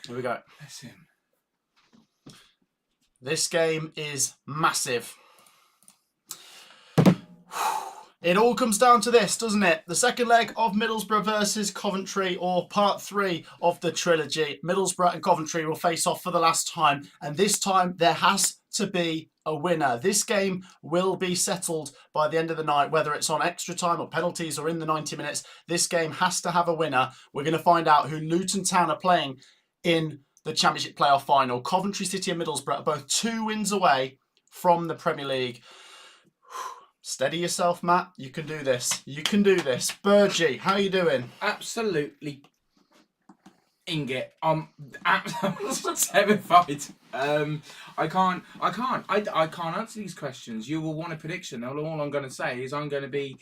Here we go. That's him. This game is massive. It all comes down to this, doesn't it? The second leg of Middlesbrough versus Coventry, or part 3 of the trilogy. Middlesbrough and Coventry will face off for the last time, and this time there has to be a winner. This game will be settled by the end of the night, whether it's on extra time or penalties or in the 90 minutes. This game has to have a winner. We're going to find out who Luton Town are playing in the Championship playoff final. Coventry City and Middlesbrough are both 2 wins away from the Premier League. Steady yourself, Matt. You can do this. You can do this. Burgie, how are you doing? Absolutely. Ingot. I'm terrified. I can't answer these questions. You will want a prediction. All I'm going to say is I'm going to be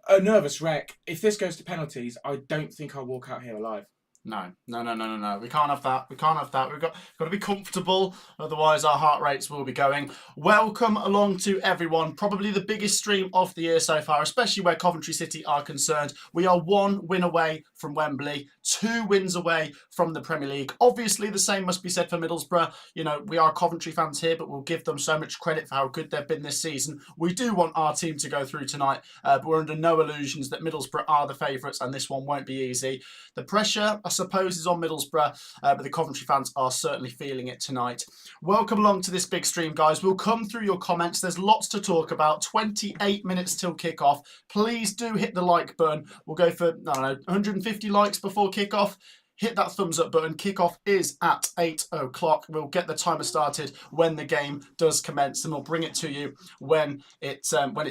a nervous wreck. If this goes to penalties, I don't think I'll walk out here alive. No. We can't have that. We've got to be comfortable. Otherwise, our heart rates will be going. Welcome along to everyone. Probably the biggest stream of the year so far, especially where Coventry City are concerned. We are 1 win away from Wembley, 2 wins away from the Premier League. Obviously, the same must be said for Middlesbrough. You know, we are Coventry fans here, but we'll give them so much credit for how good they've been this season. We do want our team to go through tonight, but we're under no illusions that Middlesbrough are the favourites, and this one won't be easy. The pressure, I suppose, is on Middlesbrough, but the Coventry fans are certainly feeling it tonight. Welcome along to this big stream, guys. We'll come through your comments. There's lots to talk about. 28 minutes till kickoff. Please do hit the like button. We'll go for, I don't know, 150 likes before kickoff. Hit that thumbs up button. Kickoff is at 8 o'clock. We'll get the timer started when the game does commence, and we'll bring it to you when it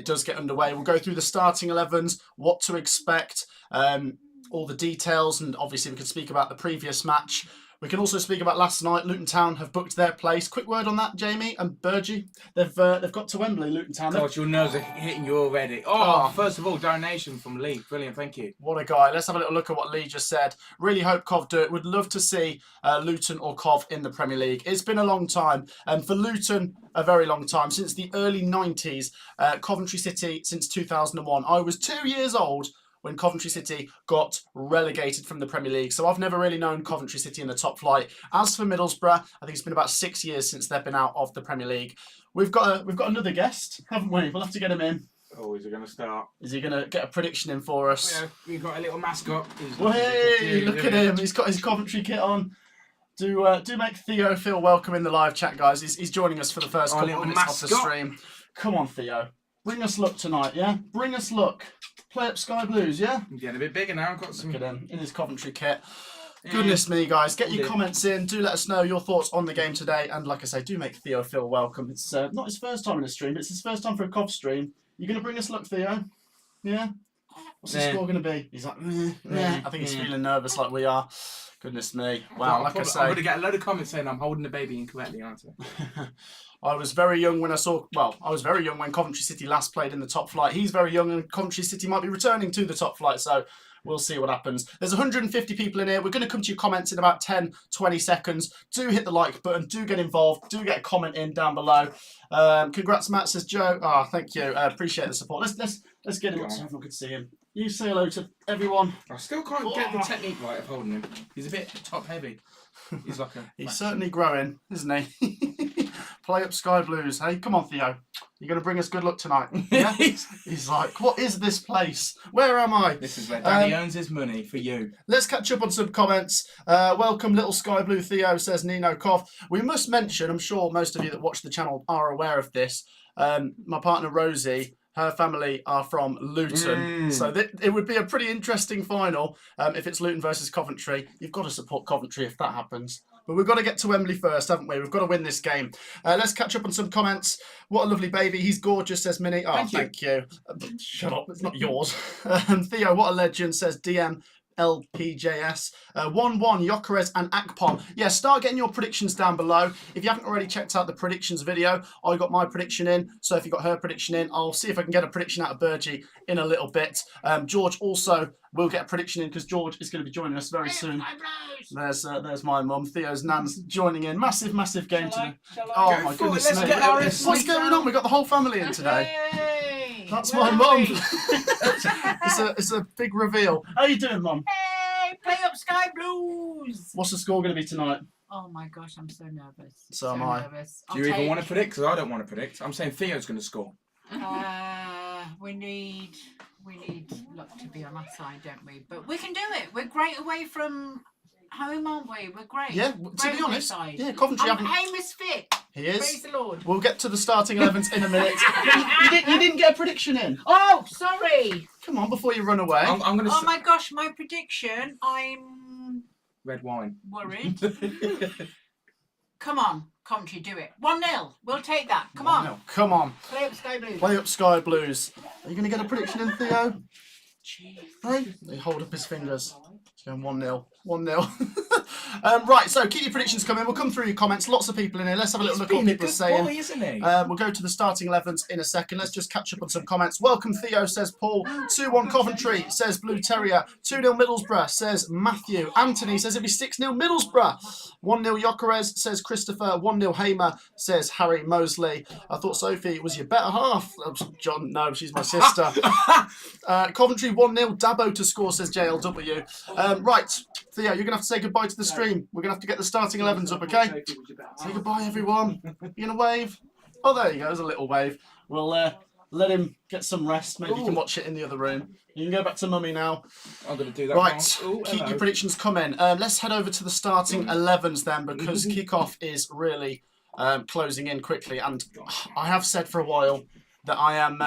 does get underway. We'll go through the starting 11s, what to expect, all the details, and obviously we could speak about the previous match. We can also speak about last night. Luton Town have booked their place. Quick word on that, Jamie and Burgie. They've got to Wembley, Luton Town. God, your nerves are hitting you already. Oh, first of all, donation from Lee. Brilliant, thank you. What a guy. Let's have a little look at what Lee just said. Really hope Cov do it. Would love to see Luton or Cov in the Premier League. It's been a long time. And for Luton, a very long time. Since the early 90s, Coventry City since 2001. I was 2 years old when Coventry City got relegated from the Premier League. So I've never really known Coventry City in the top flight. As for Middlesbrough, I think it's been about 6 years since they've been out of the Premier League. We've got another guest, haven't we? We'll have to get him in. Oh, is he going to start? Is he going to get a prediction in for us? Yeah, we've got a little mascot. Well, hey, look at him. He's got his Coventry kit on. Do make Theo feel welcome in the live chat, guys. He's joining us for the first couple of minutes of the stream. Come on, Theo. Bring us luck tonight, yeah? Bring us luck. Play up Sky Blues, yeah? I'm getting a bit bigger now. I've got some. Look at him in his Coventry kit. Goodness me, guys. Get your comments in. Do let us know your thoughts on the game today. And like I say, do make Theo feel welcome. It's not his first time in a stream, but it's his first time for a Cov stream. You going to bring us luck, Theo? Yeah? What's the score going to be? He's like, I think he's feeling nervous like we are. Goodness me. Wow, like I say. I'm going to get a load of comments saying I'm holding the baby incorrectly, aren't I? I was very young when Coventry City last played in the top flight. He's very young, and Coventry City might be returning to the top flight, so we'll see what happens. There's 150 people in here. We're going to come to your comments in about 10, 20 seconds. Do hit the like button. Do get involved. Do get a comment in down below. Congrats, Matt, says Joe. Thank you. Appreciate the support. Let's get him up so everyone can see him. You say hello to everyone. I still can't get the technique right of holding him. He's a bit top heavy. He's like a... He's certainly growing, isn't he? Play up Sky Blues. Hey, come on, Theo. You're going to bring us good luck tonight. Yeah? He's like, what is this place? Where am I? This is where Daddy earns his money for you. Let's catch up on some comments. Welcome, little Sky Blue Theo, says Nino Koff. We must mention, I'm sure most of you that watch the channel are aware of this, my partner Rosie, her family are from Luton. So it would be a pretty interesting final if it's Luton versus Coventry. You've got to support Coventry if that happens. But we've got to get to Wembley first, haven't we? We've got to win this game. Let's catch up on some comments. What a lovely baby. He's gorgeous, says Minnie. Oh, thank you. Shut up. It's not yours. Theo, what a legend, says DM. LPJS 1-1 Gyökeres and Akpom. Yeah, start getting your predictions down below. If you haven't already checked out the predictions video, I got my prediction in. So if you got her prediction in, I'll see if I can get a prediction out of Burgie in a little bit. George also will get a prediction in because George is going to be joining us very soon. There's my mum. Theo's nan's joining in. Massive game today. Oh my goodness me! What's going on? We got the whole family in today. That's my mum. It's a big reveal. How you doing, Mum? Hey, play up Sky Blues. Blues. What's the score going to be tonight? Oh my gosh, I'm so nervous. So am I. Nervous. Do you even want to predict? Because I don't want to predict. I'm saying Theo's going to score. We need luck to be on our side, don't we? But we can do it. We're great away from home, aren't we? We're great. Yeah, to Great be honest, side. yeah, Coventry haven't... Amos fit. He is. Praise the Lord. We'll get to the starting 11s in a minute. you didn't get a prediction in. Oh, sorry. Come on, before you run away. I'm going to Oh my gosh, my prediction. I'm red wine. worried. Come on, Coventry, do it. 1-0. We'll take that. Come on. No, come on. Play up Sky Blues. Play up Sky Blues. Are you going to get a prediction in, Theo? Jeez. Hey? He hold up his fingers. It's going 1-0. 1-0. Right, so keep your predictions coming. We'll come through your comments. Lots of people in here. Let's have a little look at what people are saying. Boy, isn't he? We'll go to the starting 11s in a second. Let's just catch up on some comments. Welcome, Theo, says Paul. 2-1 Coventry, says Blue Terrier. 2-0 Middlesbrough, says Matthew. Anthony says it'll be 6-0 Middlesbrough. 1-0 Jokeres, says Christopher. 1-0 Hamer, says Harry Mosley. I thought Sophie was your better half. John, no, she's my sister. Coventry 1-0 Dabo to score, says JLW. Right, Theo, you're going to have to say goodbye to the stream. We're going to have to get the starting 11s up, okay? Say goodbye, everyone. You going to wave? Oh, there you go. There's a little wave. We'll let him get some rest. Maybe you can watch it in the other room. You can go back to Mummy now. I'm going to do that. Right, Ooh, keep hello. your predictions coming. Let's head over to the starting 11s then, because kickoff is really closing in quickly. And I have said for a while that I am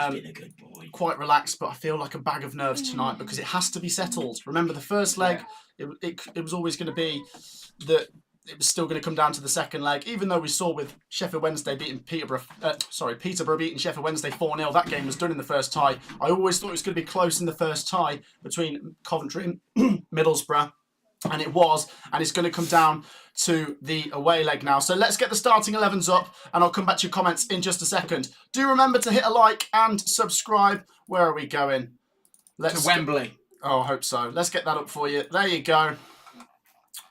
quite relaxed, but I feel like a bag of nerves tonight because it has to be settled. Remember, the first leg, it was always going to be that it was still going to come down to the second leg, even though we saw with Sheffield Wednesday beating Peterborough beating Sheffield Wednesday 4-0. That game was done in the first tie. I always thought it was going to be close in the first tie between Coventry and Middlesbrough. And it was, and it's going to come down to the away leg now. So let's get the starting 11s up, and I'll come back to your comments in just a second. Do remember to hit a like and subscribe. Where are we going? To Wembley. Oh, I hope so. Let's get that up for you. There you go.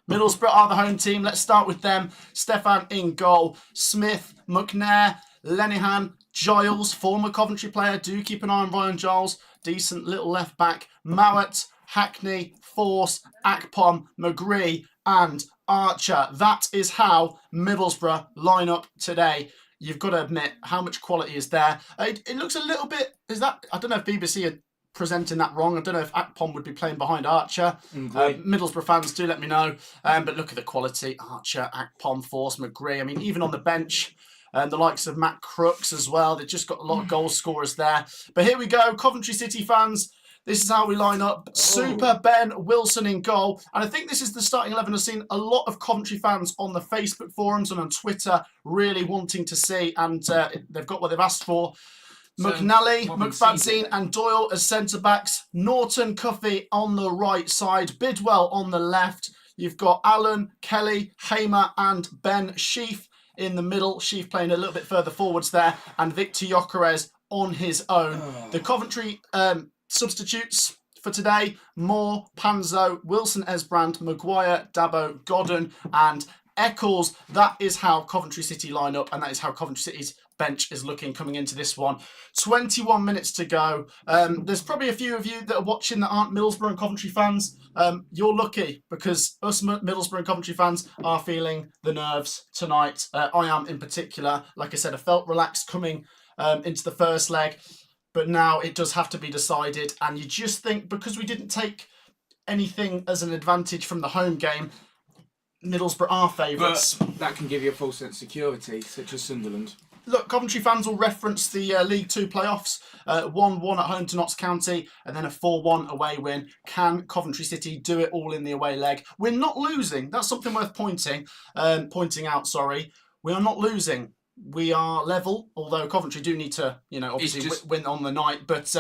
Middlesbrough are the home team. Let's start with them. Stefan in goal. Smith, McNair, Lenihan, Giles, former Coventry player. Do keep an eye on Ryan Giles. Decent little left back. Mowat, Hackney, Force, Akpom, McGree, and Archer. That is how Middlesbrough line up today. You've got to admit how much quality is there. It looks a little bit... I don't know if BBC are presenting that wrong. I don't know if Akpom would be playing behind Archer. Middlesbrough fans, do let me know. But look at the quality. Archer, Akpom, Force, McGree. I mean, even on the bench... the likes of Matt Crooks as well. They've just got a lot of goal scorers there. But here we go. Coventry City fans... This is how we line up. Super Ben Wilson in goal. And I think this is the starting 11. I've seen a lot of Coventry fans on the Facebook forums and on Twitter really wanting to see. And they've got what they've asked for. So, McNally, McFadzean and Doyle as centre-backs. Norton, Cuffy on the right side. Bidwell on the left. You've got Allen, Kelly, Hamer and Ben Sheaf in the middle. Sheaf playing a little bit further forwards there. And Victor Jokeres on his own. The Coventry... substitutes for today: Moore, Panzo, Wilson Esbrand, Maguire, Dabo, Godden and Eccles. That is how Coventry City line up, and that is how Coventry City's bench is looking coming into this one. 21 minutes to go. There's probably a few of you that are watching that aren't Middlesbrough and Coventry fans. You're lucky, because us Middlesbrough and Coventry fans are feeling the nerves tonight. I am in particular. Like I said, I felt relaxed coming into the first leg. But now it does have to be decided. And you just think, because we didn't take anything as an advantage from the home game, Middlesbrough are favourites. But that can give you a false sense of security, such as Sunderland. Look, Coventry fans will reference the League Two playoffs. 1-1 at home to Notts County and then a 4-1 away win. Can Coventry City do it all in the away leg? We're not losing. That's something worth pointing out. We are not losing. We are level, although Coventry do need to, obviously win on the night, but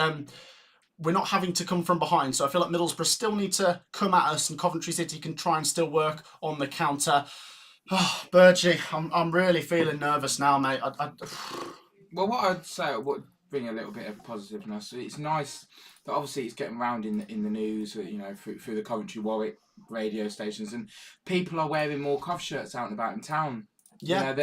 we're not having to come from behind. So I feel like Middlesbrough still need to come at us, and Coventry City can try and still work on the counter. Oh, Bergie, I'm really feeling nervous now, mate. Well, what I'd say would bring a little bit of positiveness. It's nice that obviously it's getting around in the news, through the Coventry Warwick radio stations, and people are wearing more Cov shirts out and about in town. Yeah,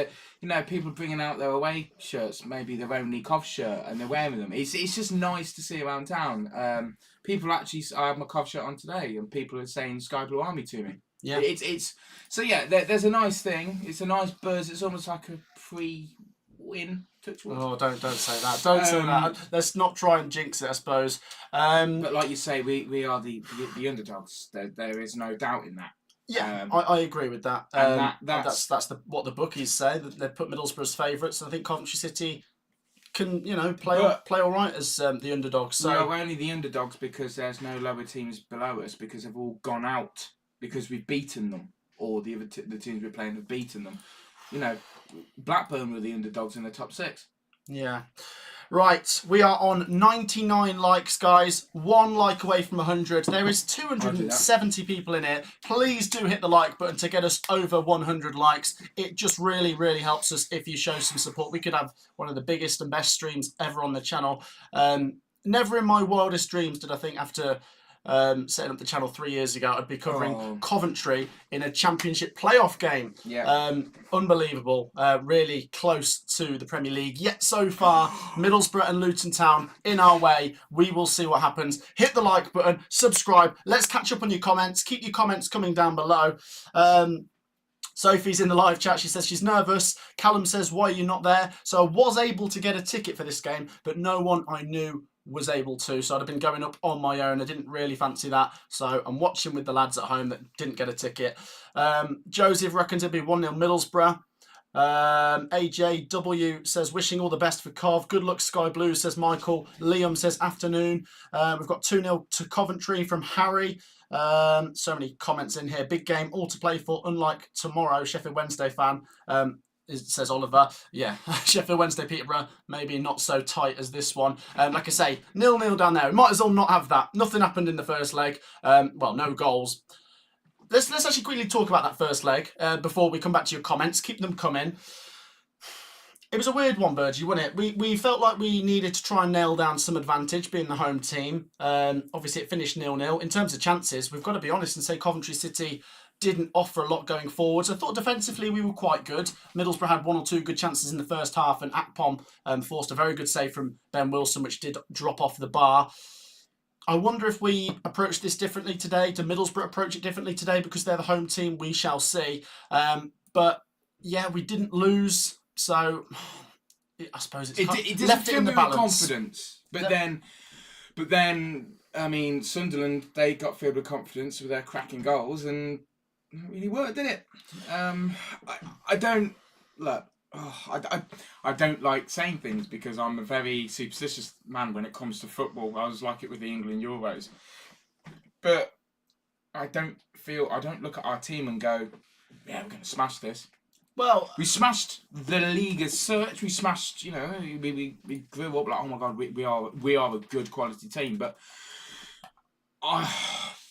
people bringing out their away shirts, maybe their only Cov shirt, and they're wearing them. It's just nice to see around town. People actually, I have my Cov shirt on today, and people are saying Sky Blue Army to me. Yeah. It's so yeah. There's a nice thing. It's a nice buzz. It's almost like a pre-win. Touch wood. Oh, don't say that. Don't say that. Let's not try and jinx it, I suppose. But like you say, we are the underdogs. There is no doubt in that. Yeah, I agree with that. And that's what the bookies say. That they put Middlesbrough as favourites, and I think Coventry City can play all right as the underdogs. So we're only the underdogs because there's no lower teams below us because they've all gone out because we've beaten them, or the other the teams we're playing have beaten them. Blackburn were the underdogs in the top 6. Yeah. Right, we are on 99 likes, guys. 1 like away from 100. There is 270 people in here. Please do hit the like button to get us over 100 likes. It just really, really helps us if you show some support. We could have one of the biggest and best streams ever on the channel. Never in my wildest dreams did I think after setting up the channel 3 years ago, I'd be covering Coventry in a championship playoff game. Yeah. Unbelievable. Really close to the Premier League. Yet so far, Middlesbrough and Luton Town in our way. We will see what happens. Hit the like button, subscribe. Let's catch up on your comments. Keep your comments coming down below. Sophie's in the live chat. She says she's nervous. Callum says, why are you not there? So I was able to get a ticket for this game, but no one I knew was able to, so I'd have been going up on my own. I didn't really fancy that, so I'm watching with the lads at home that didn't get a ticket. Joseph reckons it'll be 1-0 Middlesbrough. AJW says wishing all the best for Cov. Good luck Sky Blues, says Michael. Liam says afternoon. We've got 2-0 to Coventry from Harry. So many comments in here. Big game, all to play for, unlike tomorrow. Sheffield Wednesday fan. Says Oliver. Yeah, Sheffield Wednesday, Peterborough, maybe not so tight as this one. Like I say, 0-0 down there. We might as well not have that. Nothing happened in the first leg. Well, no goals. Let's actually quickly talk about that first leg before we come back to your comments. Keep them coming. It was a weird one, Virgie, wasn't it? We felt like we needed to try and nail down some advantage, being the home team. Obviously, it finished 0-0. In terms of chances, we've got to be honest and say Coventry City didn't offer a lot going forwards. I thought defensively we were quite good. Middlesbrough had 1 or 2 good chances in the first half, and Akpom forced a very good save from Ben Wilson, which did drop off the bar. I wonder if we approach this differently today. Do Middlesbrough approach it differently today because they're the home team? We shall see. But yeah, we didn't lose, so I suppose it's it left it in the balance. Confidence, but then I mean Sunderland, they got filled with confidence with their cracking goals and it really worked, did it? I don't look. I don't like saying things because I'm a very superstitious man when it comes to football. I was like it with the England Euros, but I don't look at our team and go, yeah, we're going to smash this. Well, we smashed the league as such. We smashed, we grew up like, oh my god, we are a good quality team. But I've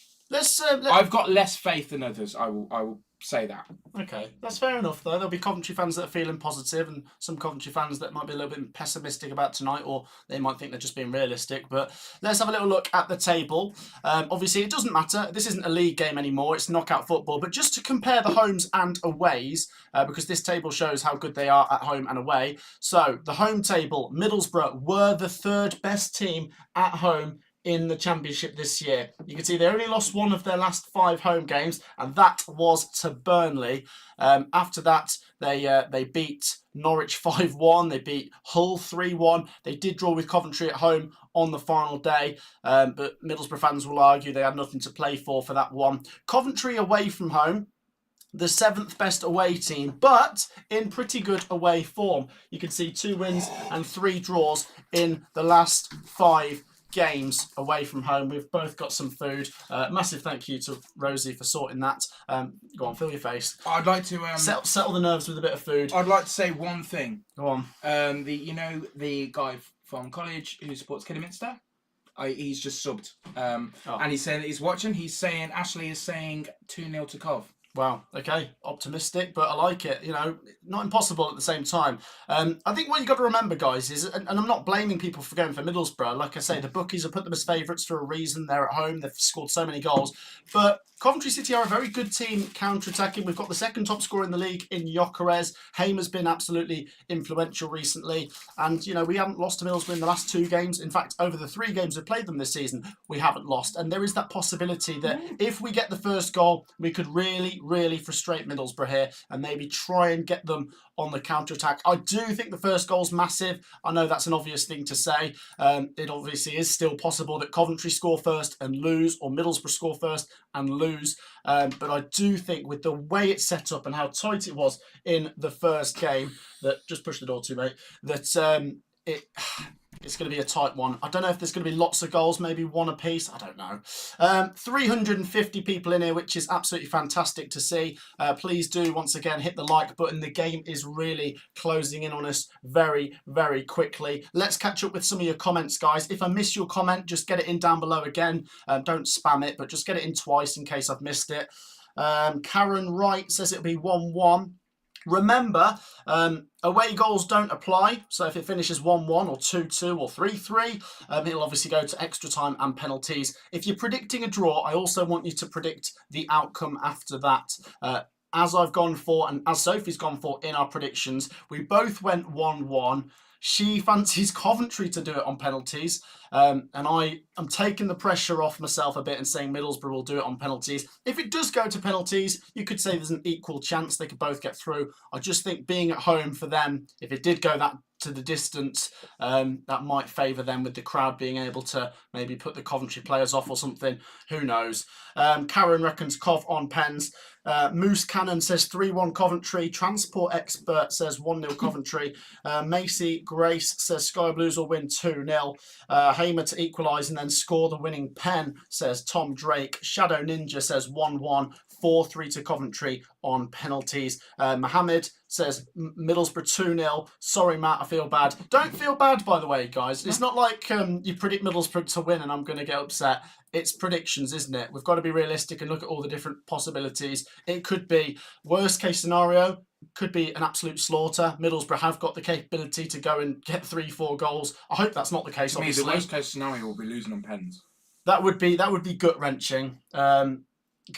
got less faith than others. I will say that. Okay, that's fair enough though. There'll be Coventry fans that are feeling positive and some Coventry fans that might be a little bit pessimistic about tonight, or they might think they're just being realistic. But let's have a little look at the table. Obviously, it doesn't matter. This isn't a league game anymore. It's knockout football. But just to compare the homes and aways, because this table shows how good they are at home and away. So the home table, Middlesbrough were the 3rd best team at home in the Championship this year. You can see they only lost 1 of their last 5 home games, and that was to Burnley. After that, they beat Norwich 5-1. They beat Hull 3-1. They did draw with Coventry at home on the final day, but Middlesbrough fans will argue they had nothing to play for that one. Coventry away from home, the 7th best away team, but in pretty good away form. You can see 2 wins and 3 draws in the last 5 games away from home. We've both got some food. Massive thank you to Rosie for sorting that. Go on, fill your face. I'd like to settle the nerves with a bit of food. I'd like to say one thing. Go on. The guy from college who supports Kidderminster, he's just subbed. And he's saying that he's watching. He's saying Ashley is saying 2-0 to Cov. Wow. Okay. Optimistic, but I like it. You know, not impossible at the same time. I think what you've got to remember, guys, is, and I'm not blaming people for going for Middlesbrough. Like I say, the bookies have put them as favourites for a reason. They're at home. They've scored so many goals. But Coventry City are a very good team counter-attacking. We've got the second top scorer in the league in Gyökeres. Hamer's been absolutely influential recently. And, you know, we haven't lost to Middlesbrough in the last 2 games. In fact, over the 3 games we've played them this season, we haven't lost. And there is that possibility that if we get the first goal, we could really frustrate Middlesbrough here and maybe try and get them on the counter-attack. I do think the first goal's massive. I know that's an obvious thing to say. It obviously is still possible that Coventry score first and lose, or Middlesbrough score first and lose. But I do think with the way it's set up and how tight it was in the first game, that just push the door to mate, that it's going to be a tight one. I don't know if there's going to be lots of goals, maybe 1 apiece. I don't know. 350 people in here, which is absolutely fantastic to see. Please do, once again, hit the like button. The game is really closing in on us very quickly. Let's catch up with some of your comments, guys. If I miss your comment, just get it in down below again. Don't spam it, but just get it in twice in case I've missed it. Karen Wright says it'll be 1-1. Remember, away goals don't apply. So if it finishes 1-1 or 2-2 or 3-3, it'll obviously go to extra time and penalties. If you're predicting a draw, I also want you to predict the outcome after that. As I've gone for and as Sophie's gone for in our predictions, we both went 1-1. She fancies Coventry to do it on penalties. And I am taking the pressure off myself a bit and saying Middlesbrough will do it on penalties. If it does go to penalties, you could say there's an equal chance they could both get through. I just think being at home for them, if it did go that to the distance, that might favour them with the crowd being able to maybe put the Coventry players off or something. Who knows? Karen reckons Cov on pens. Moose Cannon says 3-1 Coventry. Transport Expert says 1-0 Coventry. Macy Grace says Sky Blues will win 2-0. Hamer to equalise and then score the winning pen, says Tom Drake. Shadow Ninja says 1-1. 4-3 to Coventry on penalties. Mohammed says Middlesbrough 2-0. Sorry, Matt, I feel bad. Don't feel bad, by the way, guys. It's not like you predict Middlesbrough to win and I'm going to get upset. It's predictions, isn't it? We've got to be realistic and look at all the different possibilities. It could be worst case scenario, could be an absolute slaughter. Middlesbrough have got the capability to go and get 3-4 goals. I hope that's not the case, obviously. The worst case scenario will be losing on pens. That would be gut-wrenching.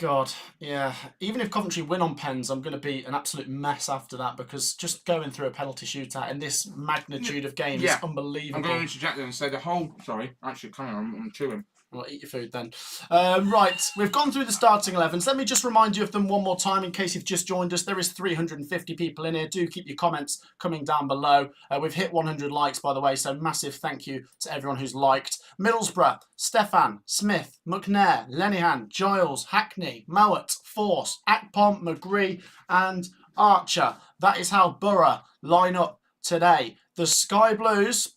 God, yeah. Even if Coventry win on pens, I'm going to be an absolute mess after that because just going through a penalty shootout in this magnitude of game is unbelievable. I'm going to interject there and say the whole... Sorry, actually, come on, I'm chewing. Well, eat your food then. Right, we've gone through the starting 11s. Let me just remind you of them one more time in case you've just joined us. There is 350 people in here. Do keep your comments coming down below. We've hit 100 likes, by the way, so massive thank you to everyone who's liked. Middlesbrough, Stefan, Smith, McNair, Lenihan, Giles, Hackney, Mowat, Force, Akpom, McGree, and Archer. That is how Borough line up today. The Sky Blues...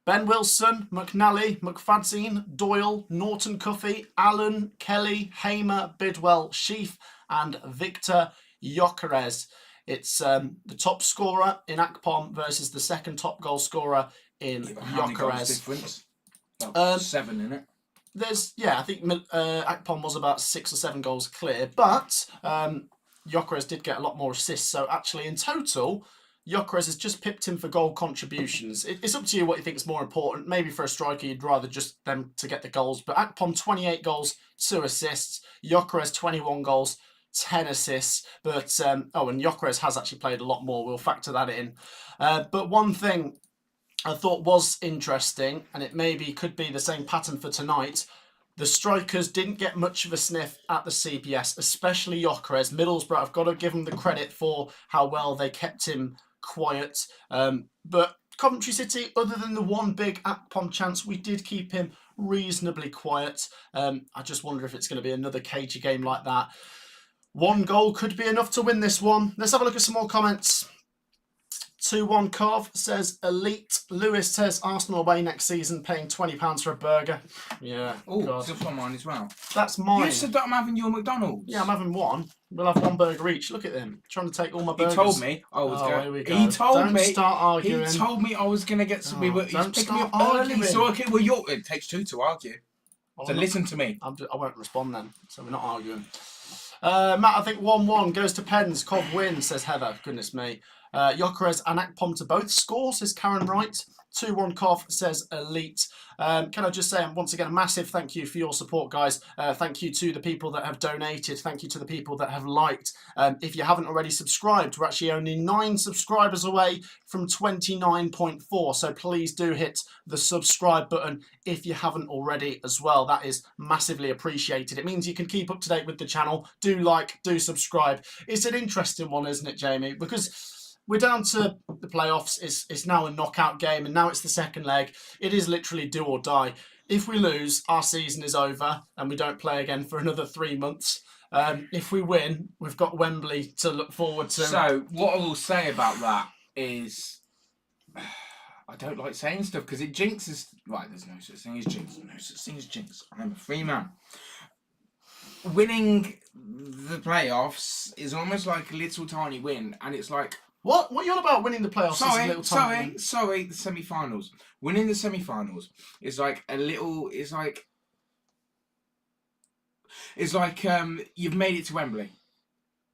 Ben Wilson, McNally, McFadzean, Doyle, Norton Cuffy, Allen, Kelly, Hamer, Bidwell, Sheaf, and Victor Gyökeres. It's the top scorer in Akpom versus the second top goal scorer in Gyökeres. 7 in it. I think Akpom was about 6 or 7 goals clear, but Gyökeres did get a lot more assists. So actually, in total, Gyökeres has just pipped him for goal contributions. It's up to you what you think is more important. Maybe for a striker, you'd rather just them to get the goals. But Akpom, 28 goals, 2 assists. Gyökeres, 21 goals, 10 assists. But, and Gyökeres has actually played a lot more. We'll factor that in. But one thing I thought was interesting, and it maybe could be the same pattern for tonight, the strikers didn't get much of a sniff at the CBS, especially Gyökeres. Middlesbrough, I've got to give them the credit for how well they kept him quiet. But Coventry City, other than the one big Akpom chance, we did keep him reasonably quiet. I just wonder if it's going to be another cagey game like that. 1 goal could be enough to win this one. Let's have a look at some more comments. 2-1 Cov says elite. Lewis says Arsenal away next season, paying £20 for a burger. Yeah. Oh, that's on mine as well. That's mine. You said that I'm having your McDonald's. Yeah, I'm having one. We'll have 1 burger each. Look at him trying to take all my burgers. He told me I was going. Here we go. He told me. Don't start arguing. He told me I was going to get some. He's picking me up arguing. early. So okay, well, it takes 2 to argue. So listen to me. I won't respond then. So we're not arguing. Matt, I think 1-1 goes to Pens. Cov wins, says Heather. Goodness me. Jokeres and Akpom to both score, says Karen Wright. 2-1 Cov, says Elite. Can I just say, once again, a massive thank you for your support, guys. Thank you to the people that have donated. Thank you to the people that have liked. If you haven't already subscribed, we're actually only 9 subscribers away from 29.4. So please do hit the subscribe button if you haven't already as well. That is massively appreciated. It means you can keep up to date with the channel. Do like, do subscribe. It's an interesting one, isn't it, Jamie? Because we're down to the playoffs. It's now a knockout game, and now it's the second leg. It is literally do or die. If we lose, our season is over, and we don't play again for another 3 months. If we win, we've got Wembley to look forward to. So, what I will say about that is, I don't like saying stuff because it jinxes. Right, there's no such thing as jinx. No such thing as jinx. I'm a free man. Winning the playoffs is almost like a little tiny win, and it's like, What are you on about winning the playoffs? Is a little tiny sorry, the semi-finals. Winning the semi-finals is like a little. It's like you've made it to Wembley.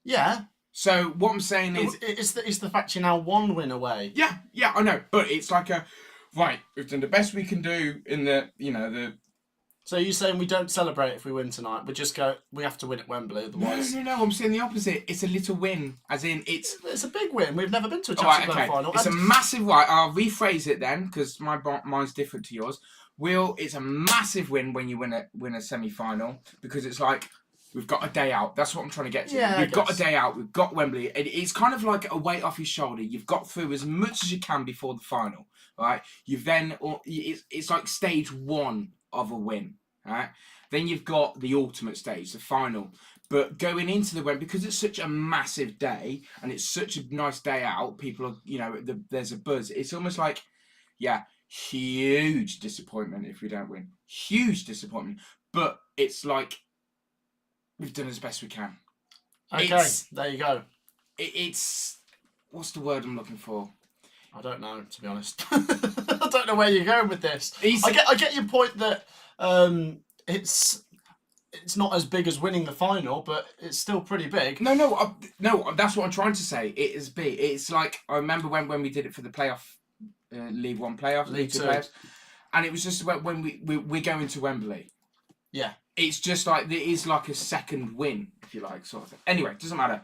Yeah. So what I'm saying is, It's the fact you're now 1 win away. yeah, I know, but it's like right. We've done the best we can do in the So you're saying we don't celebrate if we win tonight? We just go, we have to win at Wembley, otherwise. No. I'm saying the opposite. It's a little win, as in it's a big win. We've never been to a All Champions League final. It's a massive. Right, I'll rephrase it then because mine's different to yours. It's a massive win when you win a semi-final because it's like we've got a day out. That's what I'm trying to get to. Yeah, We've got a day out. We've got Wembley. It's kind of like a weight off your shoulder. You've got through as much as you can before the final. Right. It's like stage 1 of a win. Right. Then you've got the ultimate stage, the final. But going into the Wembley, because it's such a massive day and it's such a nice day out, people are, there's a buzz. It's almost like, huge disappointment if we don't win. Huge disappointment. But it's like, we've done as best we can. Okay, there you go. It's, what's the word I'm looking for? I don't know, to be honest. I don't know where you're going with this. Easy. I get your point that it's not as big as winning the final, but it's still pretty big. No, that's what I'm trying to say. It is big. It's like, I remember when we did it for the playoff, League 1 playoff, League 2 playoffs, and it was just about when we go into Wembley. Yeah. It's just like, it is like a second win, if you like, sort of thing. Anyway, doesn't matter.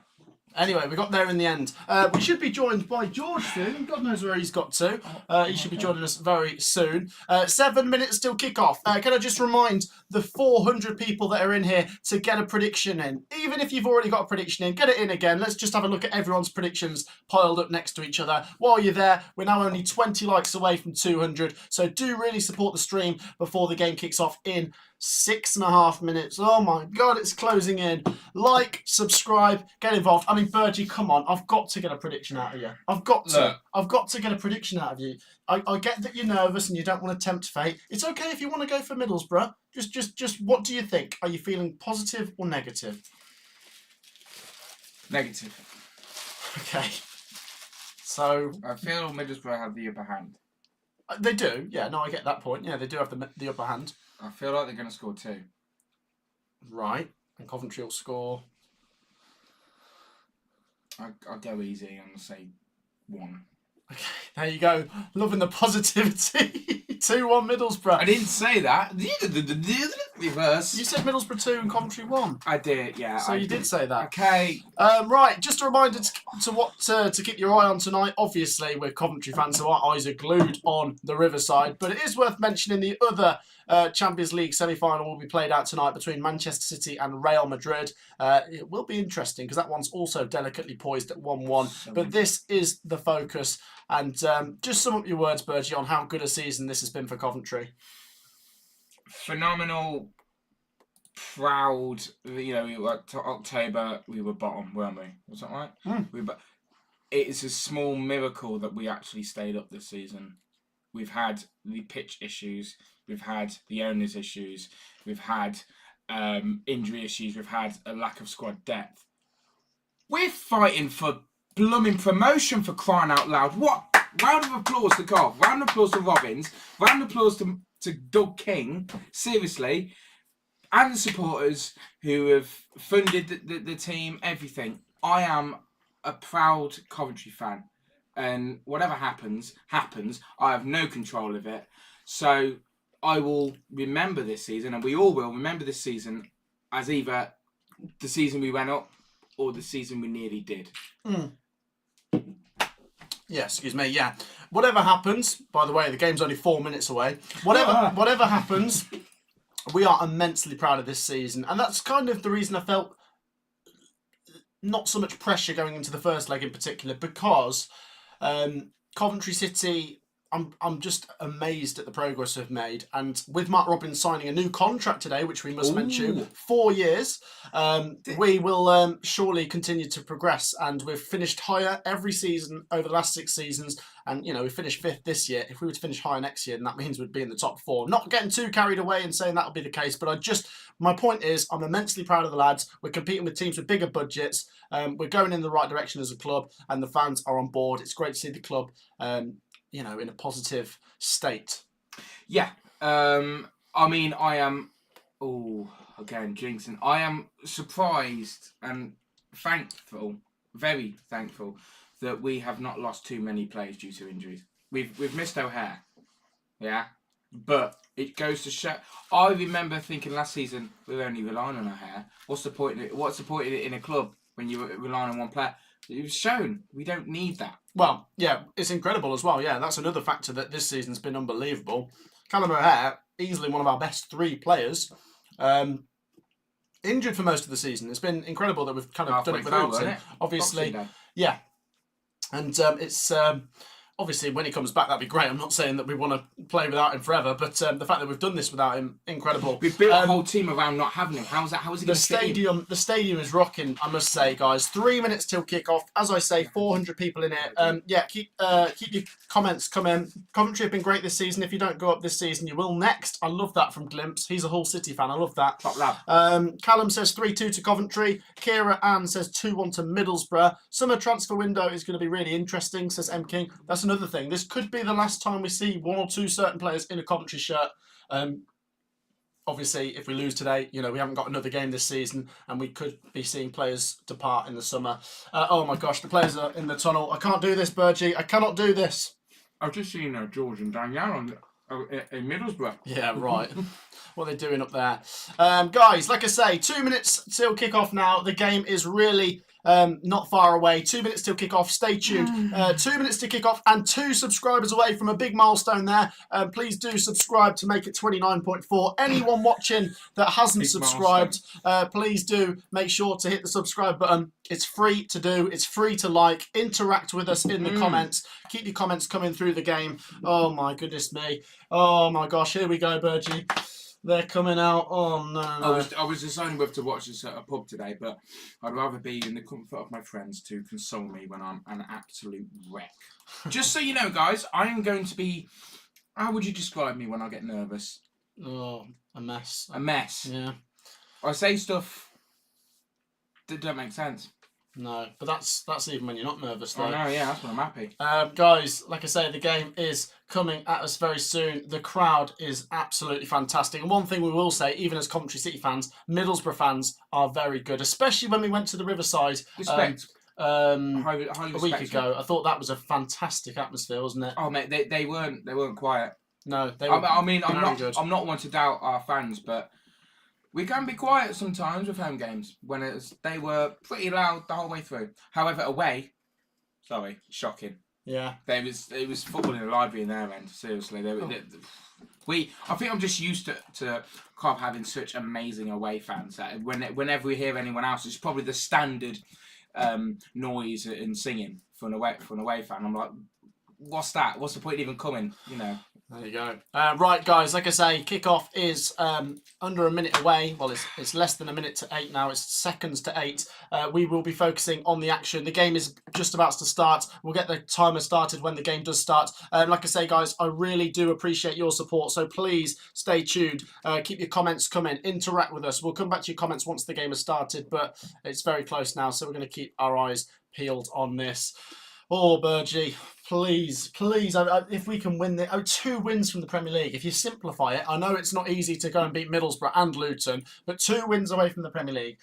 Anyway, we got there in the end. We should be joined by George soon. God knows where he's got to. He should be joining us very soon. 7 minutes till kickoff. Can I just remind the 400 people that are in here to get a prediction in? Even if you've already got a prediction in, get it in again. Let's just have a look at everyone's predictions piled up next to each other. While you're there, we're now only 20 likes away from 200. So do really support the stream before the game kicks off in 6.5 minutes. Oh my God, it's closing in. Like, subscribe, get involved. I mean, Bergie, come on. I've got to get a prediction out of you. I've got to. Look. I've got to get a prediction out of you. I get that you're nervous and you don't want to tempt fate. It's okay if you want to go for Middlesbrough. Just what do you think? Are you feeling positive or negative? Negative. Okay. So I feel Middlesbrough have the upper hand. they do. Yeah, no, I get that point. Yeah, they do have the upper hand. I feel like they're going to score 2. Right. And Coventry will score. I'll go easy and say 1. Okay, there you go. Loving the positivity. 2-1 Middlesbrough. I didn't say that. Reverse. You said Middlesbrough 2 and Coventry 1. I did, yeah. So you did say that. Okay. Right, just a reminder to keep your eye on tonight. Obviously, we're Coventry fans, so our eyes are glued on the Riverside. But it is worth mentioning the other Champions League semi-final will be played out tonight between Manchester City and Real Madrid. It will be interesting because that one's also delicately poised at 1-1. But this is the focus. And just sum up your words, Bergie, on how good a season this has been for Coventry. Phenomenal, proud. October we were bottom, weren't we? Was that right? It is a small miracle that we actually stayed up this season. We've had the pitch issues, we've had the owners' issues, we've had injury issues, we've had a lack of squad depth. We're fighting for blooming promotion, for crying out loud. What? Round of applause to Cov, round of applause to Robbins, round of applause to Doug King. Seriously, and the supporters who have funded the team, everything. I am a proud Coventry fan, and whatever happens, happens. I have no control of it. So I will remember this season, and we all will remember this season as either the season we went up or the season we nearly did. Yeah, excuse me. Yeah, whatever happens. By the way, the game's only 4 minutes away. Whatever happens, we are immensely proud of this season, and that's kind of the reason I felt not so much pressure going into the first leg in particular, because Coventry City, I'm just amazed at the progress they've made. And with Mark Robbins signing a new contract today, which we must mention, 4 years, we will surely continue to progress. And we've finished higher every season over the last 6 seasons. And, we finished 5th this year. If we were to finish higher next year, then that means we'd be in the top 4. Not getting too carried away and saying that'll be the case, but my point is, I'm immensely proud of the lads. We're competing with teams with bigger budgets. We're going in the right direction as a club, and the fans are on board. It's great to see the club in a positive state. Yeah. I mean, I am... Oh, again, jinxing. I am surprised and thankful, very thankful, that we have not lost too many players due to injuries. We've missed O'Hare. Yeah. But it goes to show... I remember thinking last season, we were only relying on O'Hare. What's the point in it in a club when you're relying on one player? It was shown we don't need that. Well, yeah, it's incredible as well. Yeah, that's another factor that this season's been unbelievable. Callum O'Hare, easily one of our best 3 players, injured for most of the season. It's been incredible that we've kind of done it without him. Obviously, yeah. And it's obviously when he comes back, that'd be great. I'm not saying that we want to play without him forever, but the fact that we've done this without him, incredible. We've built a whole team around not having him. How is he going to fit in? The stadium is rocking, I must say, guys. 3 minutes till kick-off. As I say, 400 people in it. Keep your comments coming. Coventry have been great this season. If you don't go up this season, you will next. I love that from Glimpse. He's a Hull City fan. I love that. Top lad. Callum says 3-2 to Coventry. Kira Ann says 2-1 to Middlesbrough. Summer transfer window is going to be really interesting, says M King. That's another thing. This could be the last time we see 1 or 2 certain players in a Coventry shirt. Obviously, if we lose today, we haven't got another game this season, and we could be seeing players depart in the summer. Oh my gosh, the players are in the tunnel. I can't do this, Burgie. I cannot do this. I've just seen George and Danielle in Middlesbrough. Yeah, right. What are they doing up there? Guys, like I say, 2 minutes till kick-off now. The game is really not far away. 2 minutes till kick-off. Stay tuned. 2 minutes to kick-off and 2 subscribers away from a big milestone there. Please do subscribe to make it 29.4. Anyone watching that hasn't subscribed, please do make sure to hit the subscribe button. It's free to do. It's free to like. Interact with us in the comments. Keep your comments coming through the game. Oh, my goodness me. Oh, my gosh. Here we go, Burgie. They're coming out. Oh, no. I was deciding whether to watch this at a pub today, but I'd rather be in the comfort of my friends to console me when I'm an absolute wreck. Just so you know, guys, I am going to be... How would you describe me when I get nervous? Oh, a mess. A mess. Yeah. I say stuff that don't make sense. No, but that's even when you're not nervous, though. Oh, no, yeah, that's when I'm happy. Guys, like I say, the game is coming at us very soon. The crowd is absolutely fantastic. And one thing we will say, even as Coventry City fans, Middlesbrough fans are very good, especially when we went to the Riverside Respect. Highly a week ago. I thought that was a fantastic atmosphere, wasn't it? Oh, mate, they weren't quiet. No, they were. I mean, good. I'm not one to doubt our fans, but we can be quiet sometimes with home games when they were pretty loud the whole way through. However, away, shocking. Yeah, it was football in the library in their end. Seriously, I think I'm just used to Cobb having such amazing away fans that whenever we hear anyone else, it's probably the standard noise and singing for an away fan. I'm like, what's that? What's the point of even coming? There you go. Right, guys, like I say, kickoff is under a minute away. Well, it's less than a minute to 8 now. It's seconds to 8. We will be focusing on the action. The game is just about to start. We'll get the timer started when the game does start. Like I say, guys, I really do appreciate your support. So please stay tuned. Keep your comments coming. Interact with us. We'll come back to your comments once the game has started, but it's very close now. So we're going to keep our eyes peeled on this. Oh, Burgie, please, please, if we can win 2 wins from the Premier League. If you simplify it, I know it's not easy to go and beat Middlesbrough and Luton, but 2 wins away from the Premier League.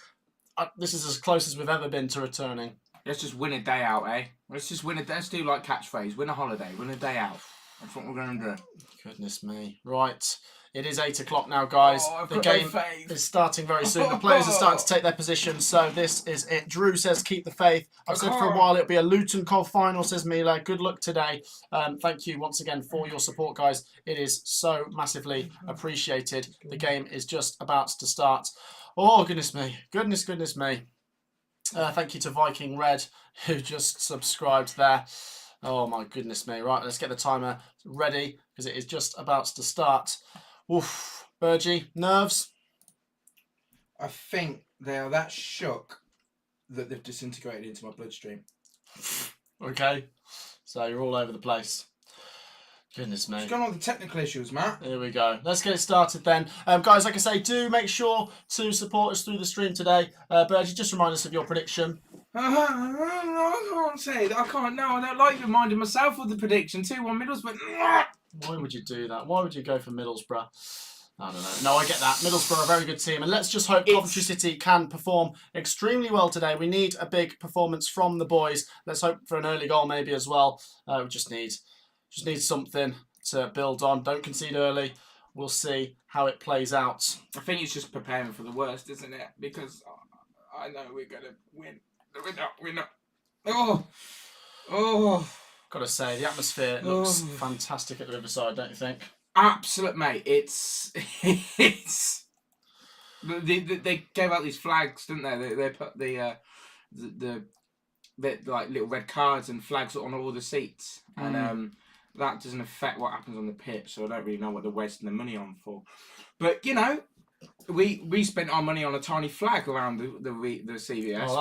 This is as close as we've ever been to returning. Let's just win a day out, eh? Let's just win Let's do like catchphrase. Win a holiday. Win a day out. That's what we're going to do. Goodness me. Right. It is 8 o'clock now, guys. Oh, the game is starting very soon. The players are starting to take their position, so this is it. Drew says keep the faith. I've said for a while it'll be a Luton Cov final, says Mila. Good luck today. Thank you once again for your support, guys. It is so massively appreciated. The game is just about to start. Oh, goodness me. Goodness me. Thank you to Viking Red, who just subscribed there. Oh, my goodness me. Right, let's get the timer ready, because it is just about to start. Oof. Burgie, nerves? I think they are that shook that they've disintegrated into my bloodstream. Okay. So you're all over the place. Goodness me. What's going on with the technical issues, Matt? Here we go. Let's get it started then. Guys, like I say, do make sure to support us through the stream today. Burgie, just remind us of your prediction. I can't say it. I can't. No, I don't like reminding myself of the prediction. 2-1 Middlesbrough. Why would you do that? Why would you go for Middlesbrough? I don't know. No, I get that. Middlesbrough are a very good team. And let's just hope Coventry City can perform extremely well today. We need a big performance from the boys. Let's hope for an early goal maybe as well. We just need something to build on. Don't concede early. We'll see how it plays out. I think it's just preparing for the worst, isn't it? Because I know we're going to win. We're not. Oh. Got to say, the atmosphere looks fantastic at the Riverside, don't you think? Absolute, mate. It's they gave out these flags, didn't they? They put the like little red cards and flags on all the seats, and that doesn't affect what happens on the pitch. So I don't really know what they're wasting the money on for. But you know, we spent our money on a tiny flag around the CVS,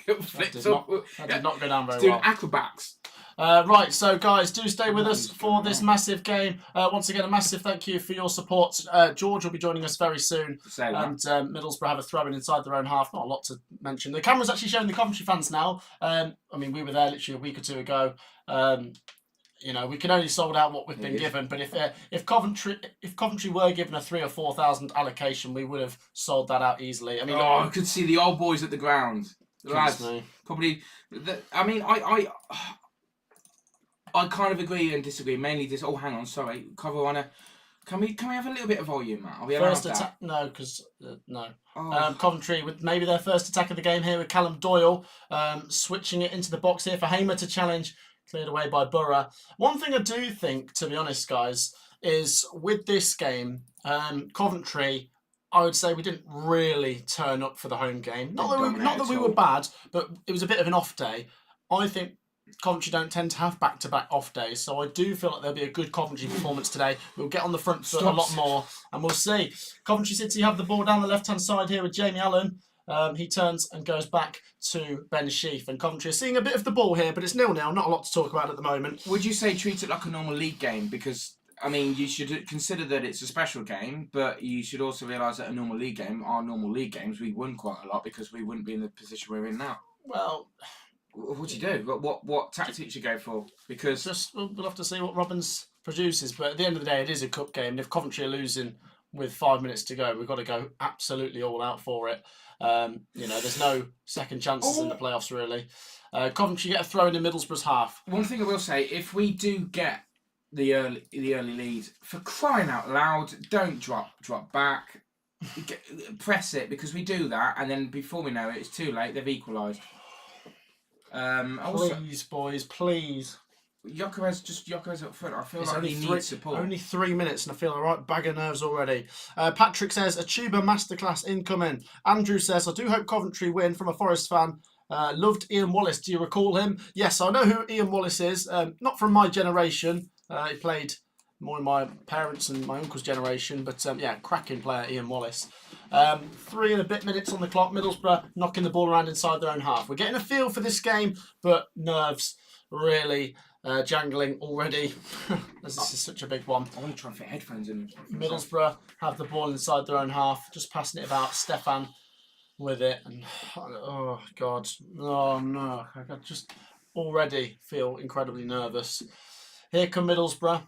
that did not go down very doing well. acrobats. Right, so guys, do stay with us for this massive game. Once again, a massive thank you for your support. George will be joining us very soon. And Middlesbrough have a throw-in inside their own half. Not a lot to mention. The camera's actually showing the Coventry fans now. I mean, we were there literally a week or two ago. You know, we can only sold out what we've been given. But if Coventry were given a 3,000 or 4,000 allocation, we would have sold that out easily. I mean, I could see the old boys at the ground. The lads, probably. I mean, I kind of agree and disagree. Mainly this. Oh, hang on, sorry, cover on a. Can we have a little bit of volume, Matt? Are we allowed first attack? No, because no. Coventry with maybe their first attack of the game here with Callum Doyle, switching it into the box here for Hamer to challenge. Cleared away by Borough. One thing I do think, to be honest, guys, is with this game, Coventry, I would say we didn't really turn up for the home game. Not that we were bad, but it was a bit of an off day. I think Coventry don't tend to have back-to-back off days, so I do feel like there'll be a good Coventry performance today. We'll get on the front foot a lot more, and we'll see. Coventry City have the ball down the left-hand side here with Jamie Allen. He turns and goes back to Ben Sheaf, and Coventry are seeing a bit of the ball here, but it's 0-0. Not a lot to talk about at the moment. Would you say treat it like a normal league game? Because, I mean, you should consider that it's a special game, but you should also realise that a normal league game, our normal league games, we won quite a lot because we wouldn't be in the position we're in now. Well, what do you do? What tactics you go for? Because we'll have to see what Robbins produces, but at the end of the day, it is a cup game, and if Coventry are losing with 5 minutes to go, we've got to go absolutely all out for it. You know, there's no second chances in the playoffs, really. Coventry get a throw in Middlesbrough's half. One thing I will say, if we do get the early lead, for crying out loud, don't drop back. Press it, because we do that, and then before we know it, it's too late. They've equalised. Please, boys, please. Gyökeres up front. I feel it's like he needs support. Only 3 minutes and I feel a right bag of nerves already. Patrick says, a tuber masterclass incoming. Andrew says, I do hope Coventry win, from a Forest fan. Loved Ian Wallace. Do you recall him? Yes, I know who Ian Wallace is. Not from my generation. He played more in my parents' and my uncle's generation. But yeah, cracking player, Ian Wallace. 3 and a bit minutes on the clock. Middlesbrough knocking the ball around inside their own half. We're getting a feel for this game, but nerves really jangling already. This is such a big one. I want to try and fit headphones in. Middlesbrough have the ball inside their own half, just passing it about. Stefan with it. And oh God, oh no, I just already feel incredibly nervous. Here come Middlesbrough.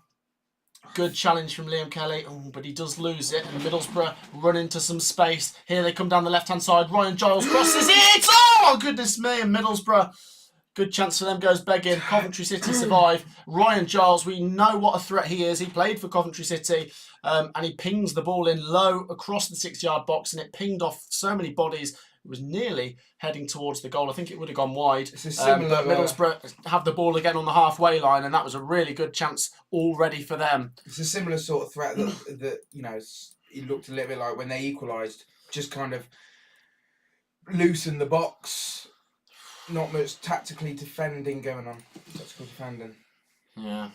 Good challenge from Liam Kelly, but he does lose it. And Middlesbrough run into some space. Here they come down the left-hand side. Ryan Giles crosses it. Oh, goodness me. And Middlesbrough, good chance for them, goes begging. Coventry City survive. Ryan Giles, we know what a threat he is. He played for Coventry City, and he pings the ball in low across the 6-yard box, and it pinged off so many bodies. It was nearly heading towards the goal. I think it would have gone wide. It's a similar, but Middlesbrough have the ball again on the halfway line, and that was a really good chance already for them. It's a similar sort of threat that it looked a little bit like when they equalised. Just kind of loosen the box. Not much tactically defending going on. Tactical defending. Yeah.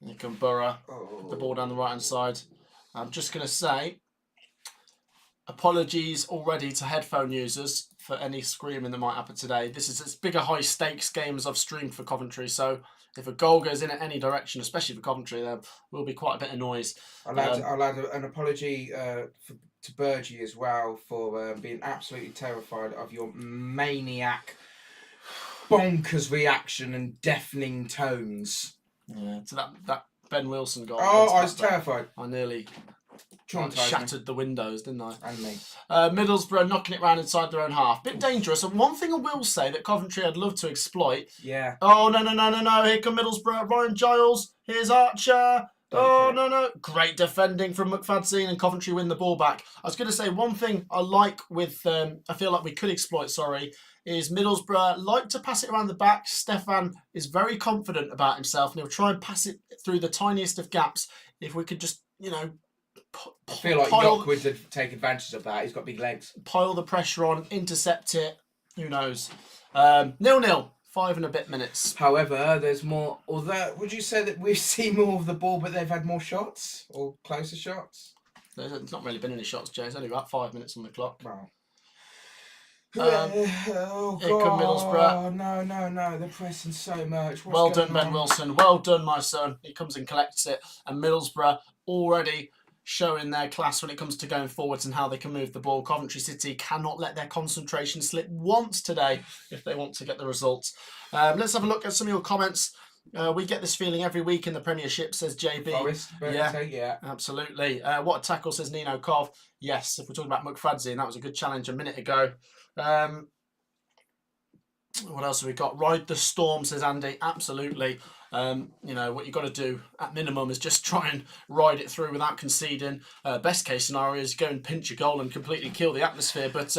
Here come Borough. Oh. The ball down the right-hand side. I'm just going to say, apologies already to headphone users for any screaming that might happen today. This is as big a high-stakes game as I've streamed for Coventry, so if a goal goes in at any direction, especially for Coventry, there will be quite a bit of noise. I'll add an apology to Burgee as well for being absolutely terrified of your maniac, bonkers reaction and deafening tones. Yeah, so that Ben Wilson goal. Oh, I was terrified. I nearly Traumatised shattered the windows, didn't I? And me. Middlesbrough knocking it round inside their own half. Bit dangerous. And one thing I will say that Coventry I'd love to exploit. Yeah. Oh, no. Here come Middlesbrough. Ryan Giles. Here's Archer. No. Great defending from McFadzean, and Coventry win the ball back. I was going to say one thing I like with, I feel like we could exploit, is Middlesbrough like to pass it around the back. Stefan is very confident about himself, and he'll try and pass it through the tiniest of gaps. If we could just, I feel like Yock would take advantage of that. He's got big legs. Pile the pressure on, intercept it. Who knows? 0-0. 5 and a bit minutes. However, there's more. Although, would you say that we've seen more of the ball, but they've had more shots or closer shots? There's not really been any shots, Jay. It's only about 5 minutes on the clock. Wow. Oh, here come Middlesbrough. No. They're pressing so much. Well done, Ben Wilson. Well done, my son. He comes and collects it. And Middlesbrough already showing their class when it comes to going forwards and how they can move the ball. Coventry City cannot let their concentration slip once today if they want to get the results. Let's have a look at some of your comments. We get this feeling every week in the Premiership, says JB. Forest, yeah, absolutely. What a tackle, says Nino Cov. Yes, if we're talking about McFadzean, that was a good challenge a minute ago. What else have we got? Ride the storm, says Andy. Absolutely. What you've got to do at minimum is just try and ride it through without conceding. Best case scenario is go and pinch a goal and completely kill the atmosphere. But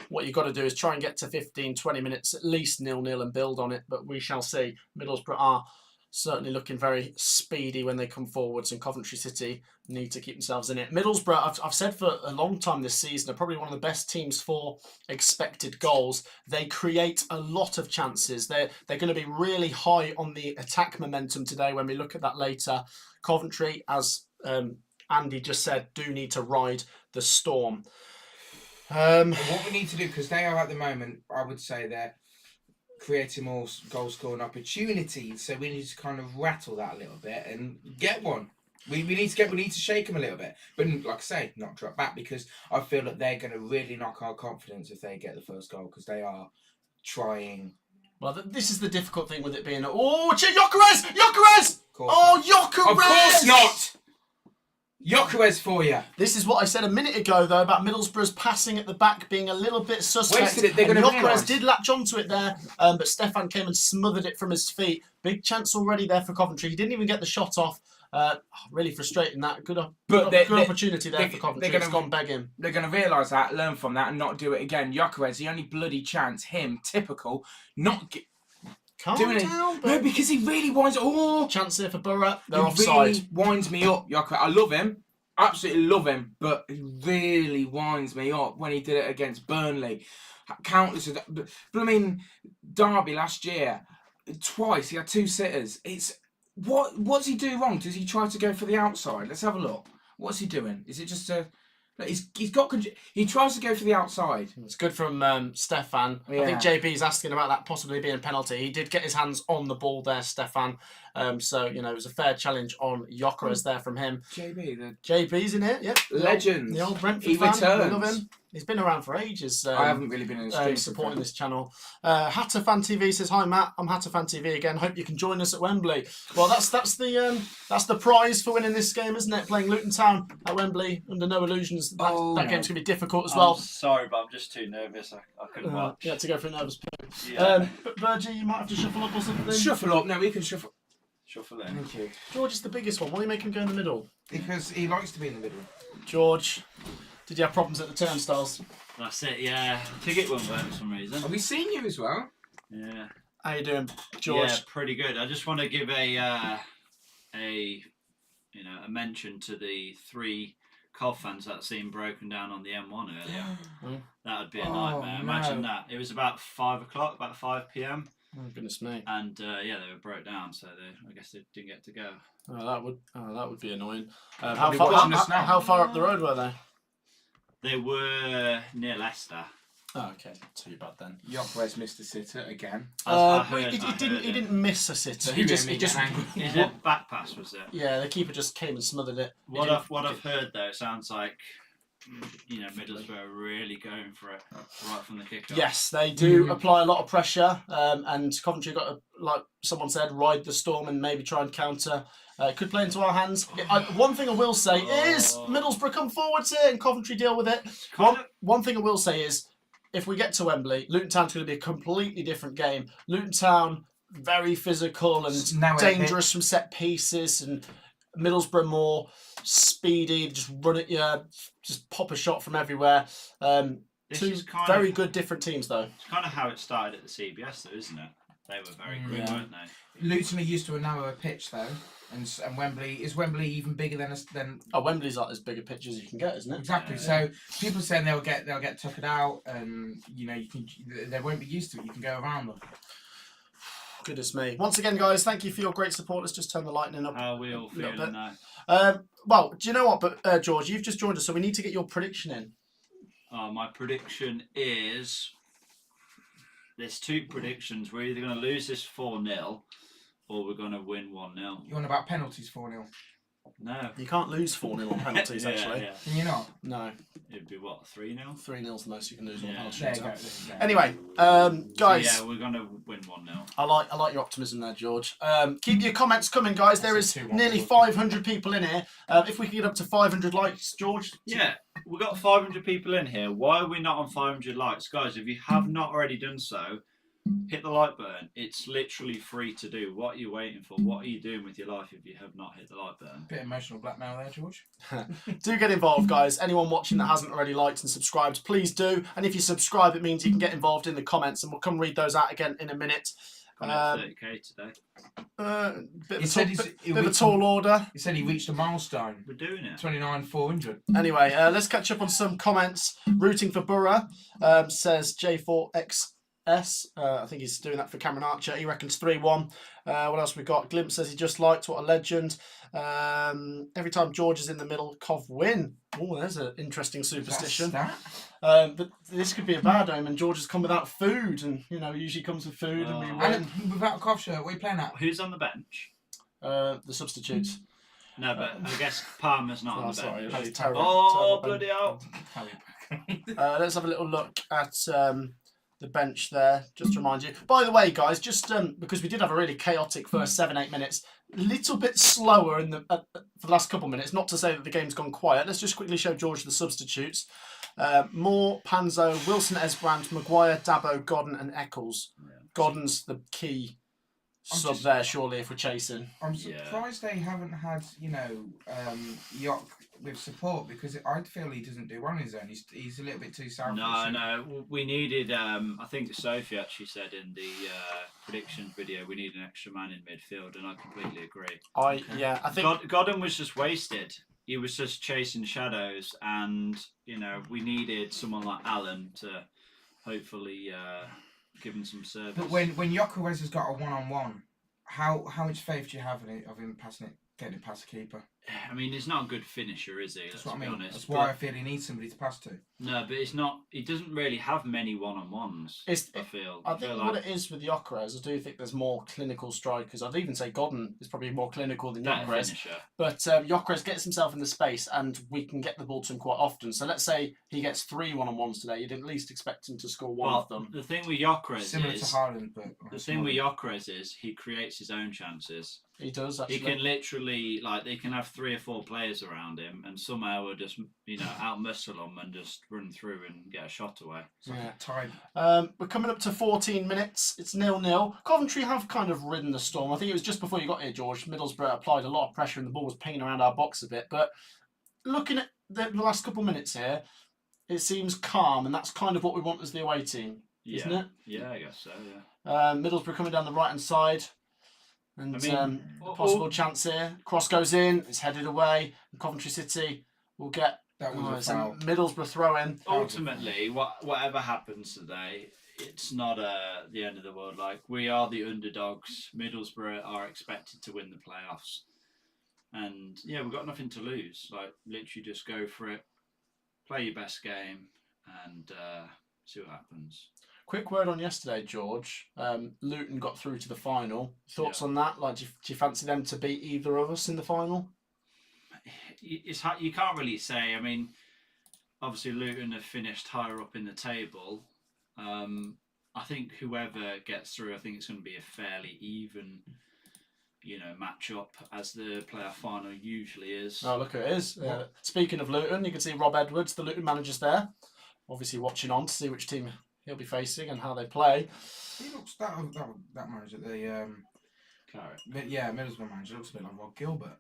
what you've got to do is try and get to 15, 20 minutes, at least 0-0 and build on it. But we shall see. Middlesbrough are certainly looking very speedy when they come forwards, and Coventry City need to keep themselves in it. Middlesbrough, I've said for a long time this season, are probably one of the best teams for expected goals. They create a lot of chances. They're going to be really high on the attack momentum today when we look at that later. Coventry, as Andy just said, do need to ride the storm. What we need to do, because they are at the moment, I would say they're creating more goal scoring opportunities, so we need to kind of rattle that a little bit and get one. We need to shake them a little bit, but like I say, not drop back, because I feel that they're going to really knock our confidence if they get the first goal, because they are trying. Well, this is the difficult thing with it being. Oh, Gyökeres! Oh, Gyökeres! Of course not. Gyökeres for you. This is what I said a minute ago, though, about Middlesbrough's passing at the back being a little bit suspect. Wasted it. They're going to Gyökeres did latch onto it there, but Stefan came and smothered it from his feet. Big chance already there for Coventry. He didn't even get the shot off. Really frustrating that. Good opportunity there for Coventry. It's gone begging. They're going to realise that, learn from that, and not do it again. Gyökeres, the only bloody chance. Him, typical, not Calm doing down, it. No, because he really winds. Oh, chance here for Borough. They're he offside. Really winds me up, Gyökeres. I love him, absolutely love him, but he really winds me up when he did it against Burnley. Countless of that. But I mean, Derby last year, twice he had 2 sitters. It's what's he do wrong? Does he try to go for the outside? Let's have a look. What's he doing? Is it just a? He tries to go for the outside. It's good from Stefan. Yeah. I think JB's asking about that possibly being a penalty. He did get his hands on the ball there, Stefan. So, you know, it was a fair challenge on Gyökeres there from him. JB, the JB's in it, yep. legend. The old Brentford He fan. returns. We love him. He's been around for ages. I haven't really been in the stream supporting this channel. Hatter Fan TV says, "Hi Matt, I'm Hatter Fan TV again. Hope you can join us at Wembley." Well, that's the prize for winning this game, isn't it? Playing Luton Town at Wembley. Under no illusions, that game's gonna be difficult as well. I'm sorry, but I'm just too nervous. I couldn't watch. You had to go for a nervous poo. Yeah. But Virgie, you might have to shuffle up or something. Shuffle up. No, we can shuffle. Shuffle in. Thank you. George is the biggest one. Why do you make him go in the middle? Because he likes to be in the middle. George, did you have problems at the turnstiles? That's it. Yeah. Ticket won't work for some reason. Have we seen you as well? Yeah. How you doing, George? Yeah, pretty good. I just want to give a mention to the 3 Cov fans that seemed broken down on the M1 earlier. That would be a nightmare. no. Imagine that. It was about 5 o'clock, about 5 p.m. Oh goodness me! And they were broke down, so I guess they didn't get to go. That would be annoying. How Probably far? watching us now. How far up the road were they? They were near Leicester. Oh, okay, not too bad then. Gyökeres missed a sitter again. I He heard didn't miss a sitter. He He just just angry. Is it back pass? Was it? yeah. The keeper just came and smothered it. He What didn't- I've heard though, it sounds like Middlesbrough are really going for it right from the kickoff. Yes, they do apply a lot of pressure, and Coventry got to, like someone said, ride the storm and maybe try and counter. It could play into our hands. One thing I will say is Middlesbrough come forwards here and Coventry deal with it. One thing I will say is if we get to Wembley, Luton Town's going to be a completely different game. Luton Town, very physical and dangerous from set pieces, and Middlesbrough more speedy, just run it, just pop a shot from everywhere. This Two is kind very of, good different teams though. It's kind of how it started at the CBS though, isn't it? They were very quick, Yeah. weren't they? Luton are used to a narrower pitch though, and Wembley is Wembley even bigger than us than Oh, Wembley's like as big a pitch as you can get, isn't it? exactly. Yeah. So people are saying they'll get tuckered out, and they won't be used to it. You can go around them. Goodness me. Once again, guys, thank you for your great support. Let's just turn the lightning up. How are we all Little feeling bit. now? Well, do you know what? But George, you've just joined us, so we need to get your prediction in. My prediction is there's 2 predictions. We're either going to lose this 4-0 or we're going to win 1-0. You want about penalties 4-0? No. You can't lose 4-0 on penalties, Yeah, actually. yeah. Can you not? No, It'd be what, 3-0? 3-0's the most you can lose on Yeah. penalties. There you go. There you go. Anyway, guys, Yeah, we're going to win 1-0. I like your optimism there, George. Keep your comments coming, guys. There is That's a 2-1 nearly George. 500 people in here. If we can get up to 500 likes, George. Yeah, we've got 500 people in here. Why are we not on 500 likes? Guys, if you have not already done so, hit the like button. It's literally free to do. What are you waiting for? What are you doing with your life if you have not hit the like button? Bit emotional blackmail there, George. Do get involved, guys. Anyone watching that hasn't already liked and subscribed, please do. And if you subscribe, it means you can get involved in the comments, and we'll come read those out again in a minute. Coming at 30k today. Bit He of said a he's- tall, he bit of a reached tall order. He said he reached a milestone. We're doing it. 29,400. Anyway, let's catch up on some comments. Rooting for Borough, says J4XS. I think he's doing that for Cameron Archer. He reckons 3-1. What else we got? Glimpse says he just liked. What a legend. Every time George is in the middle, Cov win. Oh, there's an interesting superstition. But this could be a bad omen. George has come without food, and he usually comes with food, and we Oh. win. And without a cough shirt, what are you playing at? Who's on the bench? The substitutes. No, but I guess Palmer's not on the sorry, bench. that's terrible. Oh, terrible. bloody hell. Let's have a little look at the bench there, just to remind you. By the way, guys, just because we did have a really chaotic first 7-8 minutes, a little bit slower in the for the last couple of minutes, not to say that the game's gone quiet. Let's just quickly show George the substitutes. Moore, Panzo, Wilson, Esbrandt, Maguire, Dabo, Godden and Eccles. Yeah. Godden's the key sub there, surely, if we're chasing. I'm Yeah. surprised they haven't had, Yock with support, because I feel he doesn't do well on his own. He's a little bit too selfish. No. We needed, I think Sophie actually said in the predictions video, we need an extra man in midfield, and I completely agree. I think Godden was just wasted. He was just chasing shadows, and we needed someone like Alan to hopefully give him some service. But when Gyökeres has got a one-on-one, how much faith do you have in it, of him passing it Getting it past the keeper. I mean, he's not a good finisher, is he? That's Let's what I be mean. honest. That's why I But- feel he needs somebody to pass to. No, but it's not. He doesn't really have many one-on-ones. I feel. I think feel what like it is with Gyökeres, I do think there's more clinical strikers. I'd even say Godden is probably more clinical than better Gyökeres. finisher. But Gyökeres gets himself in the space and we can get the ball to him quite often. So let's say he gets 3 one-on-ones today. You'd at least expect him to score one Well, of them. the thing with Gyökeres Similar is to Haaland, but the thing with Gyökeres is he creates his own chances. He does, actually. He can literally they can have 3 or 4 players around him, and somehow will just outmuscle them and just run through and get a shot away. Yeah. time. We're coming up to 14 minutes. It's 0-0. Coventry have kind of ridden the storm. I think it was just before you got here, George. Middlesbrough applied a lot of pressure and the ball was pinging around our box a bit. But looking at the last couple of minutes here, it seems calm, and that's kind of what we want as the away team, isn't it? Yeah, I guess so. Yeah. Middlesbrough coming down the right-hand side. And I mean, a possible chance here. Cross goes in. It's headed away. And Coventry City will get That was it's a foul. Middlesbrough throw-in. Ultimately, whatever happens today, it's not the end of the world. Like, we are the underdogs. Middlesbrough are expected to win the playoffs, and yeah, we've got nothing to lose. Like, literally, just go for it, play your best game, and see what happens. Quick word on yesterday, George. Luton got through to the final. Thoughts on that? Like, do you fancy them to beat either of us in the final? It's hard, you can't really say. I mean, obviously Luton have finished higher up in the table. I think whoever gets through, I think it's going to be a fairly even, match up as the playoff final usually is. Oh, look, it is. Speaking of Luton, you can see Rob Edwards, the Luton manager's there. Obviously watching on to see which team he'll be facing and how they play. He looks that manager, Carrot. Middlesbrough manager looks a bit like Rod Gilbert.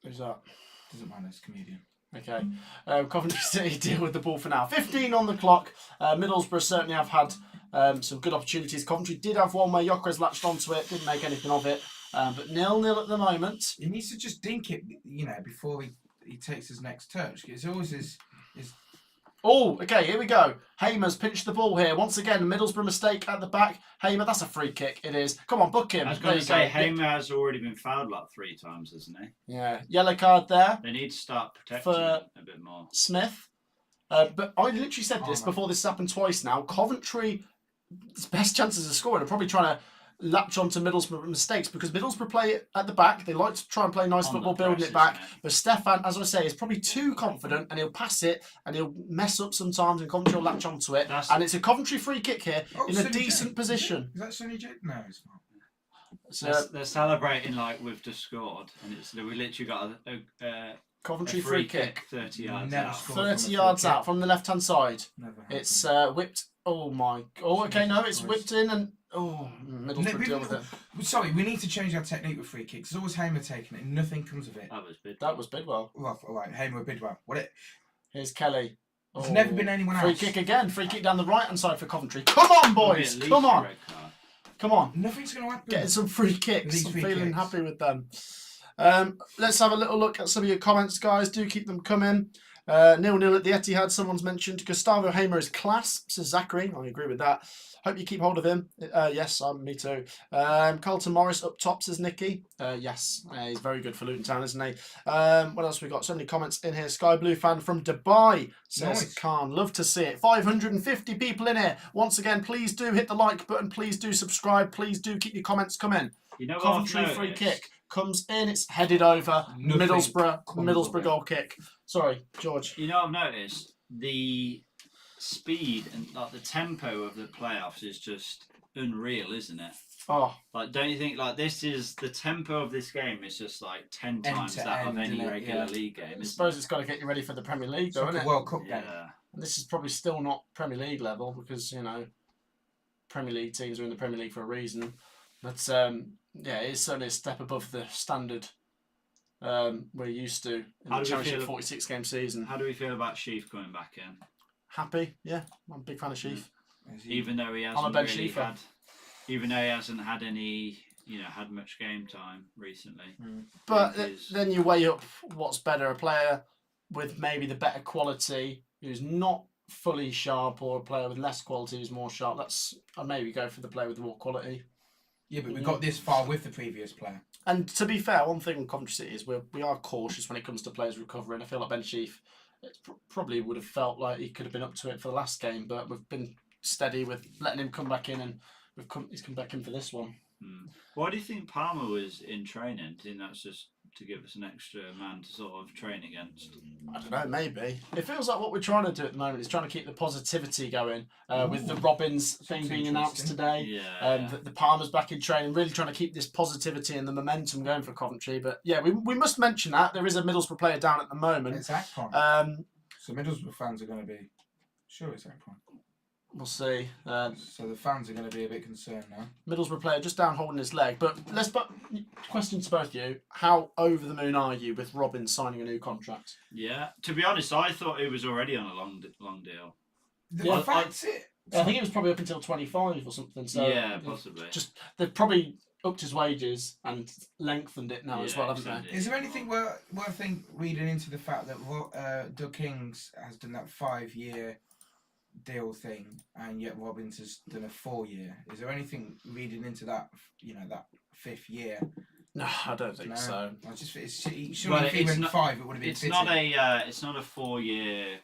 Who's that? Doesn't matter, it's a comedian. Okay. Coventry City deal with the ball for now. 15 on the clock. Middlesbrough certainly have had some good opportunities. Coventry did have one where Gyökeres latched onto it, didn't make anything of it. But 0-0 at the moment. He needs to just dink it, before he takes his next touch. It's always his Oh, okay, here we go. Hamer's pinched the ball here. Once again, Middlesbrough mistake at the back. Hamer, that's a free kick. It is. Come on, book him. I was There going you to say, go. Hamer has already been fouled like 3 times, hasn't he? Yeah, yellow card there. They need to start protecting For- it a bit more. Smith. But I literally said this Oh, no. before this has happened twice now. Coventry's best chances of scoring are probably trying to latch onto Middlesbrough mistakes because Middlesbrough play it at the back. They like to try and play nice On football, the building press, it back. isn't it? But Stefan, as I say, is probably too confident and he'll pass it and he'll mess up sometimes and Coventry will latch onto it. That's- And it's a Coventry free kick here in a Sonny decent J. position. Is that Sonny J? No, it's not. So, They're celebrating like we've just scored, and we literally got a Coventry free free kick. 30 yards Never out. scored. from a 30 free yards kick. out from the left-hand side. Never happened. It's whipped. Oh my. Oh, okay, no, it's whipped in and Middlesbrough deal with it. Sorry, we need to change our technique with free kicks. There's always Hamer taking it and nothing comes of it. That was big. That was Bidwell. Well, all right, Hamer Bidwell. Here's Kelly. There's never been anyone Free else. kick again. Free kick down the right-hand side for Coventry. Come on, boys. At least Come a on. red card. Come on. Nothing's going to happen. Getting some free kicks. These I'm free feeling kicks. happy with them. Let's have a little look at some of your comments, guys. Do keep them coming. 0-0 at the Etihad. Someone's mentioned Gustavo Hamer is class, says Zachary. I agree with that. Hope you keep hold of him. Yes, me too. Carlton Morris up top, says Nicky. Yes, he's very good for Luton Town, isn't he? What else we got? So many comments in here. Sky Blue fan from Dubai says, Nice. Khan, love to see it. 550 people in here. Once again, please do hit the like button. Please do subscribe. Please do keep your comments coming. You know what I've Coventry free noticed? kick comes in. It's headed over. Nothing Middlesbrough comes of Middlesbrough it. goal kick. Sorry, George. You know, I've noticed the speed and like the tempo of the playoffs is just unreal, isn't it? Oh, Like, don't you think like this is the tempo of this game is just like 10 times to that of end, any innit? regular Yeah. league game? I Isn't suppose it? it's got to get you ready for the Premier League, It's though, like isn't a it? World Cup game. Yeah. And this is probably still not Premier League level because, Premier League teams are in the Premier League for a reason. But, yeah, it's certainly a step above the standard we're used to in How the do we Championship feel- 46-game season. How do we feel about Sheaf coming back in? Happy? Yeah, I'm a big fan of Sheaf. Is he- Even though he On a hasn't bench really Sheafer. had, even though he hasn't had any, had much game time recently. But It is. then you weigh up what's better, a player with maybe the better quality who's not fully sharp or a player with less quality who's more sharp. I'd maybe go for the player with more quality. Yeah, but we got this far with the previous player. And to be fair, one thing with Coventry City is we are cautious when it comes to players recovering. I feel like Ben Sheaf probably would have felt like he could have been up to it for the last game, but we've been steady with letting him come back in, and he's come back in for this one. Why do you think Palmer was in training? Do you think that's just to give us an extra man to sort of train against? I don't know, maybe. It feels like what we're trying to do at the moment is trying to keep the positivity going with the Robbins thing being announced today. Yeah. The Palmer's back in training, really trying to keep this positivity and the momentum going for Coventry. But yeah, we must mention that. There is a Middlesbrough player down at the moment. It's Akron. So Middlesbrough fans are going to be... Sure it's Akron. We'll see. So the fans are going to be a bit concerned now. Middlesbrough player just down holding his leg. But question to both of you: how over the moon are you with Robbins signing a new contract? Yeah. To be honest, I thought it was already on a long deal. The fact's it. I think it was probably up until 25 or something. So yeah, possibly. Just they've probably upped his wages and lengthened it now as well, haven't they? Is there anything worth reading into the fact that Doug Kings has done that 5-year deal thing, and yet Robbins has done a 4-year? Is there anything reading into that? That 5th year. No, I don't think so. I just if he went 5, it would have been. It's not a 4-year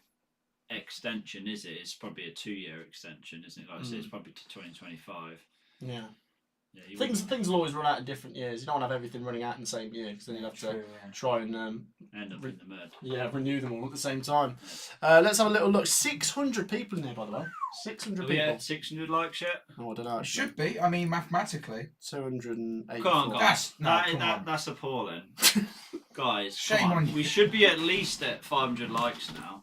extension, is it? It's probably a 2-year extension, isn't it? Like I said, it's probably to 2025. Yeah. Things will always run out in different years. You don't want to have everything running out in the same year, because then you'd have to try and end up in the mud. Yeah, renew them all at the same time. Let's have a little look. 600 people in here, by the way. 600 people. Yeah, 600 likes yet? Oh, I don't know. It should be. I mean, mathematically. 280. Come on, guys. Come on. That's appalling. Guys, shame on you. We should be at least at 500 likes now.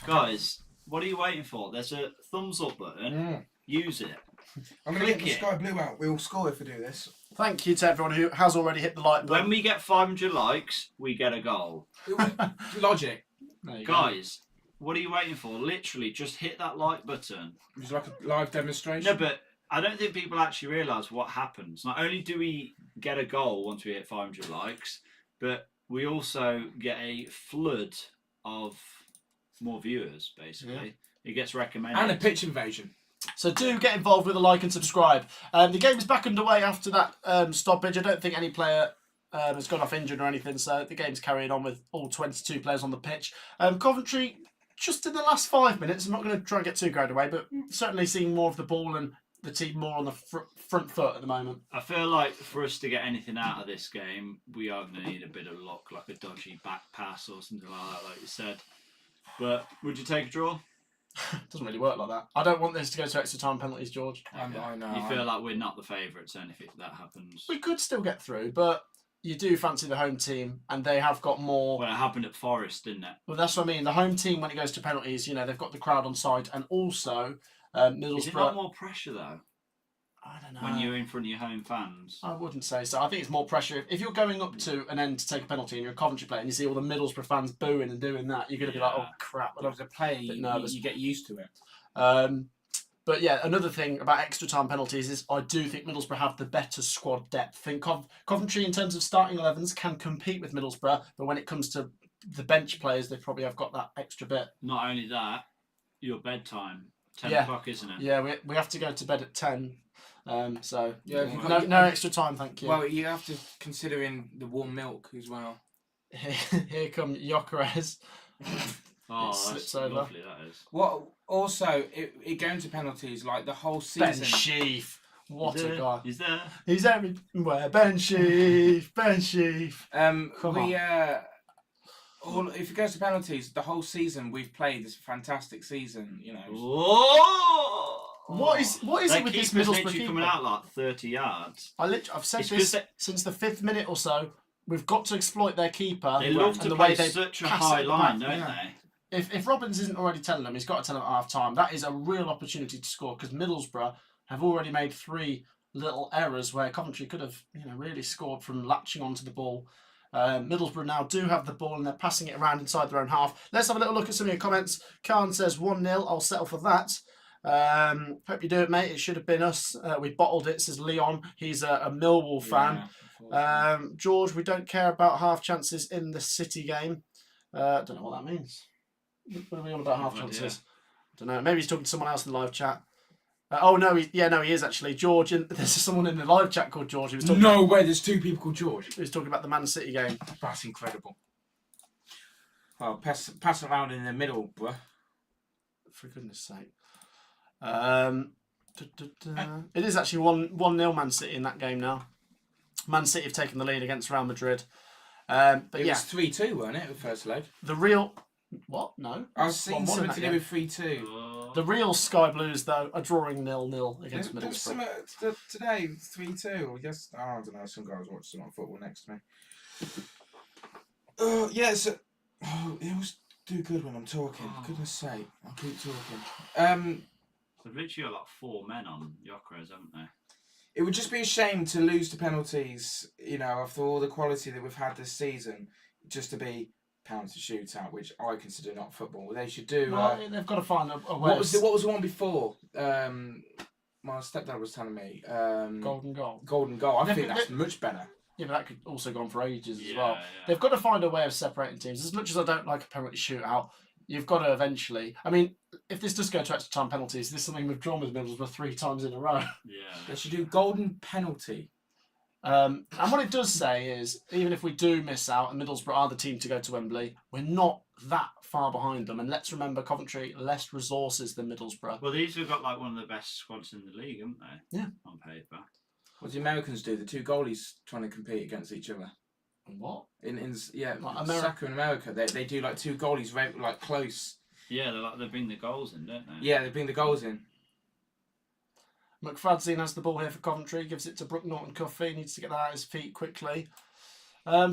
Guys, what are you waiting for? There's a thumbs up button. Use it. I'm going to get the Sky Blue out. We'll score if we do this. Thank you to everyone who has already hit the like button. When we get 500 likes, we get a goal. Logic. Guys, what are you waiting for? Literally, just hit that like button. It's like a live demonstration. No, but I don't think people actually realise what happens. Not only do we get a goal once we hit 500 likes, but we also get a flood of more viewers, basically. It gets recommended. And a pitch invasion. So do get involved with a like and subscribe. The game is back underway after that stoppage. I don't think any player has gone off injured or anything, so the game's carrying on with all 22 players on the pitch. Coventry, just in the last 5 minutes, I'm not going to try and get too carried away, but certainly seeing more of the ball and the team more on the front foot at the moment. I feel like for us to get anything out of this game, we are going to need a bit of luck, like a dodgy back pass or something like that, like you said. But would you take a draw? Doesn't really work like that. I don't want this to go to extra time penalties, George. Okay. I know. You feel like we're not the favourites, and if that happens, We could still get through, but you do fancy the home team, and they have got more. Well, it happened at Forest, didn't it? Well, that's what I mean. The home team, when it goes to penalties, they've got the crowd on side, and also Middlesbrough. Is it not more pressure though? I don't know. When you're in front of your home fans. I wouldn't say so. I think it's more pressure. If you're going up to an end to take a penalty and you're a Coventry player and you see all the Middlesbrough fans booing and doing that, you're going to be like, oh crap. But as a player, nervous. you get used to it. But yeah, another thing about extra time penalties is I do think Middlesbrough have the better squad depth. I think Coventry, in terms of starting 11s, can compete with Middlesbrough, but when it comes to the bench players, they probably have got that extra bit. Not only that, your bedtime, 10 Yeah. o'clock, isn't it? Yeah, we have to go to bed at 10. So Yeah, no extra time, thank you. Well, you have to consider in the warm milk as well. Here come Gyökeres. Oh, slips that's over. lovely, that is. Well, also, it going to penalties, like the whole season. Ben Sheaf. What He's a there. guy. He's there. He's everywhere. Ben Sheaf. Ben Sheaf. Come If it goes to penalties, the whole season we've played is a fantastic season, Whoa! What is it with this Middlesbrough literally keeper? coming out like 30 yards. I've said It's this 'cause since the 5th minute or so. We've got to exploit their keeper. They love and to the play way they such a pass high it line, back. don't Yeah. they? If Robbins isn't already telling them, he's got to tell them at half time. That is a real opportunity to score because Middlesbrough have already made 3 little errors where Coventry could have really scored from latching onto the ball. Middlesbrough now do have the ball and they're passing it around inside their own half. Let's have a little look at some of your comments. Khan says 1-0. I'll settle for that. Hope you do it, mate. It should have been us. We bottled it, says Leon. He's a Millwall fan. George, we don't care about half chances in the City game. Don't know what that means. What are we on about half No idea. chances? Don't know. Maybe he's talking to someone else in the live chat. Oh no, he is actually George. There's someone in the live chat called George. He was talking. No way, there's 2 people called George. He was talking about the Man City game. That's incredible. Well, pass it around in the middle, bruh. For goodness sake. It is actually 1-0 Man City in that game now. Man City have taken the lead against Real Madrid. But It yeah, was 3-2, wasn't it, the first leg? the real what? No, I was seeing 1-1 in something that to game. do with 3-2. The real Sky Blues though are drawing 0-0 against There was Middlesbrough. some today, 3-2. I guess, I don't know, some guys watched some football next to me. Yeah, so, it was do good when I'm talking. Goodness sake, I'll keep talking. They've literally got like 4 men on Gyökeres, haven't they? It would just be a shame to lose to penalties, after all the quality that we've had this season, just to be penalty shootout, which I consider not football. They should do. No, they've got to find a way. What was the one before? My stepdad was telling me. Golden goal? Golden goal. I They've- think that's much better. Yeah, but that could also go on for ages as Yeah, well. yeah. They've got to find a way of separating teams. As much as I don't like a penalty shootout, you've got to eventually. I mean, if this does go to extra time penalties, this is something we've drawn with Middlesbrough 3 times in a row. Yeah. They should do golden penalty. And what it does say is, even if we do miss out and Middlesbrough are the team to go to Wembley, we're not that far behind them. And let's remember, Coventry, less resources than Middlesbrough. Well, these have got like one of the best squads in the league, haven't they? Yeah. On paper. What do the Americans do? The 2 goalies trying to compete against each other. What? In Like soccer in America, they do like 2 goalies like close. Yeah, they bring the goals in, don't they? Yeah, they bring the goals in. McFadzean has the ball here for Coventry, gives it to Brook Norton-Cuffy, needs to get that at his feet quickly.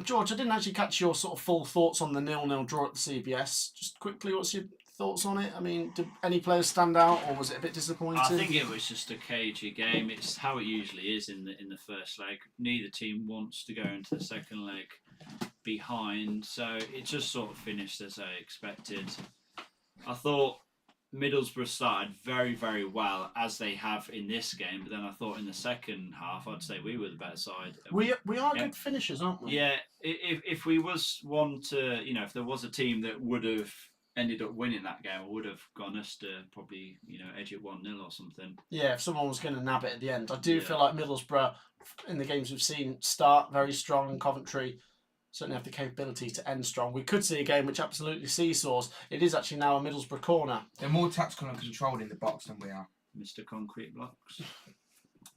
George, I didn't actually catch your sort of full thoughts on the 0-0 draw at the CBS. Just quickly, what's your thoughts on it? I mean, did any players stand out, or was it a bit disappointing? I think it was just a cagey game. It's how it usually is in the first leg. Neither team wants to go into the second leg behind, so it just sort of finished as I expected. I thought Middlesbrough started very, very well, as they have in this game, but then I thought in the second half, I'd say we were the better side. We are Yeah. good finishers, aren't we? Yeah, if we was one to, if there was a team that would have ended up winning that game, I would have gone us to probably, edge it 1-0 or something. Yeah, if someone was going to nab it at the end. I do Yeah. feel like Middlesbrough, in the games we've seen, start very strong, and Coventry certainly have the capability to end strong. We could see a game which absolutely seesaws. It is actually now a Middlesbrough corner. They're more tactical and controlled in the box than we are. Mr. Concrete Blocks.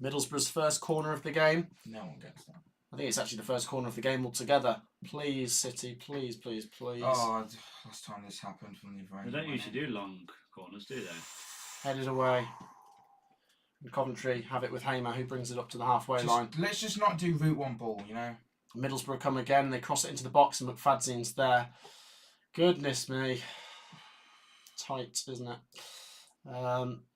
Middlesbrough's first corner of the game. No one gets that. I think it's actually the first corner of the game altogether. Please, City, please, please, please. Oh, last time this happened from the They don't usually do long corners, do they? Headed away. And Coventry have it with Hamer, who brings it up to the halfway line. Let's just not do route 1 ball, Middlesbrough come again, they cross it into the box, and McFadzean's there. Goodness me. Tight, isn't it?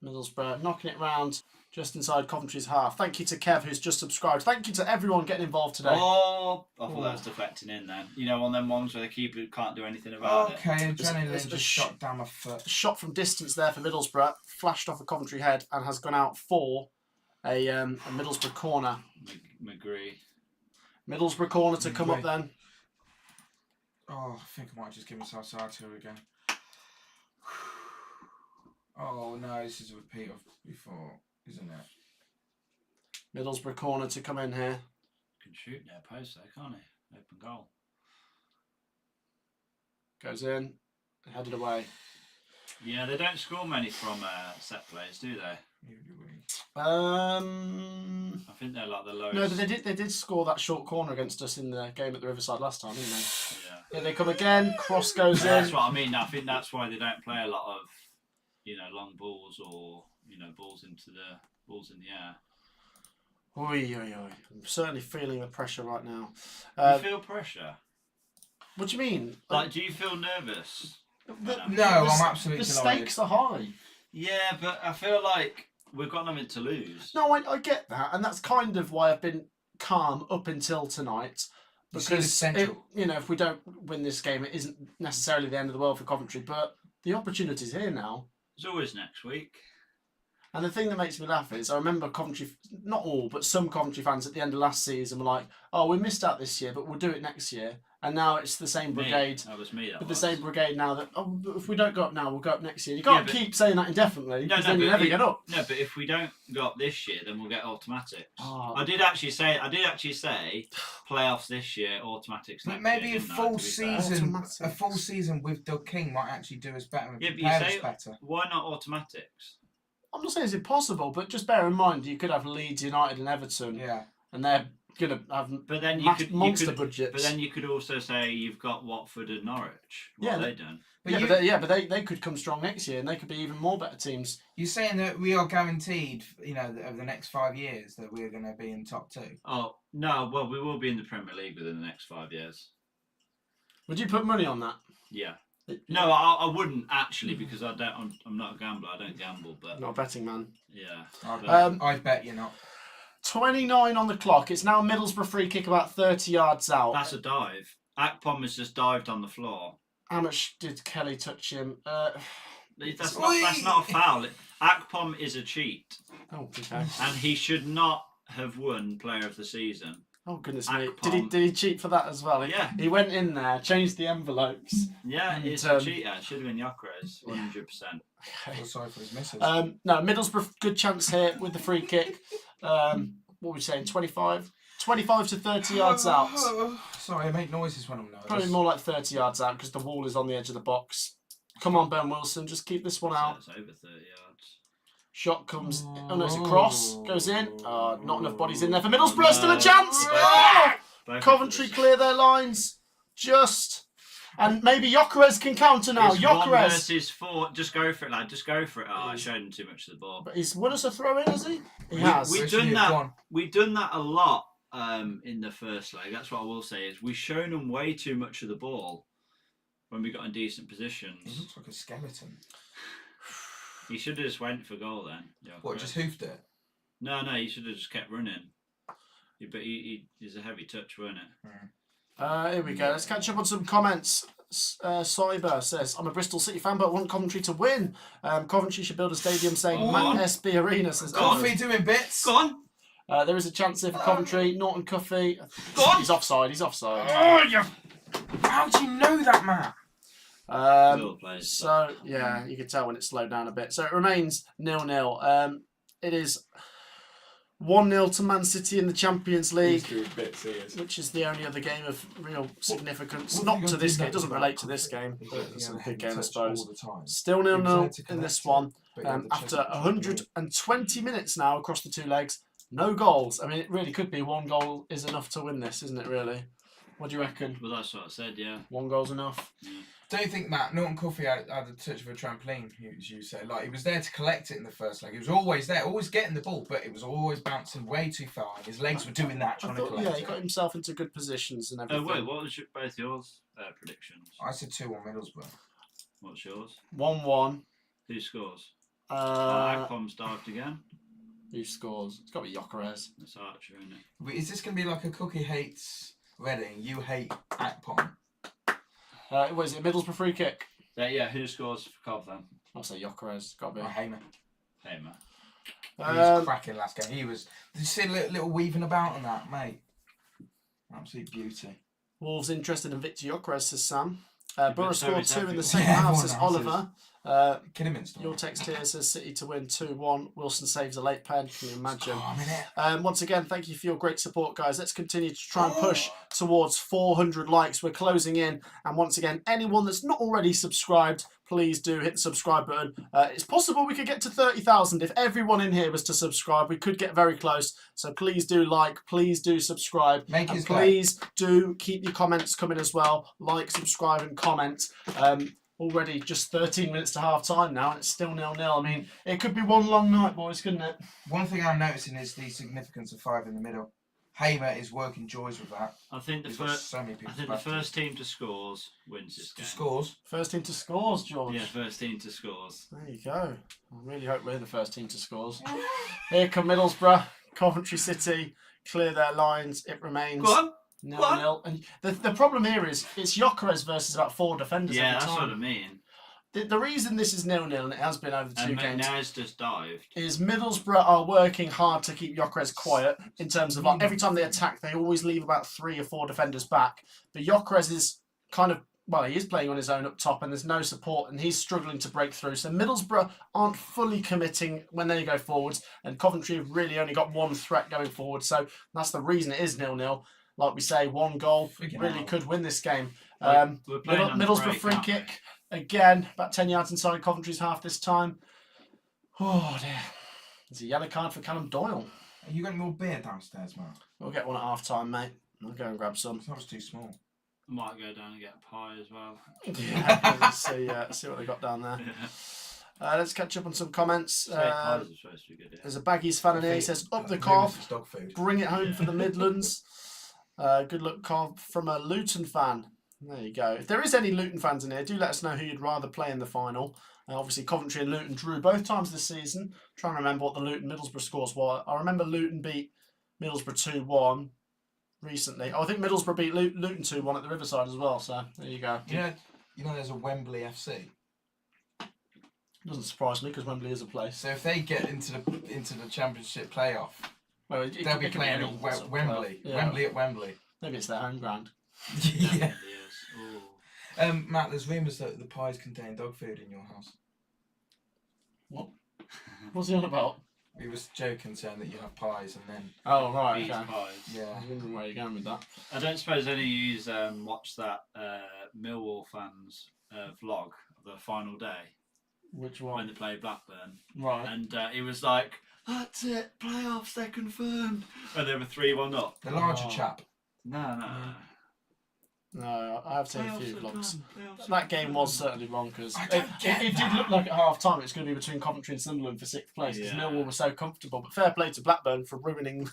Middlesbrough knocking it round just inside Coventry's half. Thank you to Kev, who's just subscribed. Thank you to everyone getting involved today. Oh, I thought that was deflecting in then. On them ones where the keeper can't do anything about it. Okay, It's adrenaline a just shot down my foot. Shot from distance there for Middlesbrough, flashed off a Coventry head and has gone out for a Middlesbrough corner. McGree. Middlesbrough corner to come up then. Oh, I think I might just give myself Sartor again. Oh no, this is a repeat of before, isn't it? Middlesbrough corner to come in here. Can shoot near post though, can't he? Open goal. Goes in, headed away. Yeah, they don't score many from set plays, do they? I think they're like the lowest. No, but they did score that short corner against us in the game at the Riverside last time, didn't they? Yeah. Here they come again. Cross goes in. That's what I mean. I think that's why they don't play a lot of, long balls or balls in the air. Oi, oi, oi. I'm certainly feeling the pressure right now. You feel pressure? What do you mean? Like, do you feel nervous? No, I'm absolutely The delighted. stakes are high. Yeah, but I feel like we've got nothing to lose. No, I get that, and that's kind of why I've been calm up until tonight. You see the Because potential. if we don't win this game, it isn't necessarily the end of the world for Coventry. But the opportunity's here now. There's always next week. And the thing that makes me laugh is I remember Coventry, not all, but some Coventry fans at the end of last season were like, "Oh, we missed out this year, but we'll do it next year." and now it's the same brigade. That was me. That With was. the same brigade now that if we don't go up now, we'll go up next year. You can't but- keep saying that indefinitely because then you but never get up. No, but if we don't go up this year, then we'll get automatics. Oh. I did actually say playoffs this year, automatics But next maybe year. a didn't I, full to be fair? season, Automatics. a full season with Doug King might actually do us better and Yeah, but you prepare us say- better. Why not automatics? I'm not saying it's impossible, but just bear in mind you could have Leeds United and Everton, Yeah. and they're gonna have But then you monster could, budgets. But then you could also say you've got Watford and Norwich. What Yeah, have they done? But but they could come strong next year, and they could be even more better teams. you're saying that we are guaranteed, over the next 5 years that we're going to be in top 2. Oh no, well we will be in the Premier League within the next 5 years. Would you put money on that? Yeah. No, I wouldn't actually because I'm not a gambler. I don't gamble, but Not a betting man. yeah. I bet you're not. 29 on the clock. It's now Middlesbrough free kick about 30 yards out. That's a dive. Akpom has just dived on the floor. How much did Kelly touch him? That's not a foul. Akpom is a cheat, Oh, okay. and he should not have won Player of the Season. Oh goodness me! Akpom. Did he cheat for that as well? Yeah. He went in there, changed the envelopes. Yeah, And, it's a cheater. It should have been Gyökeres, 100%. Feel sorry for his missus. No, Middlesbrough good chance here with the free kick. What were we saying? 25 to 30 yards out. Sorry, I make noises when I'm nervous. Probably more like 30 yards out because the wall is on the edge of the box. Come on, Ben Wilson, just keep this one out. So it's over 30 yards. Shot comes. Oh no, it's a cross. Goes in. Not enough bodies in there for Middlesbrough. Still a chance. Oh! Both Coventry clear their lines. Just. And maybe Gyökeres can counter now. It's 1 Gyökeres. versus 4. Just go for it, lad. Just go for it. Oh, I showed him too much of the ball. But he's won us a throw in, has he? He has. We've Where should done he have that. gone? We've done that a lot in the first leg. That's what I will say is we've shown them way too much of the ball when we got in decent He positions. looks like a skeleton. He should have just went for goal then. What, just hoofed it? No, he should have just kept running. But he's a heavy touch, wasn't it? Here we go. Let's catch up on some comments. Cyber says, I'm a Bristol City fan but want Coventry to win. Coventry should build a stadium saying Go Matt on. SB Arena says Coffee doing bits. Go on. there is a chance here for Coventry. Norton Cuffy. Go on. He's offside. Oh, you. How do you know that, Matt? Little players. So yeah, you can tell when it slowed down a bit. So it remains 0-0. It is 1-0 to Man City in the Champions League, which is the only other game of real significance. what Not have you to got this to do game. It that doesn't about relate to this game. He's But got it's a the big heavy game, I touch suppose. all the time. Still He was 0-0 there to in connect this it, one. but he had the After chest to 120 minutes now across the two legs, no goals. I mean, it really could be one goal is enough to win this, isn't it? Really? What do you reckon? Well, that's what I said, yeah. One goal's enough. Don't you think, Matt, Norton Coffey had a touch of a trampoline, as you say? Like, he was there to collect it in the first leg. He was always there, always getting the ball, but it was always bouncing way too far. His legs were doing that, I trying to thought, collect yeah, he got it. himself into good positions and Oh, everything. wait, what was both yours predictions? I said 2-1 Middlesbrough. What's yours? 1-1. Who scores? Uh, Akpom's dived again. who scores? It's got to be Gyökeres. That's Archer, isn't it? Wait, is this going to be like a Cookie hates Reading, you hate Akpom? What is it? Middlesbrough free kick. Yeah, who scores for Cov then? I'll say Gyökeres. It's got to I be. hate him. Hamer. He was cracking last game. He was. Did you see a little weaving about on that, mate? Absolute beauty. Wolves interested in Victor Gyökeres, says Sam. Yeah, Borough but so scored is 2 in the everyone. second Yeah, half, everyone says else Oliver. Kidderminster. Your text here says City to win 2-1. Wilson saves a late pen. Can you imagine? Oh, I'm in it. Once again, thank you for your great support, guys. Let's continue to try and push towards 400 likes. We're closing in. And once again, anyone that's not already subscribed, please do hit the subscribe button. It's possible we could get to 30,000. If everyone in here was to subscribe, we could get very close. So please do like, please do subscribe. Make And his please do keep your comments coming as well. Like, subscribe and comment. Already just 13 minutes to half time now, and it's still 0-0. I mean, it could be one long night, boys, couldn't it? One thing I'm noticing is the significance of 5 in the middle. Hamer is working joys with that. I think the He's got first. so many I people. think the first team to scores wins this game. scores. First team to scores, George. Yeah, first team to scores. There you go. I really hope we're the first team to scores. Here come Middlesbrough, Coventry City, clear their lines. It remains Go on. 0-0. And the problem here is it's Gyökeres versus about 4 defenders Yeah, every that's time. what I mean. The reason this is 0-0 and it has been over 2 And games McNair's just dived. is Middlesbrough are working hard to keep Gyökeres quiet in terms of like, every time they attack, they always leave about 3 or 4 defenders back. But Gyökeres is kind of, well, he is playing on his own up top and there's no support and he's struggling to break through. So Middlesbrough aren't fully committing when they go forwards and Coventry have really only got one threat going forward. So that's the reason it is 0-0. Like we say, 1 goal really could win this game. We're playing on the Middlesbrough break, free aren't we? kick. Again, about 10 yards inside Coventry's half this time. Oh dear. There's a yellow card for Callum Doyle. Are you got any more beer downstairs, Matt? We'll get one at half time, mate. I'll go and grab some. That was too small. I might go down and get a pie as well. Yeah, let's see what they got down there. Let's catch up on some comments. Steak pies are supposed to be good. Yeah. There's a Baggies fan in here. He says, up the Maybe Cov, it's dog food. bring it home for the Midlands. Good luck, Cov, from a Luton fan. There you go. If there is any Luton fans in here, do let us know who you'd rather play in the final. Obviously, Coventry and Luton drew both times this season. Trying to remember what the Luton-Middlesbrough scores were. I remember Luton beat Middlesbrough 2-1 recently. Oh, I think Middlesbrough beat Luton 2-1 at the Riverside as well. So there you go. You know, there's a Wembley FC. Doesn't surprise me because Wembley is a place. So if they get into the Championship playoff, Well, they'll be playing at Wembley. Yeah. Wembley at Wembley. Maybe it's their home ground. Yeah. Yes. Ooh. Matt, there's rumours that the pies contain dog food in your house. What's he on about? We was joking, saying that you have pies and then Oh, right, Beef okay. pies. yeah. I was wondering where you're going with that. I don't suppose any of you watched that Millwall fans vlog of the final day Which when one? they played Blackburn, Right. and he was like, "That's it, playoffs, they're confirmed," and they were 3-1 up. The larger Oh. chap. No. No, I have seen a few Playoffs are vlogs. done, playoffs are That game done. was certainly bonkers. I don't get It did that. look like at half time it's going to be between Coventry and Sunderland for 6th place because Yeah. Millwall was so comfortable. But fair play to Blackburn for ruining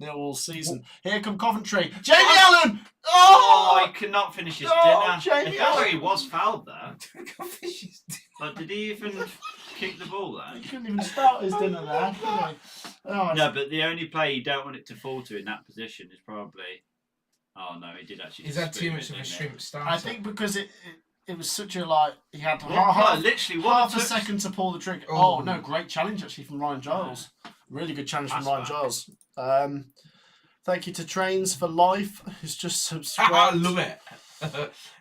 Millwall's season. Here come Coventry. Jamie Allen! Oh, Oh! he could not finish his Oh, dinner. Jamie It felt like Allen. he was fouled there. Fishes. Like, did he even kick the ball there? He couldn't even start his dinner there, could he? Oh, No, but the only play you don't want it to fall to in that position is probably. Oh no, he did actually. He's just had too spoon much it, of a didn't he? shrimp starter. I think because it was such a he had What? half, No, literally, what half a touch- second to pull the trigger. Oh. Oh no, great challenge actually from Ryan Giles. Really good challenge from That's Ryan bad. Giles. Thank you to Trains for Life, who's just I subscribed. love it.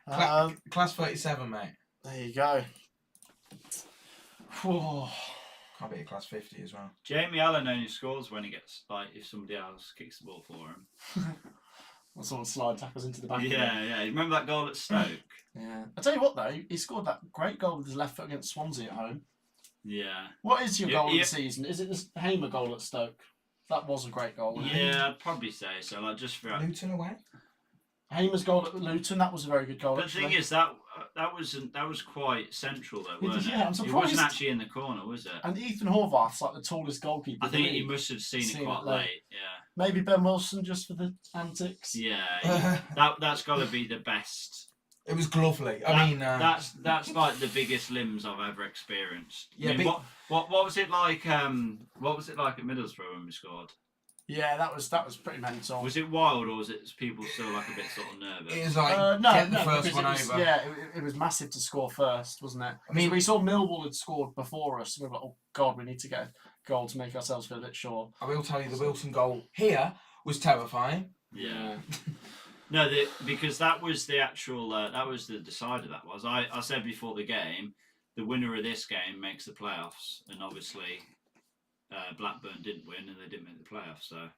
Um, Class 37, mate. there you go. Whew. Can't be a class 50 as well. Jamie Allen only scores when he gets if somebody else kicks the ball for him. Or someone slide tackles into the back. of it. Yeah. You remember that goal at Stoke? Yeah. I tell you what though, he scored that great goal with his left foot against Swansea at home. Yeah. What is your Yeah, goal of yeah. the season? Is it this Hamer goal at Stoke? That was a great goal. wasn't it? Yeah, I'd probably say so. Like just for. Luton away? Hamer's goal at Luton, that was a very good goal. But the actually. thing is that was quite central though, Yeah, wasn't yeah, I'm it? It surprised. wasn't actually in the corner, was it? And Ethan Horvath's like the tallest goalkeeper. I in the think he league. must have seen Seen it quite it late. late. Yeah. Maybe Ben Wilson just for the antics. Yeah. That's got to be the best. It was lovely. That's like the biggest limbs I've ever experienced. Yeah, I mean, but- what was it like? What was it like at Middlesbrough when we scored? Yeah, that was pretty mental. Was it wild or was it people still like a bit sort of nervous? it was like, No, get the no, first because one it was, over. yeah, it was massive to score first, wasn't it? I mean- we saw Millwall had scored before us. And we were like, oh god, we need to get a goal to make ourselves feel a bit sure. I will tell you, the Wilson goal here was terrifying. Yeah. No, because that was the actual that was the decider. That was I said before the game, the winner of this game makes the playoffs, and obviously Blackburn didn't win and they didn't make the playoffs. So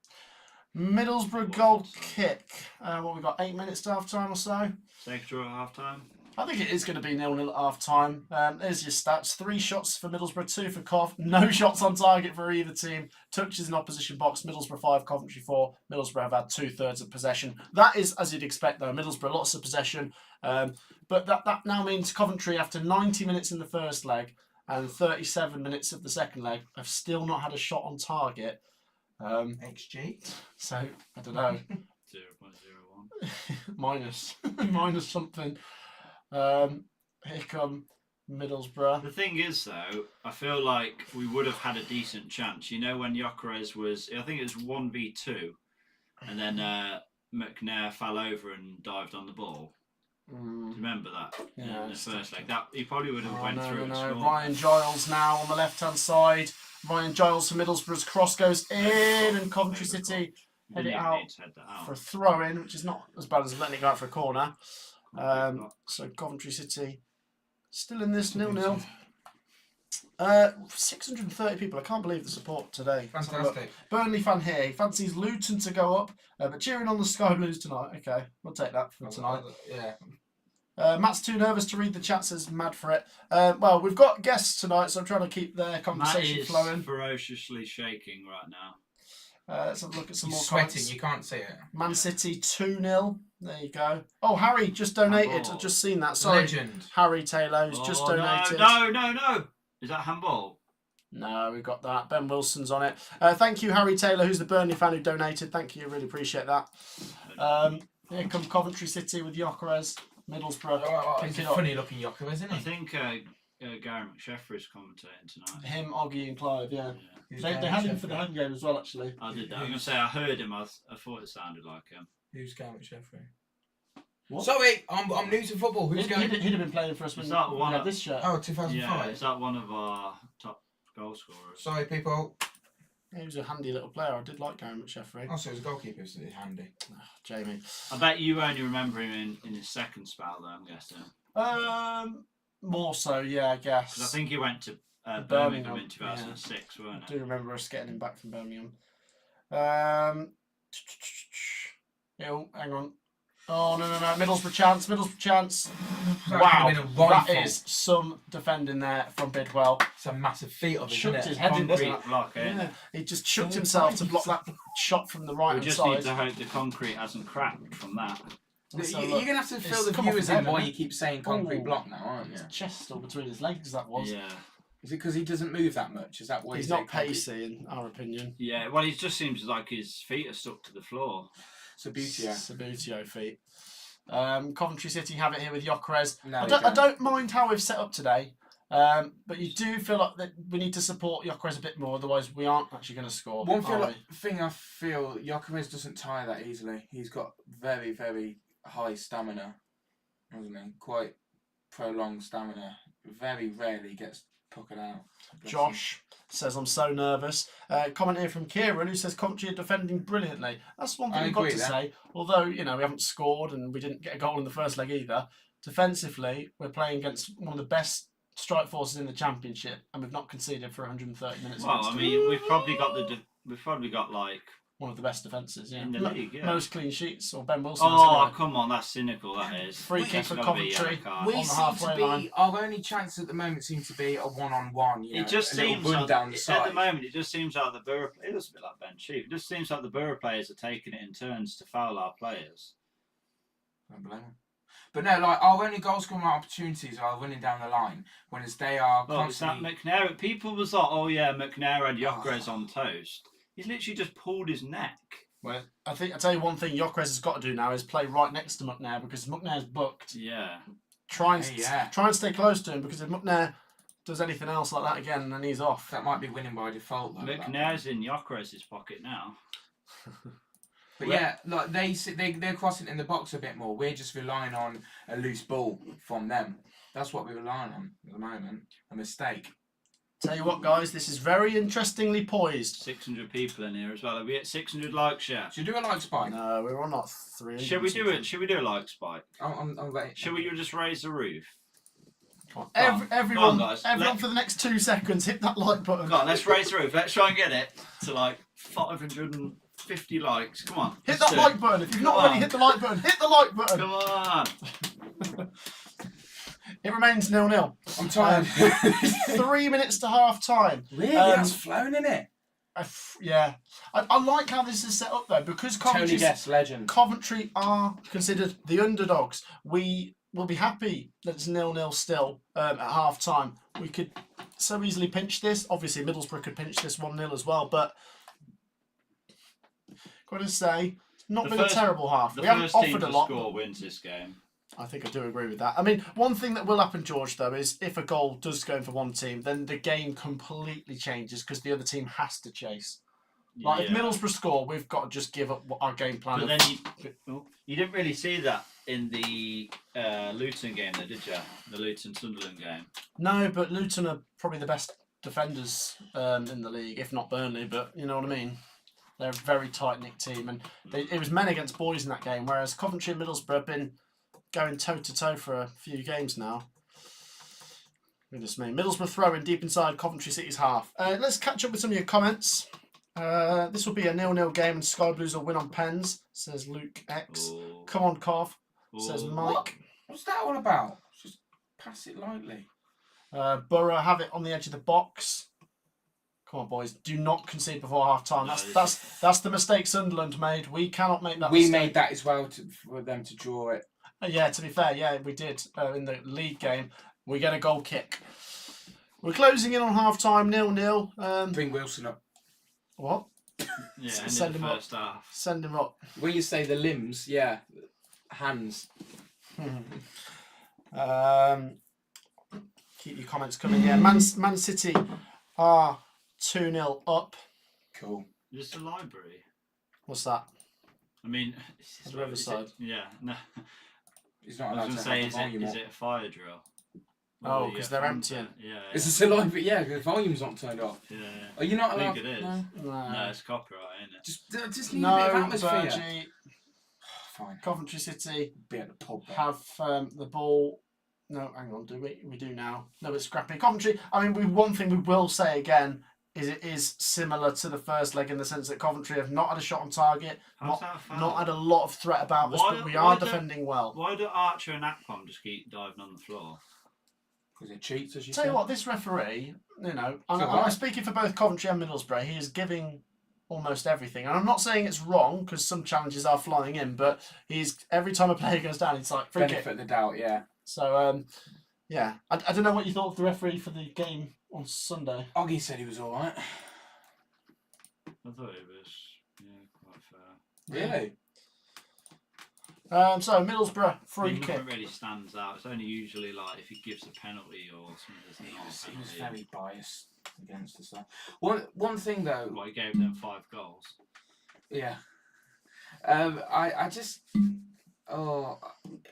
Middlesbrough goal kick. What we got? 8 minutes to half time or so. safe draw at half time. I think it is going to be 0-0 at half time. There's your stats. 3 shots for Middlesbrough, 2 for Cov. No shots on target for either team. Touches in opposition box. Middlesbrough 5, Coventry 4. Middlesbrough have had 2/3 of possession. That is as you'd expect though. Middlesbrough lots of possession. But that now means Coventry after 90 minutes in the first leg and 37 minutes of the second leg have still not had a shot on target. XG. So I don't know. 0.01. minus something. Here come Middlesbrough. The thing is, though, I feel like we would have had a decent chance. You know, when Gyökeres was, I think it was 1v2, and then McNair fell over and dived on the ball. Remember that Yeah, in the it's first leg. That he probably would have Oh, went no, through no, and no. scored. Ryan Giles now on the left-hand side. Ryan Giles for Middlesbrough's cross goes in, and Coventry Favourite City goal. head it Didn't even out need to head that out. for a throw-in, which is not as bad as letting it go out for a corner. Concrete block. So Coventry City still in this 0-0. 630 people. I can't believe the support today. Let's have a look. Fantastic. Burnley fan here. He fancies Luton to go up, but cheering on the Sky Blues tonight. Okay, we'll take that for tonight. Yeah. Matt's too nervous to read the chat, says mad for it. Well, we've got guests tonight, so I'm trying to keep their Matt conversation is flowing. ferociously shaking right now. Let's have a look at some He's more sweating. comments. You can't see it. Man City 2-0. There you go. Oh, Harry just donated. Handball. I've just seen that. Sorry, Legend. Harry Taylor who's just Oh, donated. No. Is that handball? No, we got that. Ben Wilson's on it. Thank you, Harry Taylor, who's the Burnley fan who donated. Thank you. Really appreciate that. Here come Coventry City with Gyökeres. Middlesbrough. He's Pick a it up. funny looking Yoker, isn't I he? think Gary McSheffrey is commentating tonight. Him, Oggy and Clive, yeah. Who's They Gary had him for the Sheffrey? home game as well, actually. I did that. I'm going to say I heard him. I thought it sounded like him. Who's Gary Sheffrey? What? Sorry, I'm new to football. Who's going? He'd have been playing for us when Is that we one had of- this shirt. Oh, Yeah, 2005. is that one of our top goal scorers? Sorry, people. He was a handy little player. I did like Gary McSheffrey. Also, as a goalkeeper, so he's handy. Jamie. I bet you only remember him in his second spell, though, I'm guessing. More so, yeah, I guess. Because I think he went to Birmingham Birmingham, in 2006, I weren't it? do remember us getting him back from Birmingham. Hang on. Oh, no. Middlesbrough chance. That Wow. could've been a That rifle. is some defending there from Bidwell. It's a massive feat of his, Chucked isn't his it? head in, doesn't Concrete block, eh? Yeah, he just chucked Oh, himself to nice. block that shot from the right We hand just side. need to hope the concrete hasn't cracked from that. Let's You- have a You're look. going to have to fill It's the come off viewers his head, in why hasn't you keep saying concrete Ooh. block now, aren't you? His chest still between his legs, that was. Yeah. Is it because he doesn't move that much? Is that why He's you say not concrete? pacey, in our opinion. Yeah, well, it just seems like his feet are stuck to the floor. Sabutio. Sabutio feet. Coventry City have it here with Gyökeres. No, I they don't don't. mind how we've set up today, but you do feel like that we need to support Gyökeres a bit more, otherwise we aren't actually going to score. One are thing I feel, Gyökeres doesn't tire that easily. He's got very, very high stamina, hasn't he? Quite prolonged stamina. Very rarely gets puckered out. we? Josh says, I'm so nervous. Comment here from Kieran, who says Coventry are defending brilliantly. That's one thing I we've got agree to there. say. Although, we haven't scored and we didn't get a goal in the first leg either, defensively, we're playing against one of the best strike forces in the Championship, and we've not conceded for 130 minutes. Well, against I them. mean, we've probably got like One of the best defences, yeah. in the league. Yeah. Most clean sheets, or Ben Wilson. has Oh, anyway. come on, that's cynical. That is. Free kick That's for gotta be a Coventry. yellow card. We on the seem halfway to be, line. our only chance at the moment seems to be a one-on-one. It just a little seems run like, down the at side. the moment. It just seems like the Borough. It does a bit like Ben Chief. It just seems like the Borough players are taking it in turns to foul our players. Don't blame him. But no, like our only goal scoring opportunities are running down the line, whereas they are Oh, is that constantly. McNair? People was like, oh yeah, McNair had Gyökeres on toast. He's literally just pulled his neck. Well, I tell you one thing Gyökeres has got to do now is play right next to McNair, because McNair's booked. Yeah. Try and stay close to him, because if McNair does anything else like that again, then he's off. That might be winning by default. Though, McNair's in Gyökeres' pocket now. But yeah, like they're crossing in the box a bit more. We're just relying on a loose ball from them. That's what we're relying on at the moment. A mistake. Tell you what, guys, this is very interestingly poised. 600 people in here as well. Are we at 600 likes yet? Should we do a like spike? No, we're on like 3. Should we do it? Should we do a like spike? I'm ready. Should we just raise the roof? Everyone, guys. everyone for the next 2 seconds, hit that like button. Come on, let's raise the roof. Let's try and get it to like 550 likes. Come on. Hit let's that do like it. button. If you've Come not already on. hit the like button, hit the like button. Come on. It remains 0-0. I'm tired. 3 minutes to half time. Really? That's flown, isn't it? Yeah. I like how this is set up though, because Tony Coventry, Guest, legend. Coventry are considered the underdogs. We will be happy that it's 0-0 still at half time. We could so easily pinch this. Obviously, Middlesbrough could pinch this 1-0 as well, but got to say, it's not been a terrible half. The We haven't first team offered a to lot. score wins this game. I think I do agree with that. I mean, one thing that will happen, George, though, is if a goal does go in for one team, then the game completely changes because the other team has to chase. Like, if Yeah. Middlesbrough score, we've got to just give up our game plan. But of- then you didn't really see that in the Luton game, though, did you? The Luton-Sunderland game. No, but Luton are probably the best defenders in the league, if not Burnley, but you know what I mean? They're a very tight-knit team, and it was men against boys in that game, whereas Coventry and Middlesbrough have been going toe-to-toe for a few games now. Goodness me. Middlesbrough throwing deep inside Coventry City's half. Let's catch up with some of your comments. This will be a 0-0 game and Sky Blues will win on pens, says Luke X. Oh. Come on, Cov, says Oh. Mike. What's that all about? Just pass it lightly. Borough have it on the edge of the box. Come on, boys. Do not concede before half time. No, That's the mistake Sunderland made. We cannot make that We mistake. made that as well for them to draw it. Yeah, to be fair, yeah, we did in the league game. We get a goal kick. We're closing in on half time, 0-0. Bring Wilson up. What? Yeah, Send in him the up. first half. Send him up. When you say the limbs, yeah, hands. Keep your comments coming. Yeah, Man City are 2-0 up. Cool. Just the library. What's that? I mean, The Riverside. Yeah, no. He's not I allowed was to going to have say, the volume is up. it a fire drill? Oh, Or, 'cause they're fans emptying. are- Yeah, It's a still but yeah, the volume's not turned off. yeah. Are you not I allowed? think it is. No. No, it's copyright, isn't it? Just need a No, bit of atmosphere. Virgie, Fine. Coventry City Be at the pub. then. have the ball. No, hang on, do we? We do now. No, it's scrappy. Coventry, I mean, one thing we will say again is it is similar to the first leg in the sense that Coventry have not had a shot on target, How's that a foul? not had a lot of threat about us, Why- but we why are don't- defending well. Why do Archer and Akpom just keep diving on the floor? Because it cheats, as you Tell said. you what, this referee, you know, I'm alright. speaking for both Coventry and Middlesbrough, he is giving almost everything. And I'm not saying it's wrong, because some challenges are flying in, but he's every time a player goes down, it's like, free Benefit kick. of the doubt, yeah. So, yeah. I don't know what you thought of the referee for the game on Sunday. Oggy said he was alright. I thought it was, quite fair. Really? So, Middlesbrough, free He kick. never really stands out. It's only usually like if he gives a penalty or something. There's He not was, a he was penalty. very biased against us. One thing though, Well, he gave them 5 goals. yeah. I just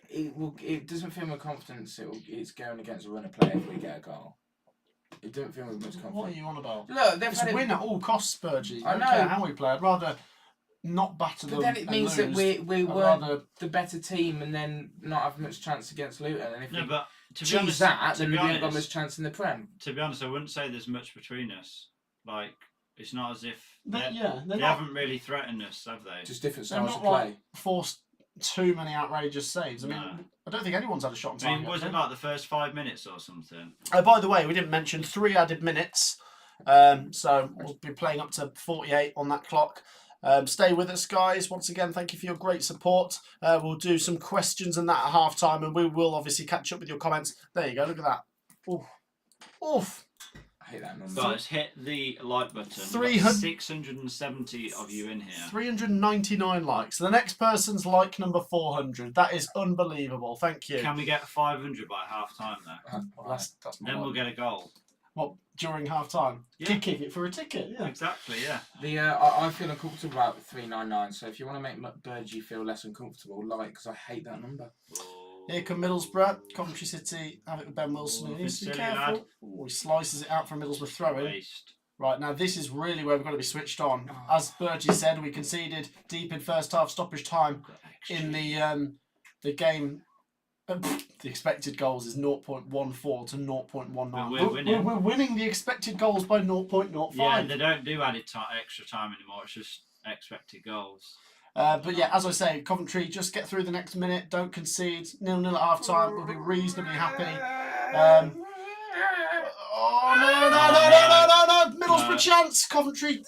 it doesn't fill me with confidence. It's going against a runner player if we get a goal. It doesn't fill me with much What are confidence. you on about? Look, they've It's had it, win at all costs, Spurgey. I I don't know. care how we play. I'd rather not batter them but then it and means lose. that we I'd weren't rather... the better team and then not have much chance against Luton. And if No, we but to be choose honest, that, to then be we haven't got honest, much chance in the Prem. to be honest, I wouldn't say there's much between us. Like, it's not as if They're they not, haven't really threatened us, have they? Just different they're styles not of play. like forced too many outrageous saves. I mean, No. I don't think anyone's had a shot on I target. mean, was it like the first 5 minutes or something? By the way, we didn't mention 3 added minutes. So we'll be playing up to 48 on that clock. Stay with us, guys. Once again, thank you for your great support. We'll do some questions and that at half time, and we will obviously catch up with your comments. There you go. Look at that. Oof. Oof. I hate that number. Guys, hit the like button. 300 670 of you in here. 399 likes. The next person's like number 400. That is unbelievable. Thank you. Can we get 500 by half time though? Well, that's Then not we'll get a goal. what during half time. Yeah. Kick it for a ticket. Yeah. Exactly, yeah. The I feel uncomfortable about 399. So if you want to make Burgee feel less uncomfortable, like, because I hate that number. Here come Middlesbrough, Coventry City, have it with Ben Wilson. Oh, He needs to be silly careful. lad. Oh, he slices it out from Middlesbrough throw-in. Waste. Right, now this is really where we've got to be switched on. Oh. As Burgee said, we conceded deep in first half stoppage time Got in XG. the game. The expected goals is 0.14 to 0.19. But we're winning. We're winning the expected goals by 0.05. Yeah, they don't do added extra time anymore. It's just expected goals. But yeah, as I say, Coventry, just get through the next minute. Don't concede. 0-0 at half time. We'll be reasonably happy. Oh, no. Middlesbrough No. chance. Coventry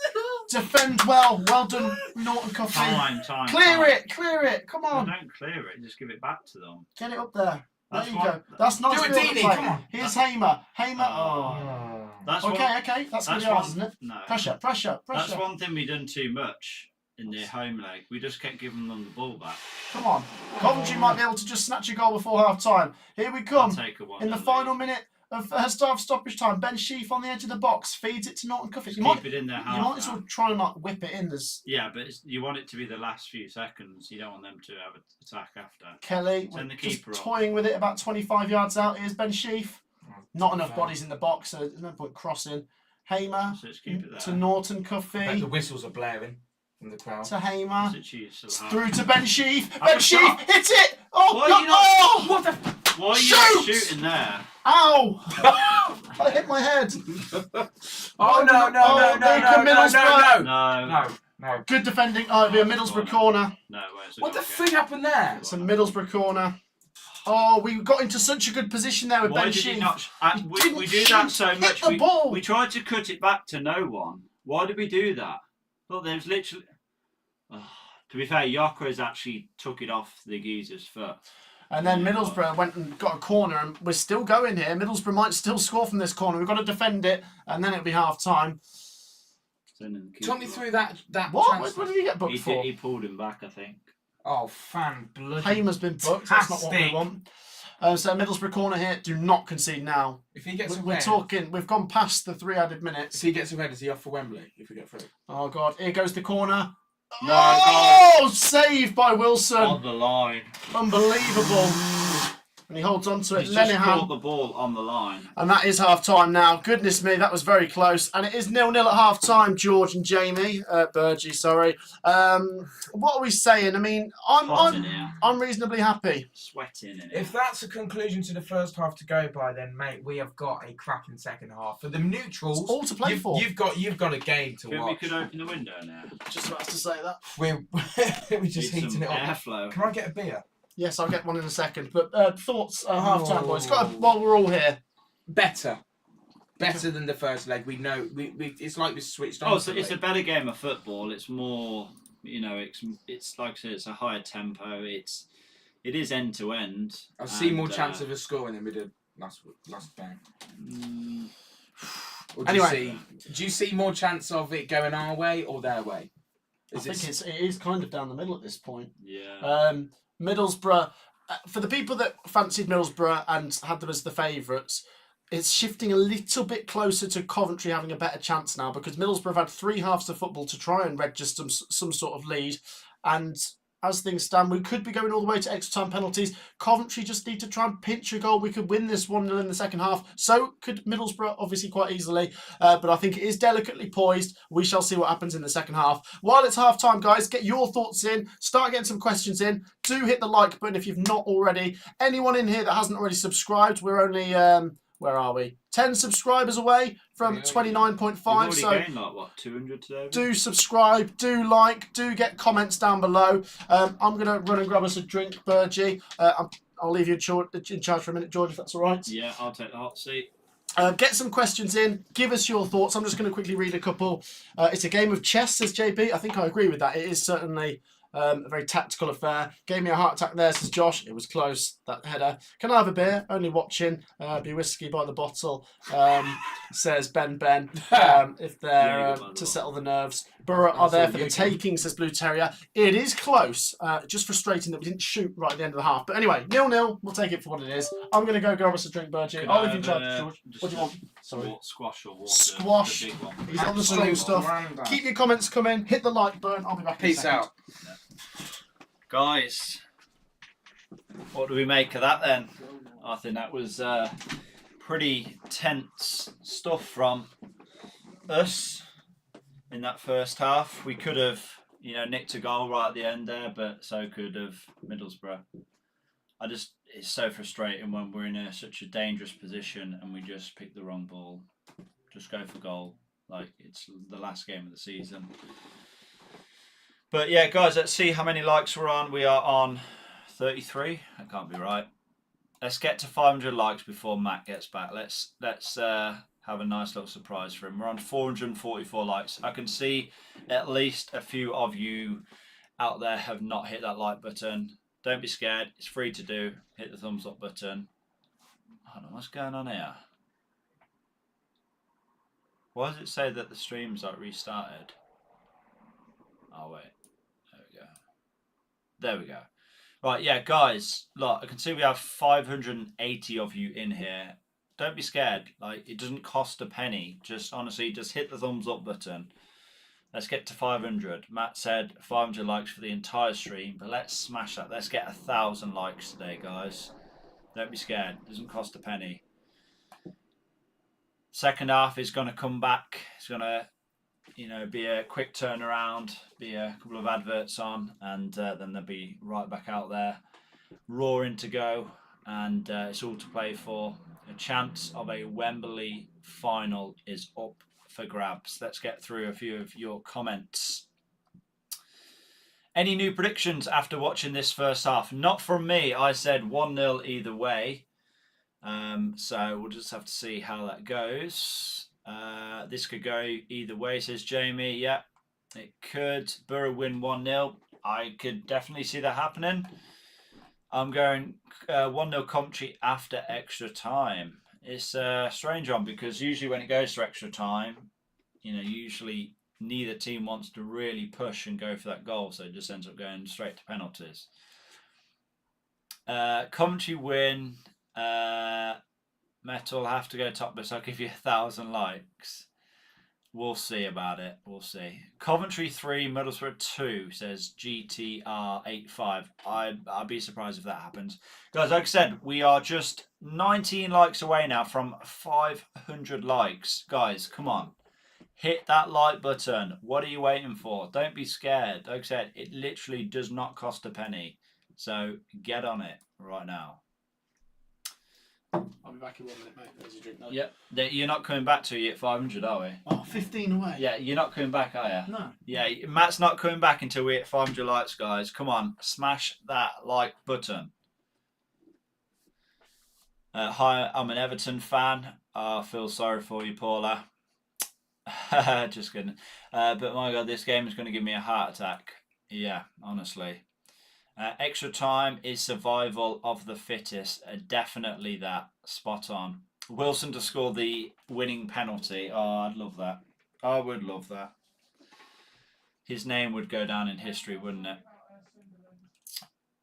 defend well. Well done, Norton Coffee. Time. Clear it. Come No, on. don't clear it. Just give it back to them. Get it up there. There That's you one- go. That's nice. Do it, field of Deeney, play. come on. Here's Hamer. Oh. That's Okay. That's good That's yards, one, isn't it? No. Pressure. That's one thing we done too much in their home leg. We just kept giving them the ball back. Come on. Coventry might be able to just snatch a goal before half time. Here we I'll come. take a one. In the final minute of start stoppage time. Ben Sheaf on the edge of the box feeds it to Norton Cuffy. Just You keep might, it in there you half might as well now. try and like whip it in. There's Yeah, but you want it to be the last few seconds. You don't want them to have an attack after. Kelly Send the just keeper off. toying with it about 25 yards out. Here's Ben Sheaf. Not enough Fair. bodies in the box, so there's no point crossing. Hamer So just keep it there. to Norton I bet Cuffy the whistles are blaring from the crowd. to Hamer. Is it cheese to the half? Through to Ben Sheaf. Have Ben a Sheaf shot. hits it. Oh, Why are God. you not- Oh, What the? Why are you not Shoot! shooting there? Ow! I hit my head. Oh no! No. No. Good defending. Oh, it'll be a Middlesbrough corner. No, wait, it's a What the goal frig kick. happened there? It's a Middlesbrough corner. Oh, we got into such a good position there with Why Ben did he Sheaf. not? He We didn't do that so hit much. the ball. We tried to cut it back to no one. Why did we do that? Look, there's literally. Oh, to be fair, Yokeres actually took it off the geezer's foot. And then Middlesbrough went and got a corner, and we're still going here. Middlesbrough might still score from this corner. We've got to defend it, and then it'll be half time. Sending the keeper Talk me off. through that What? chance. What did he get booked for? He pulled him back, I think. Oh, fan bloody. Hamer's been booked. That's not what we Fantastic. want. So Middlesbrough corner here. Do not concede now. If he gets a We're red, talking. We've gone past the 3 added if minutes. he gets a red, is he off for Wembley? If we get through. Oh God! Here goes the corner. No, Oh, saved by Wilson. On the line. Unbelievable. And he holds on to it. He's just Lenihan. caught the ball on the line. And that is half time now. Goodness me, that was very close. And it is 0-0 at half time, George and Jamie. Burgee, sorry. What are we saying? I mean, Hot in here. I'm reasonably happy. Sweating in it. If that's a conclusion to the first half to go by, then mate, we have got a cracking second half. For the neutrals, It's all to play you've, for. you've got a game to we watch. could open the window now. Just about to say that. We're just Need heating some it up. airflow. Can I get a beer? Yes, I'll get one in a second. But thoughts at half time, boys. Oh. While we're all here. Better than the first leg. We know we it's like we switched on. Oh, so it's a better game of football. It's more, it's like I said, it's a higher tempo. It is end to end. I see more and, chance of us scoring than we did last game. mm, Or do Anyway. do you see more chance of it going our way or their way? I think it is kind of down the middle at this point. yeah. Middlesbrough, for the people that fancied Middlesbrough and had them as the favourites, it's shifting a little bit closer to Coventry having a better chance now, because Middlesbrough have had 3 halves of football to try and register some sort of lead. And as things stand, we could be going all the way to extra time penalties. Coventry just need to try and pinch a goal. We could win this 1-0 in the second half. So could Middlesbrough, obviously quite easily. But I think it is delicately poised. We shall see what happens in the second half. While it's half time, guys, get your thoughts in. Start getting some questions in. Do hit the like button if you've not already. Anyone in here that hasn't already subscribed, we're only... where are we? 10 subscribers away from Yeah. 29.5. We've already So gained like what 200 today. do subscribe, do like, do get comments down below. I'm going to run and grab us a drink, Burgee. I'll leave you in charge for a minute, George, if that's all right. Yeah, I'll take the hot seat. Get some questions in. Give us your thoughts. I'm just going to quickly read a couple. It's a game of chess, says JB. I think I agree with that. It is certainly a very tactical affair. Gave me a heart attack there, says Josh. It was close, that header. Can I have a beer? Only watching. Be whiskey by the bottle, says Ben. If they're Yeah, by the to bottle. settle the nerves. Borough are That's there all for the you taking, says Blue Terrier. It is close. Just frustrating that we didn't shoot right at the end of the half. But anyway, 0-0. We'll take it for what it is. I'm going to go grab us a drink, Burgee. Could I'll I leave you in have, charge, George. just What do you want? Sorry. Squash or water? Squash. The big one. He's on the strong Absolute stuff. grandad. Keep your comments coming. Hit the like button. I'll be back in a Peace second. out. Guys, what do we make of that then? I think that was pretty tense stuff from us in that first half. We could have, nicked a goal right at the end there, but so could have Middlesbrough. It's so frustrating when we're in such a dangerous position and we just pick the wrong ball. Just go for goal. Like it's the last game of the season. But yeah, guys, let's see how many likes we're on. We are on 33. That can't be right. Let's get to 500 likes before Matt gets back. Let's have a nice little surprise for him. We're on 444 likes. I can see at least a few of you out there have not hit that like button. Don't be scared. It's free to do. Hit the thumbs up button. I don't know what's going on here. Why does it say that the stream's like restarted? Oh wait. There we go. Right, yeah, guys, look, I can see we have 580 of you in here. Don't be scared. Like, it doesn't cost a penny. Just honestly, just hit the thumbs up button. Let's get to 500. Matt said 500 likes for the entire stream, but let's smash that. Let's get 1,000 likes today, guys. Don't be scared. It doesn't cost a penny. Second half is going to come back. It's going to, be a quick turnaround, be a couple of adverts on, and then they'll be right back out there, roaring to go, and it's all to play for. A chance of a Wembley final is up for grabs. Let's get through a few of your comments. Any new predictions after watching this first half? Not from me. I said 1-0 either way. So we'll just have to see how that goes. This could go either way, says Jamie. Yeah, it could. Borough win 1-0. I could definitely see that happening. I'm going 1-0 Coventry after extra time. It's a strange one because usually when it goes to extra time, usually neither team wants to really push and go for that goal, so it just ends up going straight to penalties. Coventry win. Metal have to go topless. I'll give you 1,000 likes. We'll see about it. We'll see. Coventry 3, Middlesbrough 2, says GTR85. I'd be surprised if that happens. Guys, like I said, we are just 19 likes away now from 500 likes. Guys, come on. Hit that like button. What are you waiting for? Don't be scared. Like I said, it literally does not cost a penny. So get on it right now. I'll be back in 1 minute, mate. There's your drink. No. Yep. You're not coming back to you at 500, are we? Oh, 15 away. Yeah, you're not coming back, are you? No. Yeah, Matt's not coming back until we hit 500 likes, guys. Come on, smash that like button. Hi, I'm an Everton fan. I feel sorry for you, Paula. Just kidding. But my God, this game is going to give me a heart attack. Yeah, honestly. Extra time is survival of the fittest. Definitely that. Spot on. Wilson to score the winning penalty. Oh, I'd love that. I would love that. His name would go down in history, wouldn't it?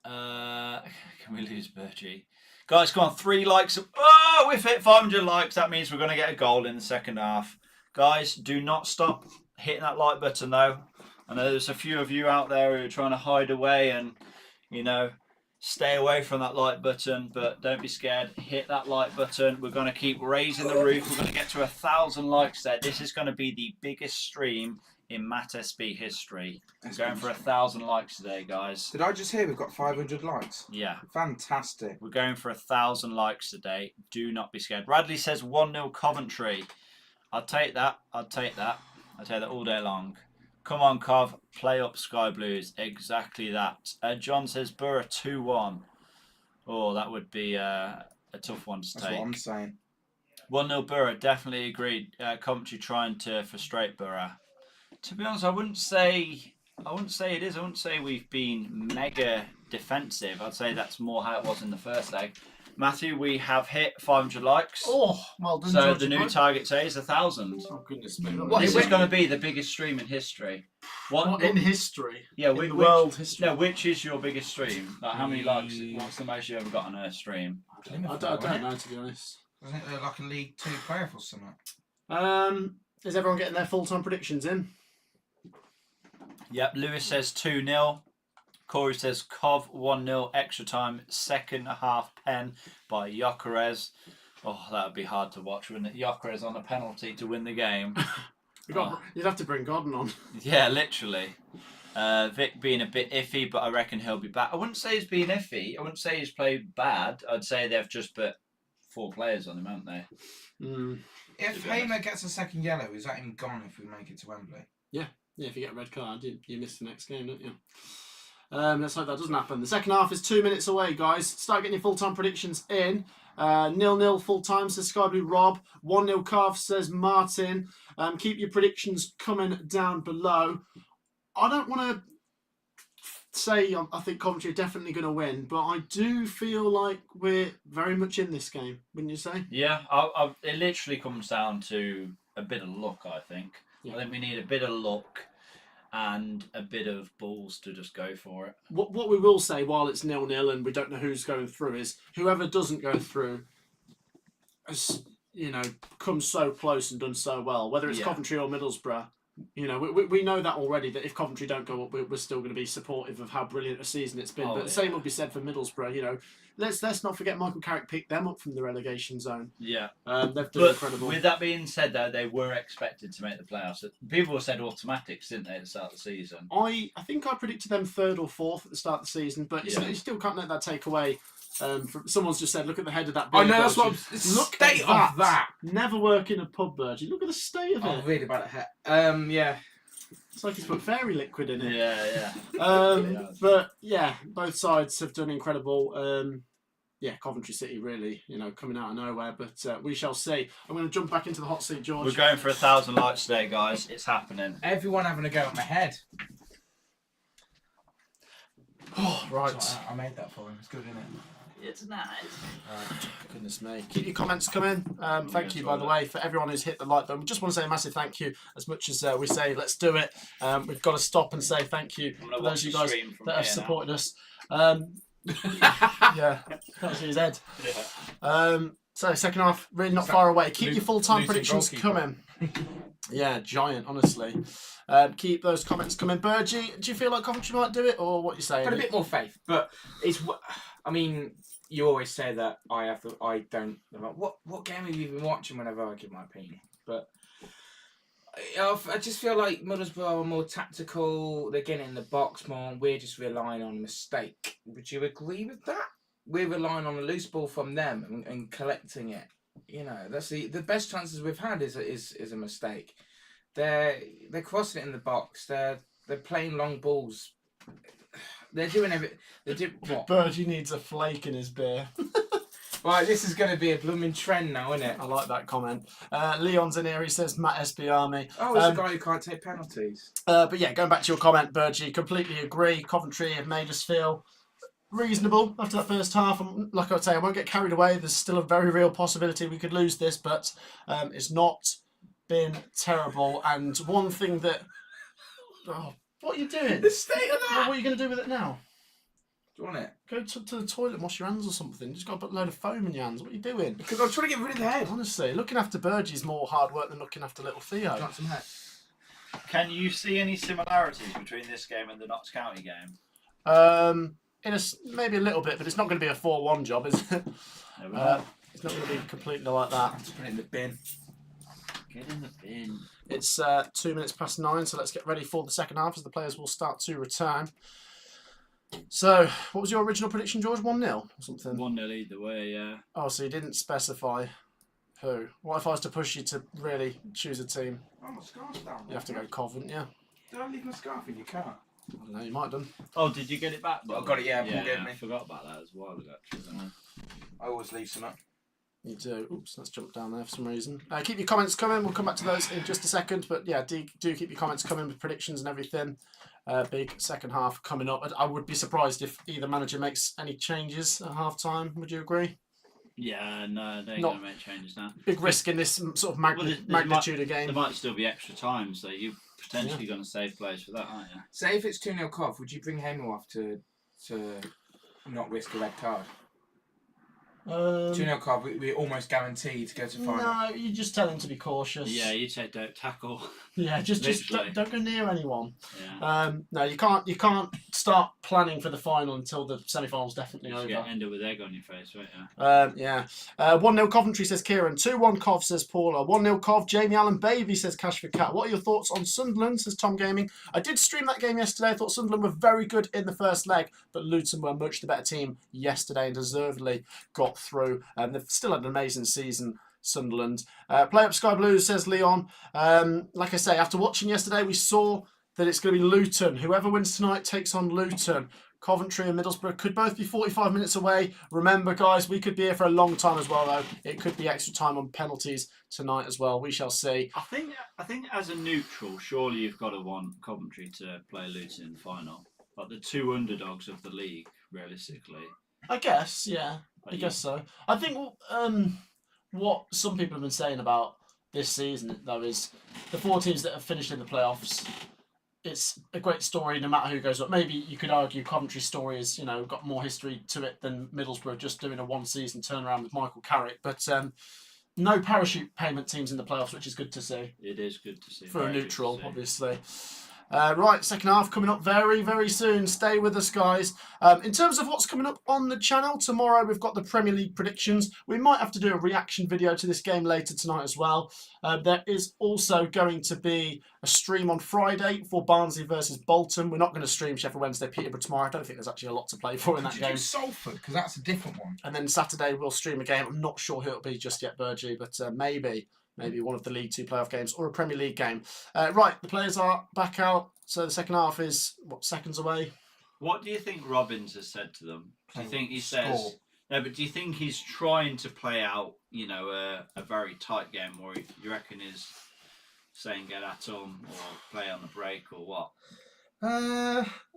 Can we lose Bergie? Guys, come on. 3 likes. Oh, we've hit 500 likes. That means we're going to get a goal in the second half. Guys, do not stop hitting that like button, though. I know there's a few of you out there who are trying to hide away and, stay away from that like button, but don't be scared. Hit that like button. We're going to keep raising the roof. We're going to get to 1,000 likes there. This is going to be the biggest stream in Matt SB history. We're going for 1,000 likes today, guys. Did I just hear we've got 500 likes? Yeah. Fantastic. We're going for 1,000 likes today. Do not be scared. Bradley says 1-0 Coventry. I'll take that. I'll take that. I'll take that all day long. Come on, Cov. Play up Sky Blues. Exactly that. John says Borough 2-1. Oh, that would be a tough one to take. That's what I'm saying. 1-0 Borough. Definitely agreed. Coventry trying to frustrate Borough. To be honest, I wouldn't say it is. I wouldn't say we've been mega defensive. I'd say that's more how it was in the first leg. Matthew, we have hit 500 likes. Oh, well done. So Georgie the new boy. target today is 1,000. Oh, goodness me. This is going to be the biggest stream in history. What in history? Yeah, in the world history. No, which is your biggest stream? Like, how many likes? What's the most you ever got on a stream? I don't know, to be honest. Wasn't it like a League 2 player or something? Is everyone getting their full-time predictions in? Yep, Lewis says 2-0. Corey says Cov 1-0 extra time, second half pen by Gyökeres. Oh, that would be hard to watch, wouldn't it? Gyökeres on a penalty to win the game. You'd have to bring Gordon on. Yeah, literally. Vic being a bit iffy, but I reckon he'll be back. I wouldn't say he's been iffy. I wouldn't say he's played bad. I'd say they've just put 4 players on him, haven't they? If Hamer gets a second yellow, is that him gone if we make it to Wembley? Yeah, if you get a red card, you miss the next game, don't you? Let's hope that doesn't happen. The second half is 2 minutes away, guys. Start getting your full-time predictions in. 0-0 full-time, says Sky Blue Rob. 1-0 Carve, says Martin. Keep your predictions coming down below. I don't want to say I think Coventry are definitely going to win, but I do feel like we're very much in this game, wouldn't you say? Yeah, it literally comes down to a bit of luck, I think. Yeah. I think we need a bit of luck and a bit of balls to just go for it. What we will say while it's 0-0 and we don't know who's going through is whoever doesn't go through, has, come so close and done so well, whether it's Yeah. Coventry or Middlesbrough. We know that already, that if Coventry don't go up, we're still going to be supportive of how brilliant a season it's been. Oh, But the same yeah. will be said for Middlesbrough. Let's not forget Michael Carrick picked them up from the relegation zone. Yeah. They've done But incredible. with that being said, though, they were expected to make the playoffs. People said automatics, didn't they, at the start of the season? I think I predicted them 3rd or 4th at the start of the season, but Yeah. you still can't let that take away. Someone's just said, look at the head of that. I beer, know, that's what Virgin. I'm... Look State at of that! Never work in a pub, Virgin. Look at the state of I'll it. read about it. Yeah. It's like he's put fairy liquid in it. Yeah. Yeah. But yeah, both sides have done incredible. Coventry City really, coming out of nowhere. But we shall see. I'm going to jump back into the hot seat, George. We're going for 1,000 likes today, guys. It's happening. Everyone having a go at my head. Oh, right. I made that for him. It's good, isn't it? It's nice. Goodness me. Keep your comments coming. Thank you, by the way, for everyone who's hit the like button. We just want to say a massive thank you. As much as we say, let's do it, we've got to stop and say thank you to those of you guys that have supported us. Yeah, can't see his head. So, second half, really not far away. Keep your full-time Luton predictions goalkeeper. coming. Yeah, giant, honestly. Keep those comments coming. Burgie, do you feel like Coventry might do it, or what you saying? Got a bit more faith, but I mean, you always say that I don't. What game have you been watching? Whenever I give my opinion, but I just feel like Middlesbrough are more tactical. They're getting in the box more. We're just relying on mistake. Would you agree with that? We're relying on a loose ball from them and collecting it. That's the best chances we've had is a mistake. They're crossing it in the box. They're playing long balls. They're doing everything. They do what? Burgie needs a flake in his beer. Right, this is going to be a blooming trend now, isn't it? I like that comment. Leon's in here. He says Matt Espiami. Oh, it's a guy who can't take penalties. But yeah, going back to your comment, Burgie, completely agree. Coventry have made us feel reasonable after that first half. And like I say, I won't get carried away. There's still a very real possibility we could lose this, but it's not been terrible. And one thing that... Oh, what are you doing? The state of that! What are you going to do with it now? Do you want it? Go to the toilet and wash your hands or something. Just got to put a load of foam in your hands. What are you doing? Because I'm trying to get rid of the head. Honestly, looking after Burgie is more hard work than looking after little Do you Theo. want some head? Can you see any similarities between this game and the Notts County game? Maybe a little bit, but it's not going to be a 4-1 job, is it? Never know. It's not going to be completely like that. Just put it in the bin. Get in the bin. It's 2 minutes past 9, so let's get ready for the second half as the players will start to return. So, what was your original prediction, George? 1-0 or something? 1-0 either way, yeah. Oh, so you didn't specify who. What if I was to push you to really choose a team? Oh, my scarf's down. You have to go Cov, wouldn't you? Did I leave my scarf in your car? I don't know, you might have done. Oh, did you get it back? I got it, yeah, Paul Yeah, gave me. I forgot about that as well, actually. I always leave some up. You do. Oops, let's jump down there for some reason. Keep your comments coming. We'll come back to those in just a second. But yeah, do keep your comments coming with predictions and everything. Big second half coming up. I would be surprised if either manager makes any changes at half time. Would you agree? Yeah, no, they ain't Not- going to make changes now. Big risk in this sort of magnitude of game. There might still be extra time, so you're potentially going to save players for that, aren't you? Say if it's 2-0 Cov, would you bring Hamo off to not risk a red card? 2-0 Cov, we're almost guaranteed to go to final. No, you just tell him to be cautious. Yeah, you'd say don't tackle. Yeah, just Literally. don't go near anyone. Yeah. No, you can't start planning for the final until the semi-final's definitely You over. get end up with egg on your face, won't you? Yeah. 1-0 Coventry, says Kieran. 2-1 Cov, says Paula. 1-0 Cov, Jamie Allen Baby, says Cashford Cat. What are your thoughts on Sunderland, says Tom Gaming. I did stream that game yesterday. I thought Sunderland were very good in the first leg, but Luton were much the better team yesterday and deservedly got through. They've still had an amazing season, Sunderland. Play up Sky Blues, says Leon. Like I say, after watching yesterday, we saw that it's going to be Luton. Whoever wins tonight takes on Luton. Coventry and Middlesbrough could both be 45 minutes away. Remember, guys, we could be here for a long time as well, though. It could be extra time on penalties tonight as well. We shall see. I think as a neutral, surely you've got to want Coventry to play Luton in the final. Like the two underdogs of the league, realistically. I guess, yeah. I guess so. I think what some people have been saying about this season, though, is the 4 teams that have finished in the playoffs. It's a great story no matter who goes up. Maybe you could argue Coventry's story has, got more history to it than Middlesbrough just doing a one-season turnaround with Michael Carrick. But no parachute payment teams in the playoffs, which is good to see It is good to see. for a very good to neutral, see. obviously. Right, second half coming up very, very soon. Stay with us, guys. In terms of what's coming up on the channel, tomorrow we've got the Premier League predictions. We might have to do a reaction video to this game later tonight as well. There is also going to be a stream on Friday for Barnsley versus Bolton. We're not going to stream Sheffield Wednesday, Peterborough tomorrow. I don't think there's actually a lot to play for in that Could you game. do Salford? Because that's a different one. And then Saturday we'll stream a game. I'm not sure who it'll be just yet, Burgee, but maybe one of the League Two playoff games or a Premier League game. Right, the players are back out. So the second half is, seconds away? What do you think Robbins has said to them? Do you think he Score. says... No, but do you think he's trying to play out, a very tight game, or you reckon he's saying get at them or play on the break or what?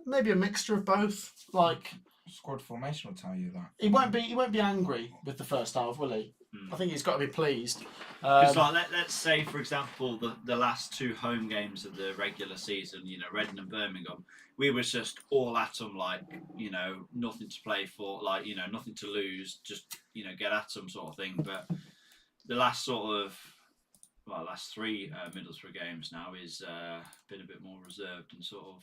Maybe a mixture of both. Like, Squad formation will tell you that. he won't be angry with the first half, will he? I think he's got to be pleased. Because let's say, for example, the last two home games of the regular season, Reading and Birmingham, we was just all at them, like, nothing to play for, like, nothing to lose, just, get at them sort of thing. But the last last three Middlesbrough games now is been a bit more reserved and sort of,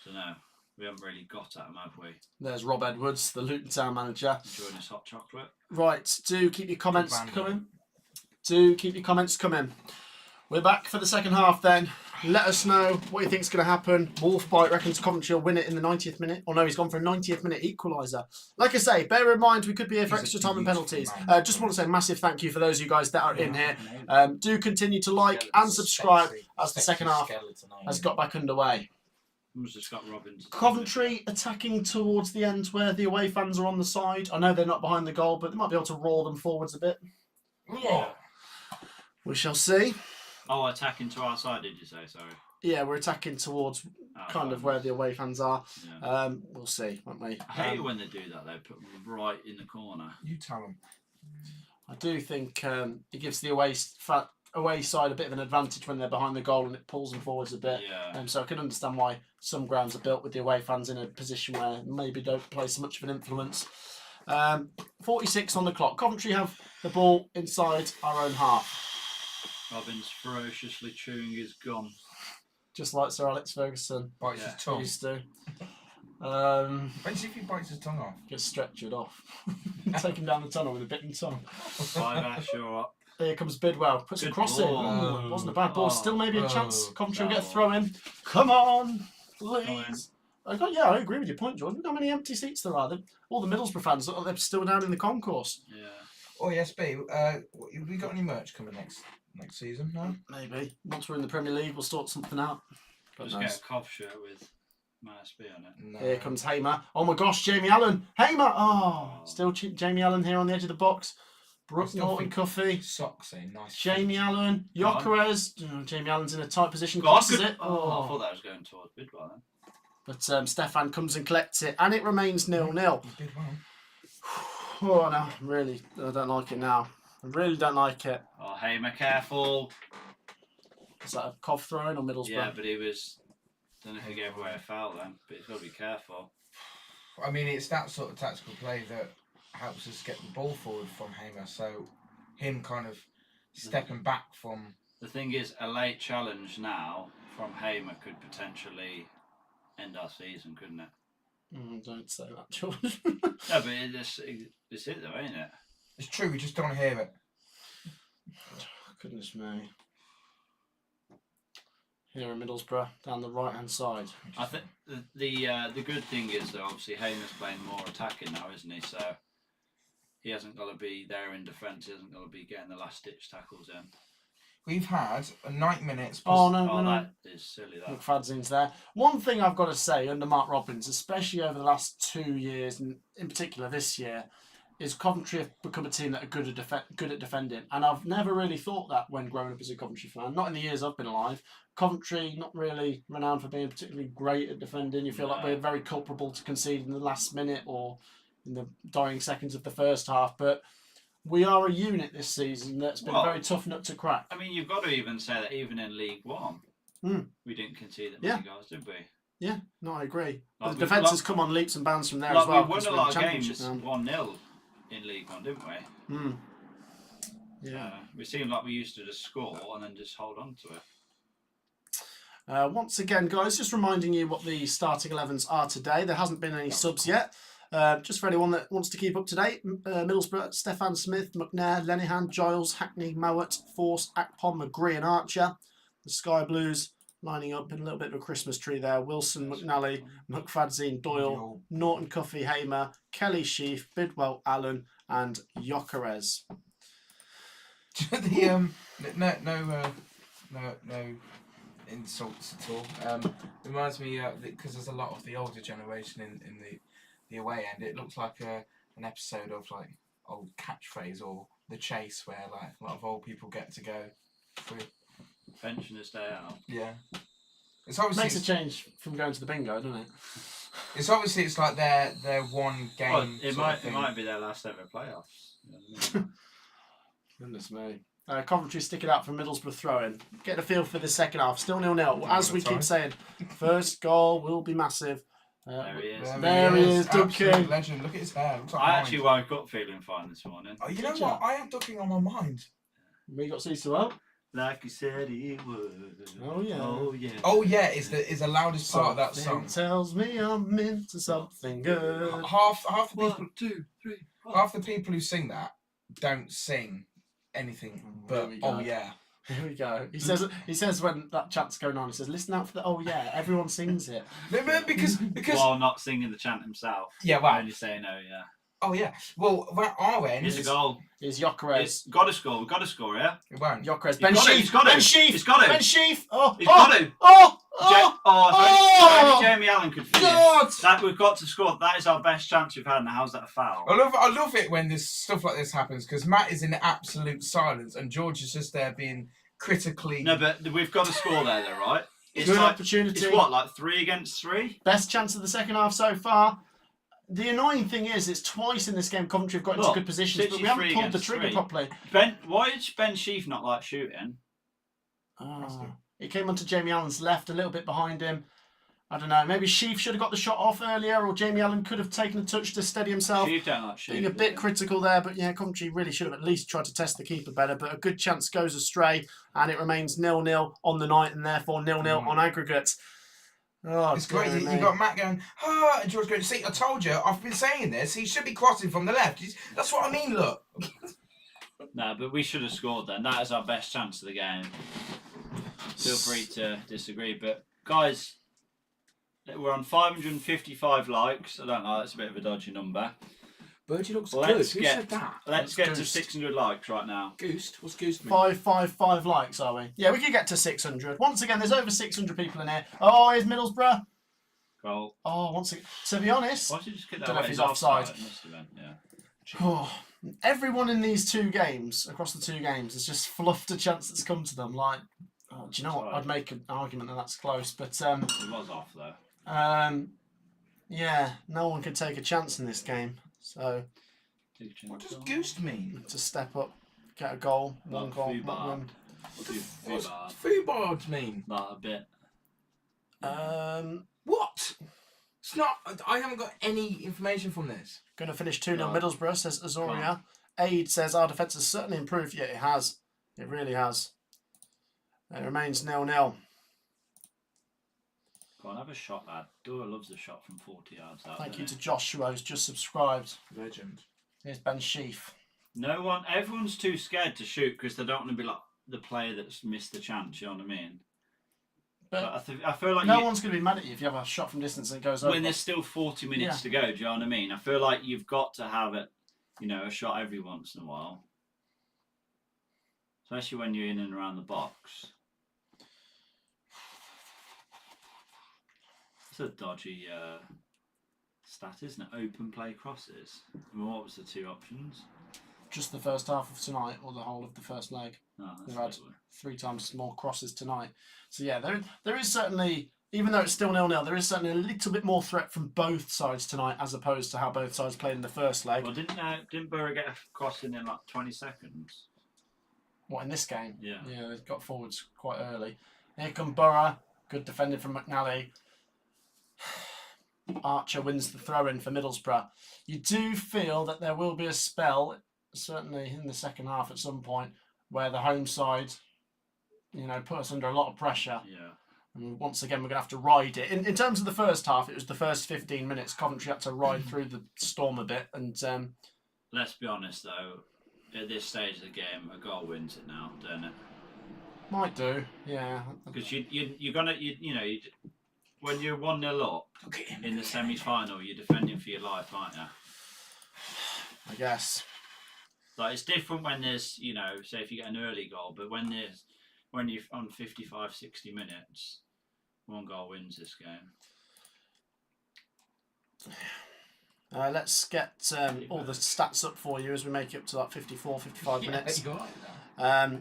don't know. We haven't really got at him, have we? There's Rob Edwards, the Luton Town manager. Enjoying his hot chocolate. Right, do keep your comments Good man, coming. Do keep your comments coming. We're back for the second half then. Let us know what you think's going to happen. Wolfbite reckons Coventry will win it in the 90th minute. Oh no, he's gone for a 90th minute equaliser. Like I say, bear in mind we could be here for He's extra a time and beautiful penalties. man. Just want to say a massive thank you for those of you guys that are in here. Do continue to like and subscribe as the second half has got back underway. Who's just got Robbins? Coventry attacking towards the end where the away fans are on the side. I know they're not behind the goal, but they might be able to roar them forwards a bit. Yeah. We shall see. Oh, attacking to our side, did you say? Sorry. Yeah, we're attacking towards kind of where the away fans are. Yeah. We'll see, won't we? I hate when they do that. They put them right in the corner. You tell them. I do think it gives the away side a bit of an advantage when they're behind the goal and it pulls them forwards a bit. Yeah. So I can understand why some grounds are built with the away fans in a position where maybe don't play so much of an influence. 46 on the clock. Coventry have the ball inside our own half. Robbins ferociously chewing his gum. Just like Sir Alex Ferguson Bites his tongue. used to. Wait, see if he bites his tongue off. Get stretchered off. Take him down the tunnel with a bitten tongue. 5 Ash, you're up. Here comes Bidwell. Puts a Good cross ball. in. Wasn't a bad ball. Oh. Still maybe a chance. Coventry will get a Oh. throw in. Come on, Come in. please. I agree with your point, Jordan. Look how many empty seats there are. All the Middlesbrough fans, look like they're still down in the concourse. Yeah. Oh yes, B. Have we got any merch coming next season? No. Maybe. Once we're in the Premier League, we'll sort something out. God Just knows. get a Cov shirt with MSB on it. No. Here comes Hamer. Oh my gosh, Jamie Allen. Hamer! Oh, still Jamie Allen here on the edge of the box. Brooke still Norton think- Cuffy. Socks, eh? Nice. Jamie Allen. Go on. Jokeres. Jamie Allen's in a tight position. God, Crosses good- it. I thought that was going towards Bidwell then. But Stefan comes and collects it, and it remains 0-0. You did well. Oh no, I don't like it now. I really don't like it. Oh, Hamer, careful. Is that a Cov throw-in or Middlesbrough? Yeah, but he was. Don't know if he gave away a foul then, but he's got to be careful. I mean, it's that sort of tactical play that helps us get the ball forward from Hamer. So, him kind of stepping back from. The thing is, a late challenge now from Hamer could potentially end our season, couldn't it? Don't say that, George. No, but it's it though, ain't it? It's true. We just don't hear it. Goodness me. Here in Middlesbrough, down the right-hand side. I think the good thing is though, obviously Hamer's playing more attacking now, isn't he? So he hasn't got to be there in defence. He hasn't got to be getting the last-ditch tackles in. We've had 90 minutes. Oh no, Oh, no. that is silly. That. McFadzean's there. One thing I've got to say under Mark Robbins, especially over the last 2 years, and in particular this year, is Coventry have become a team that are good at defending. And I've never really thought that when growing up as a Coventry fan. Not in the years I've been alive. Coventry, not really renowned for being particularly great at defending. You feel like No. we're very culpable to concede in the last minute or in the dying seconds of the first half. But we are a unit this season that's been Well, a very tough nut to crack. I mean, you've got to even say that even in League One, we didn't concede that many goals, did we? Yeah, no, I agree. But Like the defence has come on leaps and bounds from there as well. We won because a we're lot in of Championship games now. 1-0 in League One, didn't we? Yeah. We seem like we used to just score and then just hold on to it. Once again, guys, just reminding you what the starting 11s are today. There hasn't been any subs yet. Just for anyone that wants to keep up to date, Middlesbrough, Stefan Smith, McNair, Lenihan, Giles, Hackney, Mowat, Force, Akpom, McGree and Archer. The Sky Blues lining up in a little bit of a Christmas tree there. Wilson, McNally, McFadzine, Doyle, Norton, Cuffy, Hamer, Kelly, Sheaf, Bidwell, Allen and Jokeres. The no insults at all. Reminds me because there's a lot of the older generation in the away end. It looks like an episode of like old Catchphrase or The Chase, where like a lot of old people get to go free. Pensioners day out. Yeah, it's obviously Makes a change from going to the bingo, doesn't it? it's obviously it's like their one game. Well, it sort of might thing. be their last ever playoffs. You know what I mean? Goodness me. Coventry sticking out for Middlesbrough throw-in. Get a feel for the second half. Still 0-0. As we keep saying, first goal will be massive. There he is. There he is, Absolute Duncan. legend. Look at his hair. Looks like I mine. actually woke up feeling fine this morning. Oh, you know Did ya? what? I have ducking on my mind. We got Cecil up. Like you said he would. Oh, yeah. Oh yeah. Oh yeah, is the loudest part of that song. Something tells me I'm into something good. Half the people 1, 2, 3, 4. half the people who sing that don't sing anything but we go. oh yeah. Here we go. He says when that chant's going on, he says, listen out for the oh yeah. Everyone sings it. Remember, because While not singing the chant himself. yeah, well, Only saying oh yeah. oh yeah. Well, at our end, It's a goal. Is Jokeres. It's got to score. We've got to score here. it won't. Jokeres. He's Ben got it, Sheaf. he's got it. Ben Sheaf. He's got it. Ben Sheaf. Oh, He's oh, got to. oh, Oh, oh, only Jamie Allen could finish. God. That we've got to score. That is our best chance we've had. Now, how's that a foul? I love it when this stuff like this happens because Matt is in absolute silence and George is just there being critically. No, but we've got to score there, though, right? It's Good like, opportunity. it's what, like 3 against 3? Best chance of the second half so far. The annoying thing is, it's twice in this game Coventry have got into Look, good positions, but we haven't 63 pulled the against trigger 3. properly. Why did Ben Sheaf not like shooting? He came onto Jamie Allen's left, a little bit behind him. I don't know. Maybe Sheaf should have got the shot off earlier, or Jamie Allen could have taken a touch to steady himself. Sheaf don't like shooting. Being a bit critical there, but yeah, Coventry really should have at least tried to test the keeper better. But a good chance goes astray, and it remains 0-0 on the night, and therefore 0-0 on aggregate. Oh, It's great. dear You me. got Matt going, and George going, see, I told you, I've been saying this. He should be crossing from the left. That's what I mean, look. No, but we should have scored then. That is our best chance of the game. Feel free to disagree, but guys, we're on 555 likes. I don't know, that's a bit of a dodgy number. Birdie looks Let's good. Who get- said that? Let's get to Goose. 600 likes right now. Goosed? What's goosed mean? 555 likes, are we? Yeah, we could get to 600. Once again, there's over 600 people in here. Oh, here's Middlesbrough. Goal. Oh, once again. To be honest, Why did you just get that? Don't know way? if he's It's offside. It must have been, yeah. oh, everyone in these two games, across the two games, has just fluffed a chance that's come to them. Like, oh, do you know what? Sorry. I'd make an argument that that's close, but It was off though. yeah, no one could take a chance in this game. So What does goosed mean? to step up, get a goal, one Like goal, Fubard. not win. What's Fubard. foobard mean? Like a bit. What? It's not. I haven't got any information from this. Going to finish 2-0 No. Middlesbrough, says Azoria. Aid says our defence has certainly improved. Yeah, it has. It really has. It remains 0-0. Go on, have a shot, lad. Dora loves a shot from 40 yards out. Thank you doesn't to Joshua who's just subscribed. Legend. Here's Ben Sheaf. he? No one, everyone's too scared to shoot because they don't want to be like the player that's missed the chance. You know what I mean? But I feel like no you, one's going to be mad at you if you have a shot from distance and it goes over. when there's still 40 minutes to go, do you know what I mean? I feel like you've got to have it, you know, a shot every once in a while, especially when you're in and around the box. It's a dodgy stat, isn't it? Open play crosses. I mean, what was the 2 options? Just the first half of tonight or the whole of the first leg. Oh, that's We've had a bit weird. 3 times more crosses tonight. So yeah, there is certainly, even though it's still 0-0, there is certainly a little bit more threat from both sides tonight as opposed to how both sides played in the first leg. Well, didn't Borough get a cross in like 20 seconds? What, in this game? Yeah. Yeah, they got forwards quite early. Here come Borough. Good defending from McNally. Archer wins the throw-in for Middlesbrough. You do feel that there will be a spell certainly in the second half at some point, where the home side, put us under a lot of pressure. Yeah. And once again, we're going to have to ride it. In terms of the first half, it was the first 15 minutes. Coventry had to ride through the storm a bit. And let's be honest, though, at this stage of the game, a goal wins it now, don't it? might do, yeah. Because you're gonna when you're 1-0 up in the semi-final, you're defending for your life, aren't you? I guess. Like it's different when there's say if you get an early goal, but when you're on 55, 60 minutes, one goal wins this game. Let's get all the stats up for you as we make it up to that 54, 55 minutes.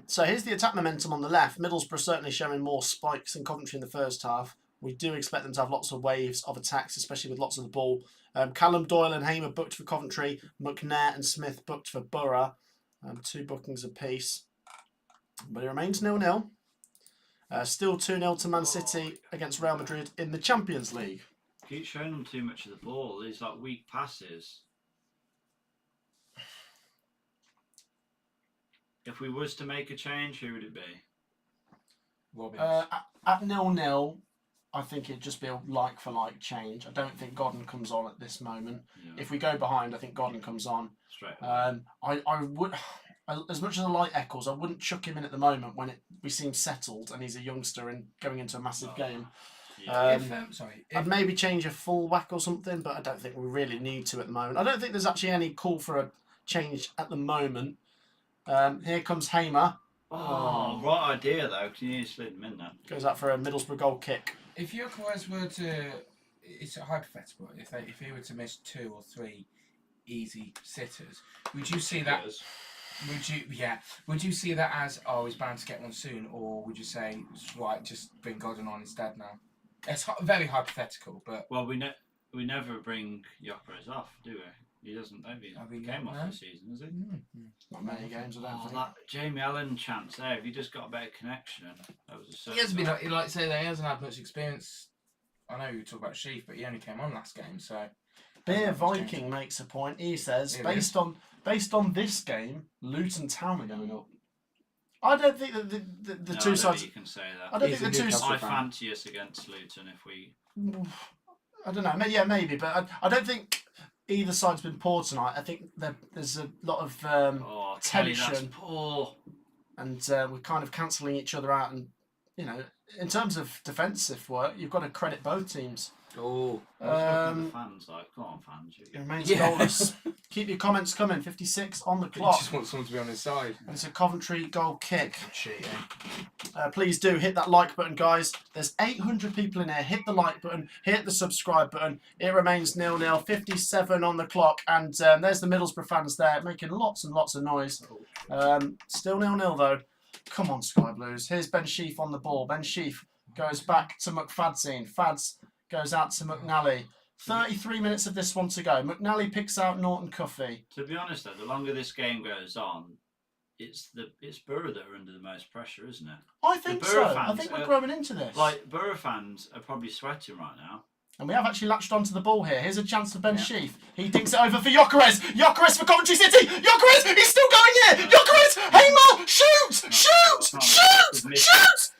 So here's the attack momentum on the left. Middlesbrough certainly showing more spikes than Coventry in the first half. We do expect them to have lots of waves of attacks, especially with lots of the ball. Callum Doyle and Hamer booked for Coventry. McNair and Smith booked for Borough. 2 bookings apiece. But it remains 0-0. Still 2-0 to Man City against Real Madrid in the Champions League. Keep showing them too much of the ball. These like weak passes. If we was to make a change, who would it be? Robbins. At 0-0, I think it'd just be a like-for-like change. I don't think Godden comes on at this moment. Yeah. If we go behind, I think Godden comes on. Straight away. I would, as much as I like Eccles, I wouldn't chuck him in at the moment when we seem settled and he's a youngster and going into a massive game. Yeah. I'd maybe change a full-back or something, but I don't think we really need to at the moment. I don't think there's actually any call for a change at the moment. Here comes Hamer. Right idea though. Can you slid him in there? Goes out for a Middlesbrough goal kick. If Gyökeres were to, it's a hypothetical. If he were to miss 2 or 3 easy sitters, would you see that? Would you see that as he's bound to get one soon, or would you say right, just bring Godden on instead now? It's very hypothetical, but Well, we never bring Gyökeres off, do we? He doesn't. Maybe he came off this season, has he? Not many games, I don't think. That Jamie Allen chance there. If he just got a better connection, that was a. he hasn't been like I say, he hasn't had much experience. I know you talk about Sheaf, but he only came on last game, so. Beer Viking makes a point. He says, based on this game, Luton Town are going up. I don't think that the two sides. You can say that. I don't think the two. I fancy us against Luton if we. I don't know. Yeah, maybe, but I don't think either side's been poor tonight. I think there's a lot of Telly, that's tension, poor. and we're kind of cancelling each other out. And in terms of defensive work, you've got to credit both teams. Oh. The fans, come on, fans. It remains goalless. Keep your comments coming. 56 on the He clock. just wants someone to be on his side. And it's a Coventry goal kick. Cheating. Please do hit that like button, guys. There's 800 people in here. Hit the like button. Hit the subscribe button. It remains 0-0. 57 on the clock. And there's the Middlesbrough fans there making lots and lots of noise. Still 0-0 though. Come on, Sky Blues. Here's Ben Sheaf on the ball. Ben Sheaf goes back to McFadzean. Fads goes out to McNally. 33 minutes of this one to go. McNally picks out Norton Cuffy. To be honest, though, the longer this game goes on, it's Borough that are under the most pressure, isn't it? I think so. I think we're growing into this. Like Borough fans are probably sweating right now. And we have actually latched onto the ball here. Here's a chance for Ben Sheaf. He dinks it over for Gyökeres. Gyökeres for Coventry City. Gyökeres, he's still going here. Gyökeres, Hamer, shoot, shoot, shoot, shoot.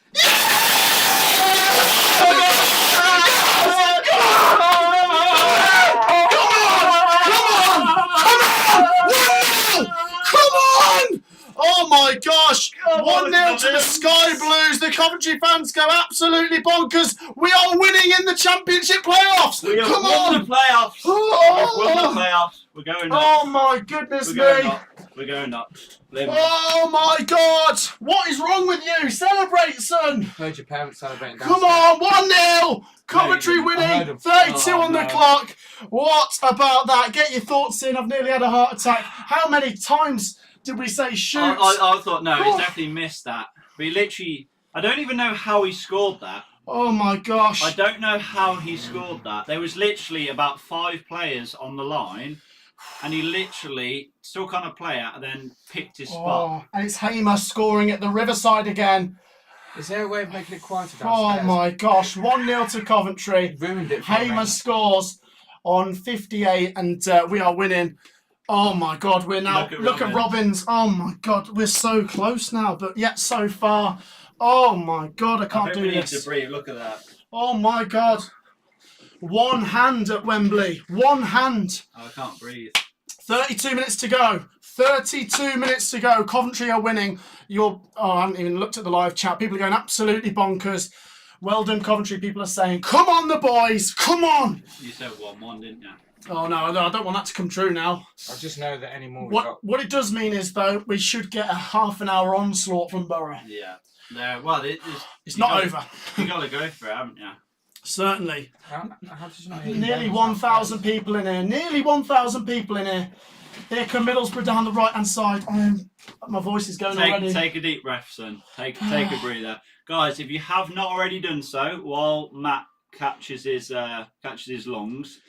Oh my gosh! 1-0 to the Sky Blues. The Coventry fans go absolutely bonkers. We are winning in the Championship playoffs. We have Come won on! the playoffs. Oh. We've won the playoffs. We're going up. Oh my goodness We're me! going up. We're going up. Oh my God! What is wrong with you? Celebrate, son! Heard your parents celebrating. Come on, 1-0! Coventry I heard winning, them. 32 on the no. clock. What about that? Get your thoughts in. I've nearly had a heart attack. How many times did we say shoot? I thought, no, he's definitely missed that. But he literally, I don't even know how he scored that. Oh my gosh. I don't know how he scored that. There was literally about 5 players on the line, and he literally still kind of play out and then picked his spot. And it's Hamer scoring at the Riverside again. Is there a way of making it quieter downstairs? Oh my gosh. 1-0 to Coventry. Ruined it for me. Hamer scores on 58 and we are winning. Oh my God, we're now. Look at At Robbins. Oh my God, we're so close now, but yet so far. Oh my God, I I can't think do we need this. to breathe. Look at that. Oh my God. One hand at Wembley. One hand. I can't breathe. 32 minutes to go. 32 minutes to go. Coventry are winning. I haven't even looked at the live chat. People are going absolutely bonkers. Well done, Coventry. People are saying, come on, the boys. Come on. You said 1-1, didn't you? Oh, no, I don't want that to come true now. I just know that anymore. we got- What it does mean is, though, we should get a half an hour onslaught from Borough. Yeah. Well, It's not over. You got to go for it, haven't you? Certainly. How did you not hear Nearly them? 1,000 people in here. Nearly 1,000 people in here. Here come Middlesbrough down the right-hand side. My voice is going already. Take a deep breath, son. Take a breather, guys. If you have not already done so, while Matt catches his lungs,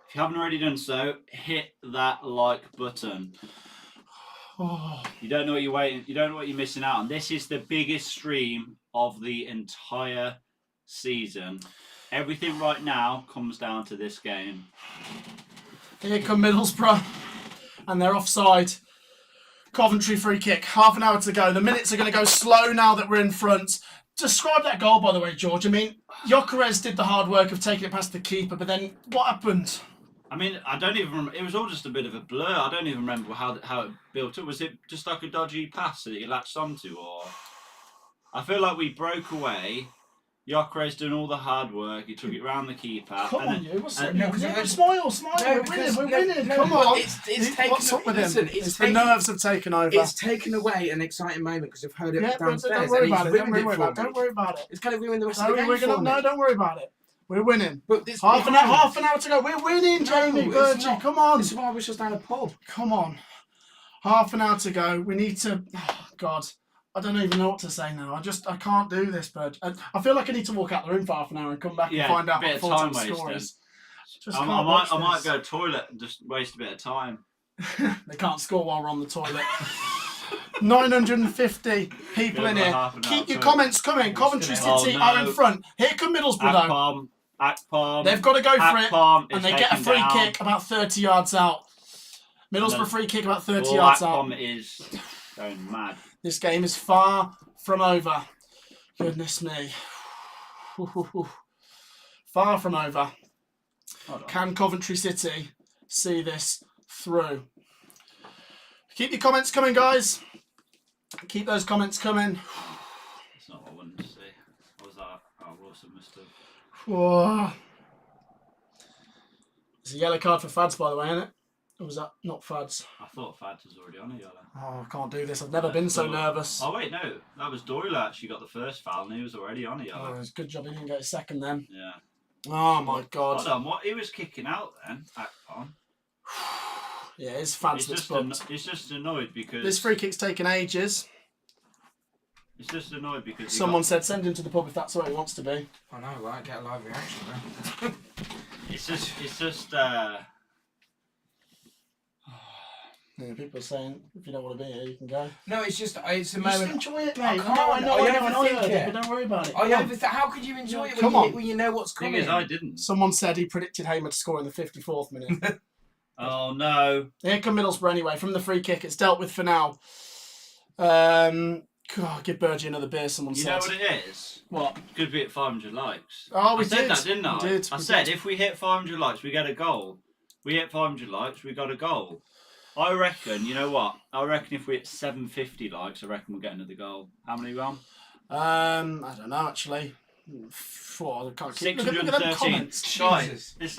if you haven't already done so, hit that like button. Oh, You don't know what you're waiting. You don't know what you're missing out on. This is the biggest stream of the entire season. Everything right now comes down to this game. here come Middlesbrough. And they're offside. Coventry free kick. Half an hour to go. The minutes are going to go slow now that we're in front. Describe that goal, by the way, George. I mean, Gyökeres did the hard work of taking it past the keeper, but then what happened? I mean, I don't even remember. It was all just a bit of a blur. I don't even remember how it built up. Was it just like a dodgy pass that he latched onto, or? I feel like we broke away. Gyökeres doing all the hard work. He took it round the keeper. Come and on, then- you. What's and- up? no, No, 'cause it was- smile. No, We're because- winning. no, We're winning. no, Come but on. it's taken. What's up with him? Listen, It's taken- the nerves have taken over. It's taken away an exciting moment because I've heard it Yeah, but downstairs. don't worry and about he's it. Don't ruined worry it about it. for me. Don't worry about it. It's going to ruin the rest No, of the game for me. no, don't worry about it. We're winning. But this Half an hour to go. We're winning, Jamie it's Burgee. not. Come on. This is why I wish I was down a pub. Come on. Half an hour to go. We need to. Oh, God. I don't even know what to say now. I can't do this, Burge. I feel like I need to walk out the room for half an hour and come back and find out bit what of time full-time score wasting. is. Just I can't watch might this. go to the toilet and just waste a bit of time. They can't score while we're on the toilet. 950 people Go in for here. half an hour, Keep your so- comments coming. Coventry Oh, City no. are in front. Here come Middlesbrough though. Akpom. They've got to go for it. Akpom And is they get a taken free down. kick about 30 yards out. Middlesbrough then- free kick about 30 Oh, yards out. Akpom is going mad. This game is far from over. Goodness me. Far from over. Hold on. Can Coventry City see this through? Keep your comments coming, guys. Keep those comments coming. That's not what I wanted to see. What was that? Oh, Wilson must have. Whoa. It's a yellow card for Fads, by the way, isn't it? Or was that not Fads? I thought Fads was already on a yellow. Oh, I can't do this. I've never been so nervous. Oh wait, no, that was Doyle actually got the first foul and he was already on a Oh, yellow. it's a good job he didn't get a second then. Yeah. Oh my Hold God. on, what he was kicking out then? Akpom. Yeah, it's Fads He's that's just, booked. he's just annoyed because This free kick's taken ages. He's just annoyed because he Someone got- said send him to the pub if that's where he wants to be. I know, right? Get a live reaction, man. It's just. Yeah, people are saying if you don't want to be here, you can go. No, it's just it's a Just moment. enjoy it, mate. I I can't. know, I I overthink heard it, it. but don't worry about it. I Come on. how could you enjoy it Come when on. when you know what's Thing coming? is, I didn't. Someone said he predicted Hamer to score in the 54th minute. Oh no! Here come Middlesbrough anyway from the free kick. It's dealt with for now. God, give Burgee another beer. Someone You said. know what it is? What? Could be at 500 likes. Oh, we I said did. that, didn't I? We did. I we said did. if we hit 500 likes, we get a goal. We hit 500 likes, we got a goal. I reckon. You know what? I reckon if we hit 750 likes, I reckon we'll get another goal. How many we on? I don't know actually. I can't keep- look at them 613. comments. Guys, Jesus. it's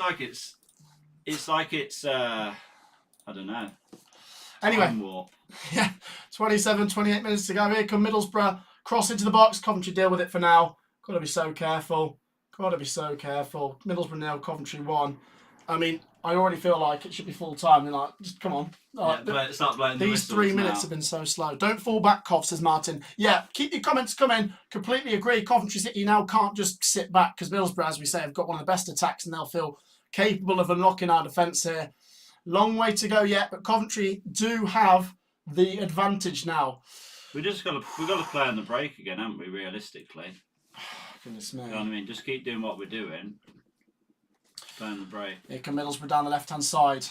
like it's I don't know. Anyway, Time warp. yeah, 27, 28 minutes to go. Here come Middlesbrough. Cross into the box. Coventry deal with it for now. Got to be so careful. Got to be so careful. Middlesbrough nil, Coventry 1. I mean, I already feel like it should be full time. They're like, just come on. Start blowing the These whistles 3 now. minutes have been so slow. Don't fall back, Cov, says Martin. Yeah, keep your comments coming. Completely agree. Coventry City now can't just sit back because Middlesbrough, as we say, have got one of the best attacks and they'll feel capable of unlocking our defence here. Long way to go yet, but Coventry do have the advantage now. We got to play on the break again, haven't we? Realistically, Goodness me. you know what I mean. Just keep doing what we're doing. Play on the break. Here come Middlesbrough down the left-hand side.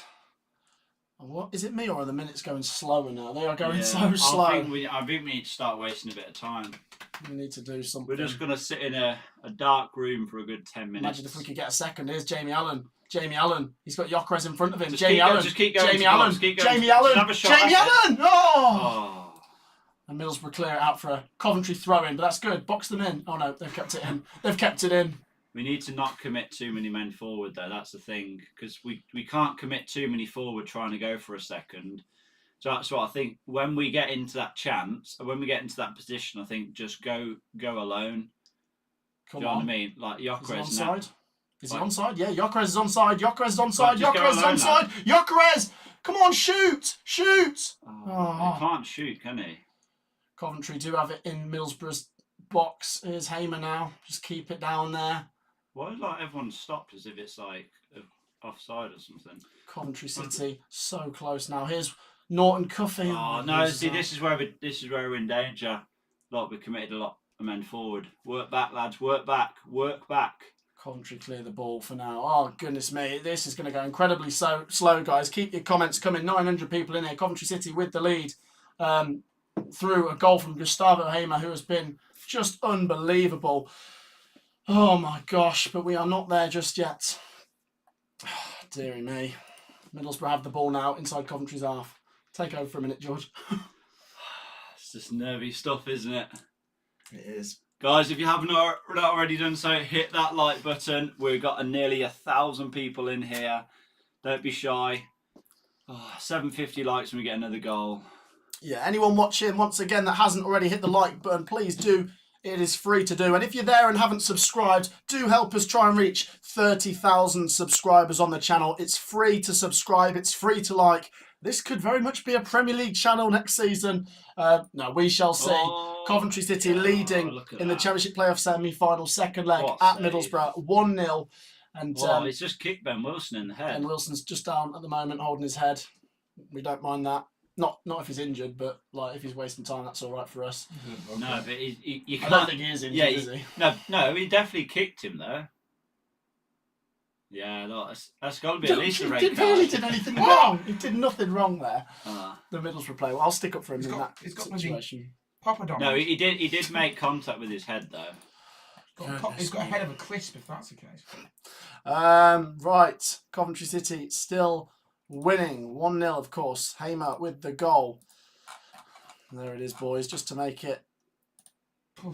What is it, me or are the minutes going slower now? They are going Yeah, so slow. I think we need to start wasting a bit of time. We need to do something. We're just gonna sit in a dark room for a good 10 minutes. Imagine if we could get a second. Here's Jamie Allen. Jamie Allen. He's got Gyökeres in front of him. Just Jamie keep going, Allen. just keep going, Jamie just go on, Allen. just keep going, Jamie just Allen. have a shot Jamie at it. Allen. Oh! Oh, And Middlesbrough clear it out for a Coventry throw in, but that's good. Box them in. Oh no, they've kept it in. They've kept it in. we need to not commit too many men forward though. That's the thing, because we can't commit too many forward trying to go for a second. So that's what I think. When we get into that chance, when we get into that position, I think just go alone. Come Do you know on. what I mean? Like Is he Gyökeres now. onside? Is he Like- onside? Yeah, Gyökeres is onside. Gyökeres is onside. Right, just go Gyökeres is alone, onside. Gyökeres! Come on, shoot! Shoot! Oh, Oh. He can't shoot, can he? Coventry do have it in Middlesbrough's box. Here's Hamer now. Just keep it down there. Why is like everyone stopped as if it's like offside or something? Coventry City so close now. Here's Norton Cuffy. Oh no! See, this is where we're in danger. Like we committed a lot of men forward. Work back, lads. Work back. Work back. Coventry clear the ball for now. Oh goodness me, this is going to go incredibly slow, guys. Keep your comments coming. 900 people in here. Coventry City with the lead through a goal from Gustavo Hamer, who has been just unbelievable. Oh my gosh, but we are not there just yet. Deary me. Middlesbrough have the ball now inside Coventry's half. Take over for a minute, George. It's just nervy stuff, isn't it? It is. Guys, if you haven't not already done so, hit that like button. We've got nearly 1,000 people in here. Don't be shy. 750 likes when we get another goal. Yeah, anyone watching, once again, that hasn't already hit the like button, please do. It is free to do. And if you're there and haven't subscribed, do help us try and reach 30,000 subscribers on the channel. It's free to subscribe. It's free to like. This could very much be a Premier League channel next season. No, we shall see. Oh, Coventry City yeah, leading look at in the that. Championship playoff semi-final, second leg What at save. Middlesbrough, 1-0. And Well, it's just kicked Ben Wilson in the head. Ben Wilson's just down at the moment, holding his head. We don't mind that. Not if he's injured, but like if he's wasting time, that's all right for us. No, but you I don't can't. think he is injured, Yeah, is he? No, he definitely kicked him though. Yeah, no, that's got to be at least a red He barely card. did anything wrong. He did nothing wrong there. Ah. The Middlesbrough player. Well, I'll stick up for him He's in got- that he's got bloody- situation. Papadon. No, he did make contact with his head though. He's got a head of a crisp if that's the case. Right, Coventry City still winning 1-0, of course. Hamer with the goal. There it is, boys, just to make it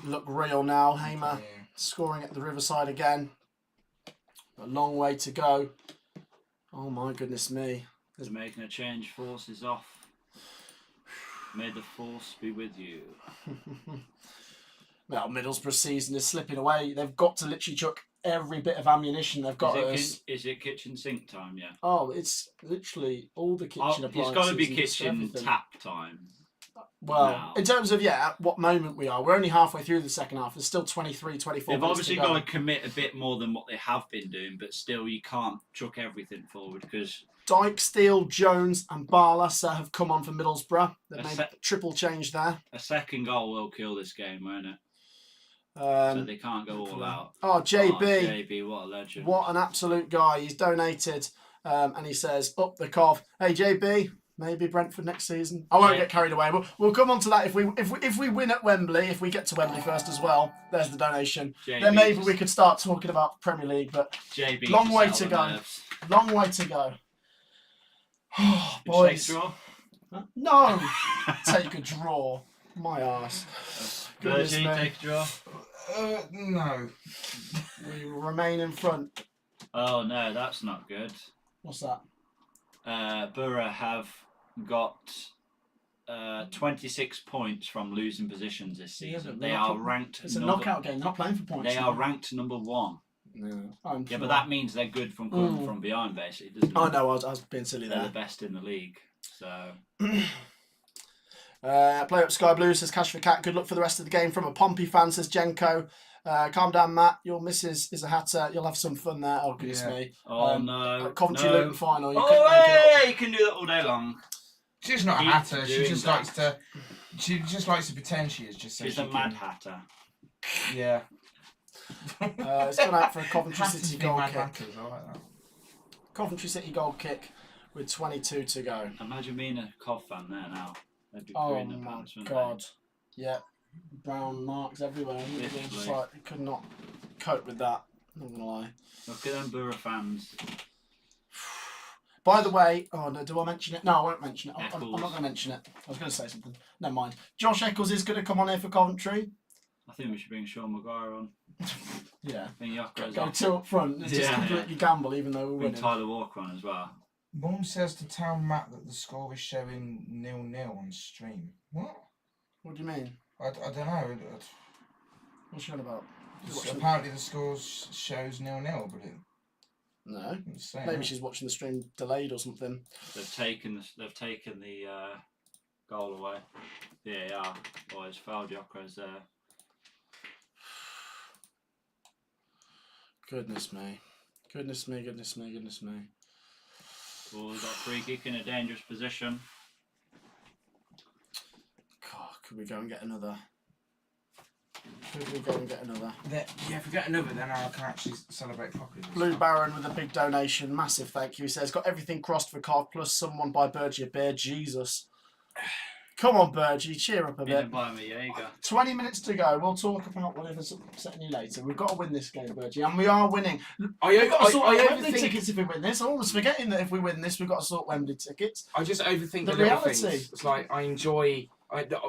look real now. Hamer Yeah. scoring at the Riverside again. A long way to go. Oh my goodness me. They're making a change. Force is off. May the force be with you. Well, Middlesbrough season is slipping away. They've got to literally chuck every bit of ammunition they've got. Is it kitchen sink time? Yeah. Oh, it's literally all the kitchen appliances. It's got to be and just kitchen everything. tap time. Well, now. in terms of, at what moment we are, we're only halfway through the second half. There's still 23, 24 They've minutes obviously to go. got to commit a bit more than what they have been doing, but still, you can't chuck everything forward because Dyke, Steele, Jones and Barlaser have come on for Middlesbrough. They've A made sec- a triple change there. a second goal will kill this game, won't it? So Um, they can't go all out. oh, JB. Oh, JB, what a legend. What an absolute guy. He's donated and he says, up the cov. Hey, JB, maybe Brentford next season. I won't Yeah. get carried away. We'll come on to that if we win at Wembley, if we get to Wembley first as well. There's the donation. JB Then maybe just- we could start talking about Premier League, but JB long way settle to the go. nerves. long way to go. Did you Boys. say draw? No, take a draw. My arse. Goodness Virgie, me. take a draw. No. We will remain in front. Oh no, that's not good. What's that? Borough have got 26 points from losing positions this Yeah, season. but They they're are not- ranked. It's a number- knockout game. They're not playing for points. They are ranked number 1. I'm Yeah, sure. but that means they're good from coming from behind, basically, doesn't it? I know. I was being silly They're the there. best in the league. So Play up Sky Blue says Cash for Cat. Good luck for the rest of the game from a Pompey fan says Jenko. Calm down, Matt. Your missus is a hatter. You'll have some fun there. Oh goodness Yeah. me. oh no, Coventry no. Luton final. You couldn't Oh make it up. hey, you can do that all day long. She's not a Keep hatter. She doing just that. likes to. She just likes to pretend she is. Just so She's she a can- mad hatter. Yeah. It's gone out for a Coventry Hatters City be goal mad kick. hatters, I like that. Coventry City goal kick with 22 to go. Imagine being a Cov fan there now. They'd be Oh pooing their my pants, wouldn't god. Yeah. Brown marks everywhere. It's Literally. like, I could not cope with that. Not gonna lie. they? Look at them Borough fans. By the way, oh no, do I mention it? No, I won't mention it. I'm not Eccles. going to mention it. I was going to say something. Never mind. Josh Eccles is going to come on here for Coventry. I think we should bring Sean Maguire on. Yeah. I think Yokeres Go on. two up front. It's just Yeah, completely gamble, even though we're Bring winning. Tyler Walker on as well. Mum says to tell Matt that the score is showing 0-0 on stream. What? What do you mean? I don't know. What's she on about? Apparently the score shows 0-0, but it No. doesn't say Maybe that. she's watching the stream delayed or something. They've taken the goal away. VAR. Boys, fouled Yokeres there. Goodness me. Goodness me, goodness me, goodness me. Well, we've got a free kick in a dangerous position. God, could we go and get another? Could we go and get another? Yeah, if we get another, then I can actually celebrate properly. Blue Baron with a big donation. Massive thank you. He says, got everything crossed for Cov, plus someone buy Burgie a beer. Jesus. Come on, Burgie, cheer up a Been bit. by me, yeah, you go. 20 minutes to go. We'll talk about whatever's upsetting you later. We've got to win this game, Burgie, and we are winning. We've got to sort out Wembley tickets if we win this. I'm almost forgetting that if we win this, we've got to sort Wembley tickets. I just overthink The the little reality. things. It's like I enjoy. The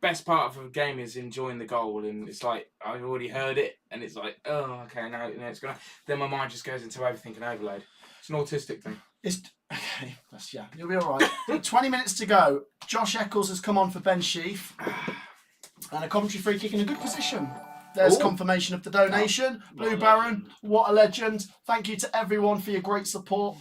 best part of a game is enjoying the goal, and it's like I've already heard it, and it's like, oh, okay, now it's gonna. Then my mind just goes into overthinking overload. It's an autistic thing. It's okay. Yeah, you'll be all right. 20 minutes to go. Josh Eccles has come on for Ben Sheaf, and a Coventry free kick in a good position. There's Ooh. confirmation of the donation. What Blue a Baron, legend. what a legend. Thank you to everyone for your great support.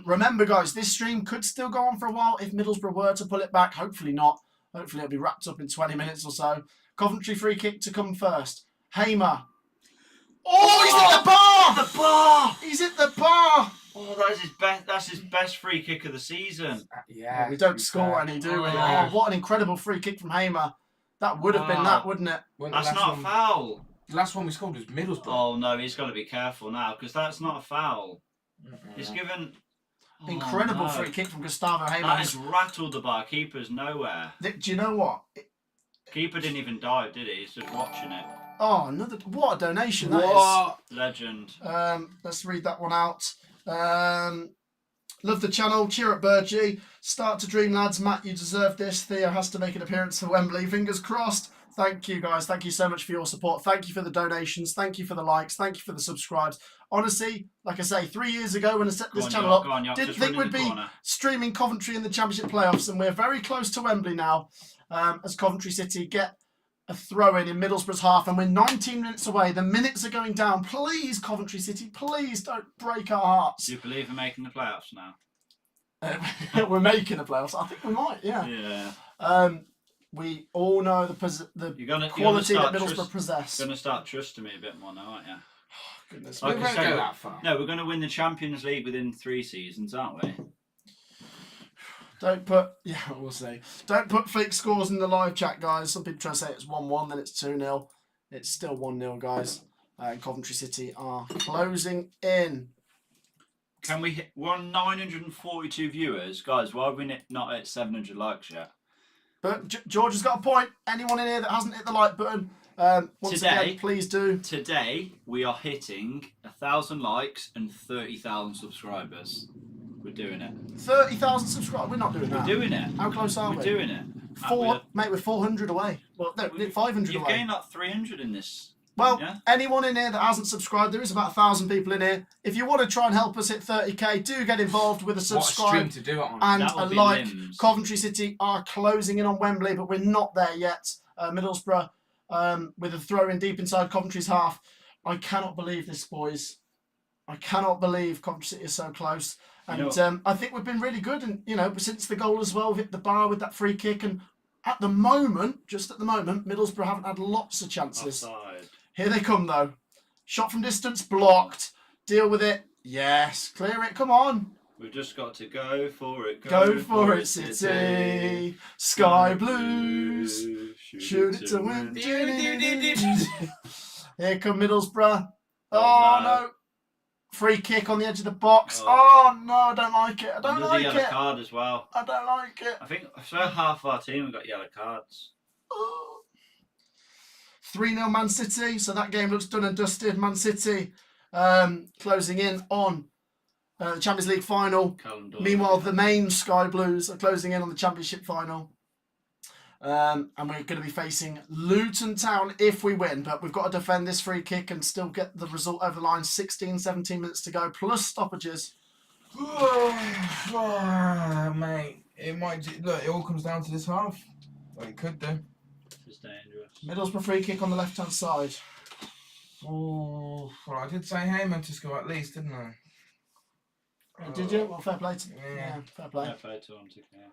Remember, guys, this stream could still go on for a while if Middlesbrough were to pull it back. Hopefully not. Hopefully it'll be wrapped up in 20 minutes or so. Coventry free kick to come first. Hamer. Oh, he's at the bar! The bar! He's at the bar! Oh, that's his best. That's his best free kick of the season. Yeah. We don't to be score fair. any, do we? Oh. Oh, what an incredible free kick from Hamer. That would have been Wow. that, wouldn't it? Well, the That's last not one, a foul. The last one we scored was Middlesbrough. Oh no, he's got to be careful now because that's not a foul. He's Mm-mm. given. Oh, Incredible no. free kick from Gustavo Hamer. That has rattled the bar. Keeper's nowhere. Do you know what? Keeper didn't even dive, did he? He's just watching it. Oh, another what a donation that is. What? Legend. Let's read that one out. Love the channel. Cheer up, Burgie. Start to dream, lads. Matt, you deserve this. Theo has to make an appearance for Wembley. Fingers crossed. Thank you, guys. Thank you so much for your support. Thank you for the donations. Thank you for the likes. Thank you for the subscribes. Honestly, like I say, 3 years ago when I set this channel up, didn't just think run we'd in the be corner. streaming Coventry in the Championship playoffs, and we're very close to Wembley now as Coventry City get a throw in Middlesbrough's half, and we're 19 minutes away. The minutes are going down. Please, Coventry City, please don't break our hearts. Do you believe in making the playoffs now? We're making the playoffs. I think we might, yeah. Yeah. We all know the You're gonna quality that start Middlesbrough possess. Gonna start trusting me a bit more now, aren't you? Goodness Like we me. won't I said, go that far. No, we're going to win the Champions League within 3 seasons, aren't we? Don't put, yeah, we'll see. Don't put fake scores in the live chat, guys. Some people try to say it's 1-1, then it's 2-0. It's still 1-0, guys. Coventry City are closing in. Can we hit? We're on 942 viewers, guys. Why are we not at 700 likes yet? But George has got a point. Anyone in here that hasn't hit the like button, once Today- again, please do. Today we are hitting 1,000 likes and 30,000 subscribers. We're doing it. 30,000 subscribers. We're not doing We're that. doing it. How close are We're we? doing it. Mate, we're 400 away. Well, no, 500 You've away. gained like 300 in this. Well, Yeah? anyone in here that hasn't subscribed, there is about 1,000 people in here. If you want to try and help us hit 30k, do get involved with a What a stream subscribe to do it on. and That a would be like. limbs. Coventry City are closing in on Wembley, but we're not there yet. Middlesbrough with a throw in deep inside Coventry's half. I cannot believe this, boys. I cannot believe Coventry City is so close. And I think we've been really good. And, you know, since the goal as well, we've hit the bar with that free kick. And at the moment, just at the moment, Middlesbrough haven't had lots of chances. Offside. Here they come, though. Shot from distance, blocked. Deal with it. Yes. Clear it. Come on. We've just got to go for it. Go for it, City. Sky Blues. Shoot it to win. Here come Middlesbrough. Oh, Oh, no. no. Free kick on the edge of the box. Oh. Oh no, I don't like it. I don't Another like yellow it. card as well. I don't like it. I think so. Half our team have got yellow cards. 3-0 Man City. So that game looks done and dusted. Man City closing in on the Champions League final. Callum Dawson. Meanwhile, the main Sky Blues are closing in on the Championship final. And we're going to be facing Luton Town if we win. But we've got to defend this free kick and still get the result over the line. 16, 17 minutes to go, plus stoppages. Mate, it might look. It all comes down to this half. Well, it could do. It's dangerous. Middlesbrough free kick on the left-hand side. Oh, well, I did say Heyman to score at least, didn't I? Did you? Well, fair play. Yeah. Fair play. Yeah, fair to him to yeah.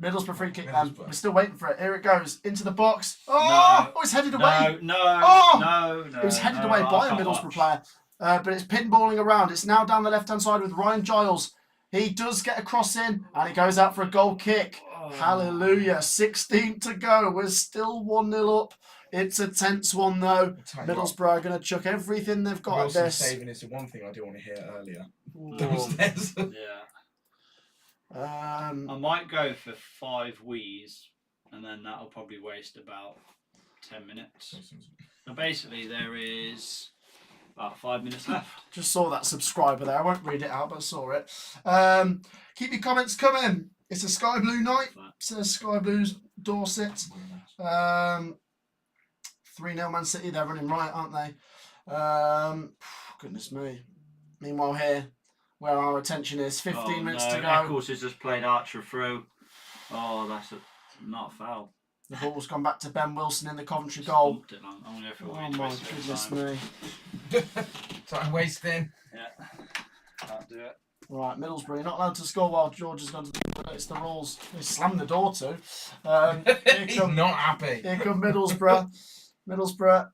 Middlesbrough free kick then. Middlesbrough. We're still waiting for it. Here it goes. Into the box. Oh, No. it's headed away. No, Oh! no. It was headed no, away I by a can't Middlesbrough watch. player. But it's pinballing around. It's now down the left-hand side with Ryan Giles. He does get a cross in and he goes out for a goal kick. Oh. Hallelujah. 16 to go. We're still 1-0 up. It's a tense one though. Middlesbrough are going to chuck everything they've got at Wilson this. saving is the one thing I do want to hear earlier. Ooh. Downstairs. Yeah. I might go for 5 wheeze, and then that'll probably waste about 10 minutes. And basically, there is about 5 minutes left. Just saw that subscriber there. I won't read it out, but I saw it. Keep your comments coming. It's a Sky Blue night. Says Sky Blues Dorset. 3-0 Man City. They're running right, aren't they? Goodness me. Meanwhile here, where our attention is, 15 minutes to go. Eccles has just played Archer through. Oh, that's not a foul. The ball's gone back to Ben Wilson in the Coventry goal. Stumped it long. I'm going to go for a Oh wheeze my waste of goodness time. me. Time wasting. Yeah. Can't do it. Right, Middlesbrough, you're not allowed to score while George has gone to the It's the rules. They slammed the door too. Here He's come, not happy. here come Middlesbrough. Middlesbrough.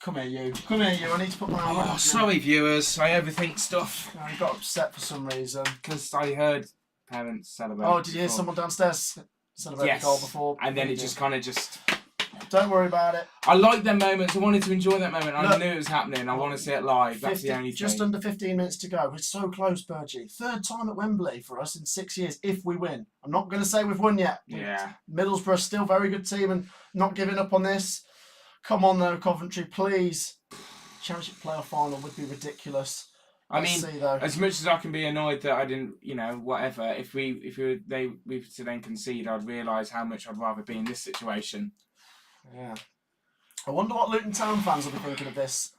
Come here, you. Come here, you. I need to put my arm around Oh, you. sorry, viewers. I overthink stuff No, he got upset for some reason. because I heard parents celebrate. Oh, did you hear before. someone downstairs celebrate Yes. the goal before? And then we it did? just kind of just. Don't worry about it. I like them moments. I wanted to enjoy that moment. I Look. knew it was happening. I want to see it live. That's the only thing. Just under 15 minutes to go. We're so close, Bergie. 3rd time at Wembley for us in 6 years if we win. I'm not going to say we've won yet. Yeah. Middlesbrough still a very good team and not giving up on this. Come on though, Coventry, please. Championship playoff final would be ridiculous. I Let's mean, see though. as much as I can be annoyed that I didn't, whatever. If we were to then concede, I'd realise how much I'd rather be in this situation. Yeah. I wonder what Luton Town fans will be thinking of this.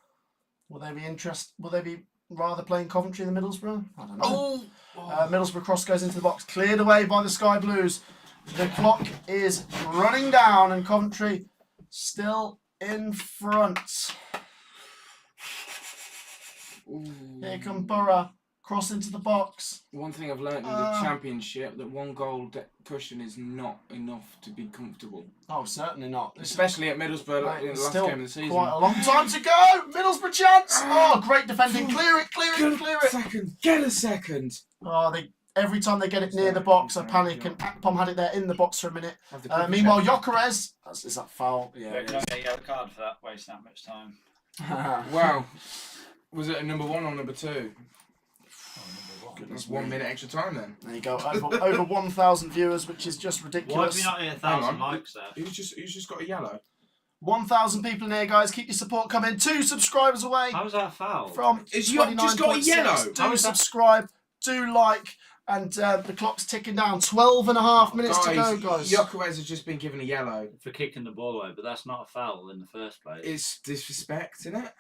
Will they be interested? Will they be rather playing Coventry than Middlesbrough? I don't know. Middlesbrough cross goes into the box, cleared away by the Sky Blues. The clock is running down, and Coventry still in front. Here come Borough, cross into the box. One thing I've learned in the Championship that one goal cushion is not enough to be comfortable, Oh, certainly not. This is especially at Middlesbrough Right, in the it's last still game of the season. quite a long time to go. Middlesbrough chance. Oh, great defending. Clear it, clear it, clear it. Get a second. Oh, every time they get it near the box, I panic. And Akpom had it there in the box for a minute. Have the quick Meanwhile, check. Gyökeres. Is that foul? Yeah. Can I get a yellow card for that? Wasting that much time. Wow. Was it a number 1 or number 2? Goodness That's 1 me. minute extra time then. There you go. Over 1,000 viewers, which is just Why have ridiculous. you not hit 1,000 Hang on. likes there? He's just got a yellow. 1,000 people in here, guys. Keep your support coming. 2 subscribers away How was that a foul? from Is you just got a 29.6. yellow? Do How is that- subscribe. Do like. And the clock's ticking down. 12 and a half minutes to go, guys. Gyökeres has just been given a yellow. For kicking the ball away, but that's not a foul in the first place. It's disrespect, isn't it?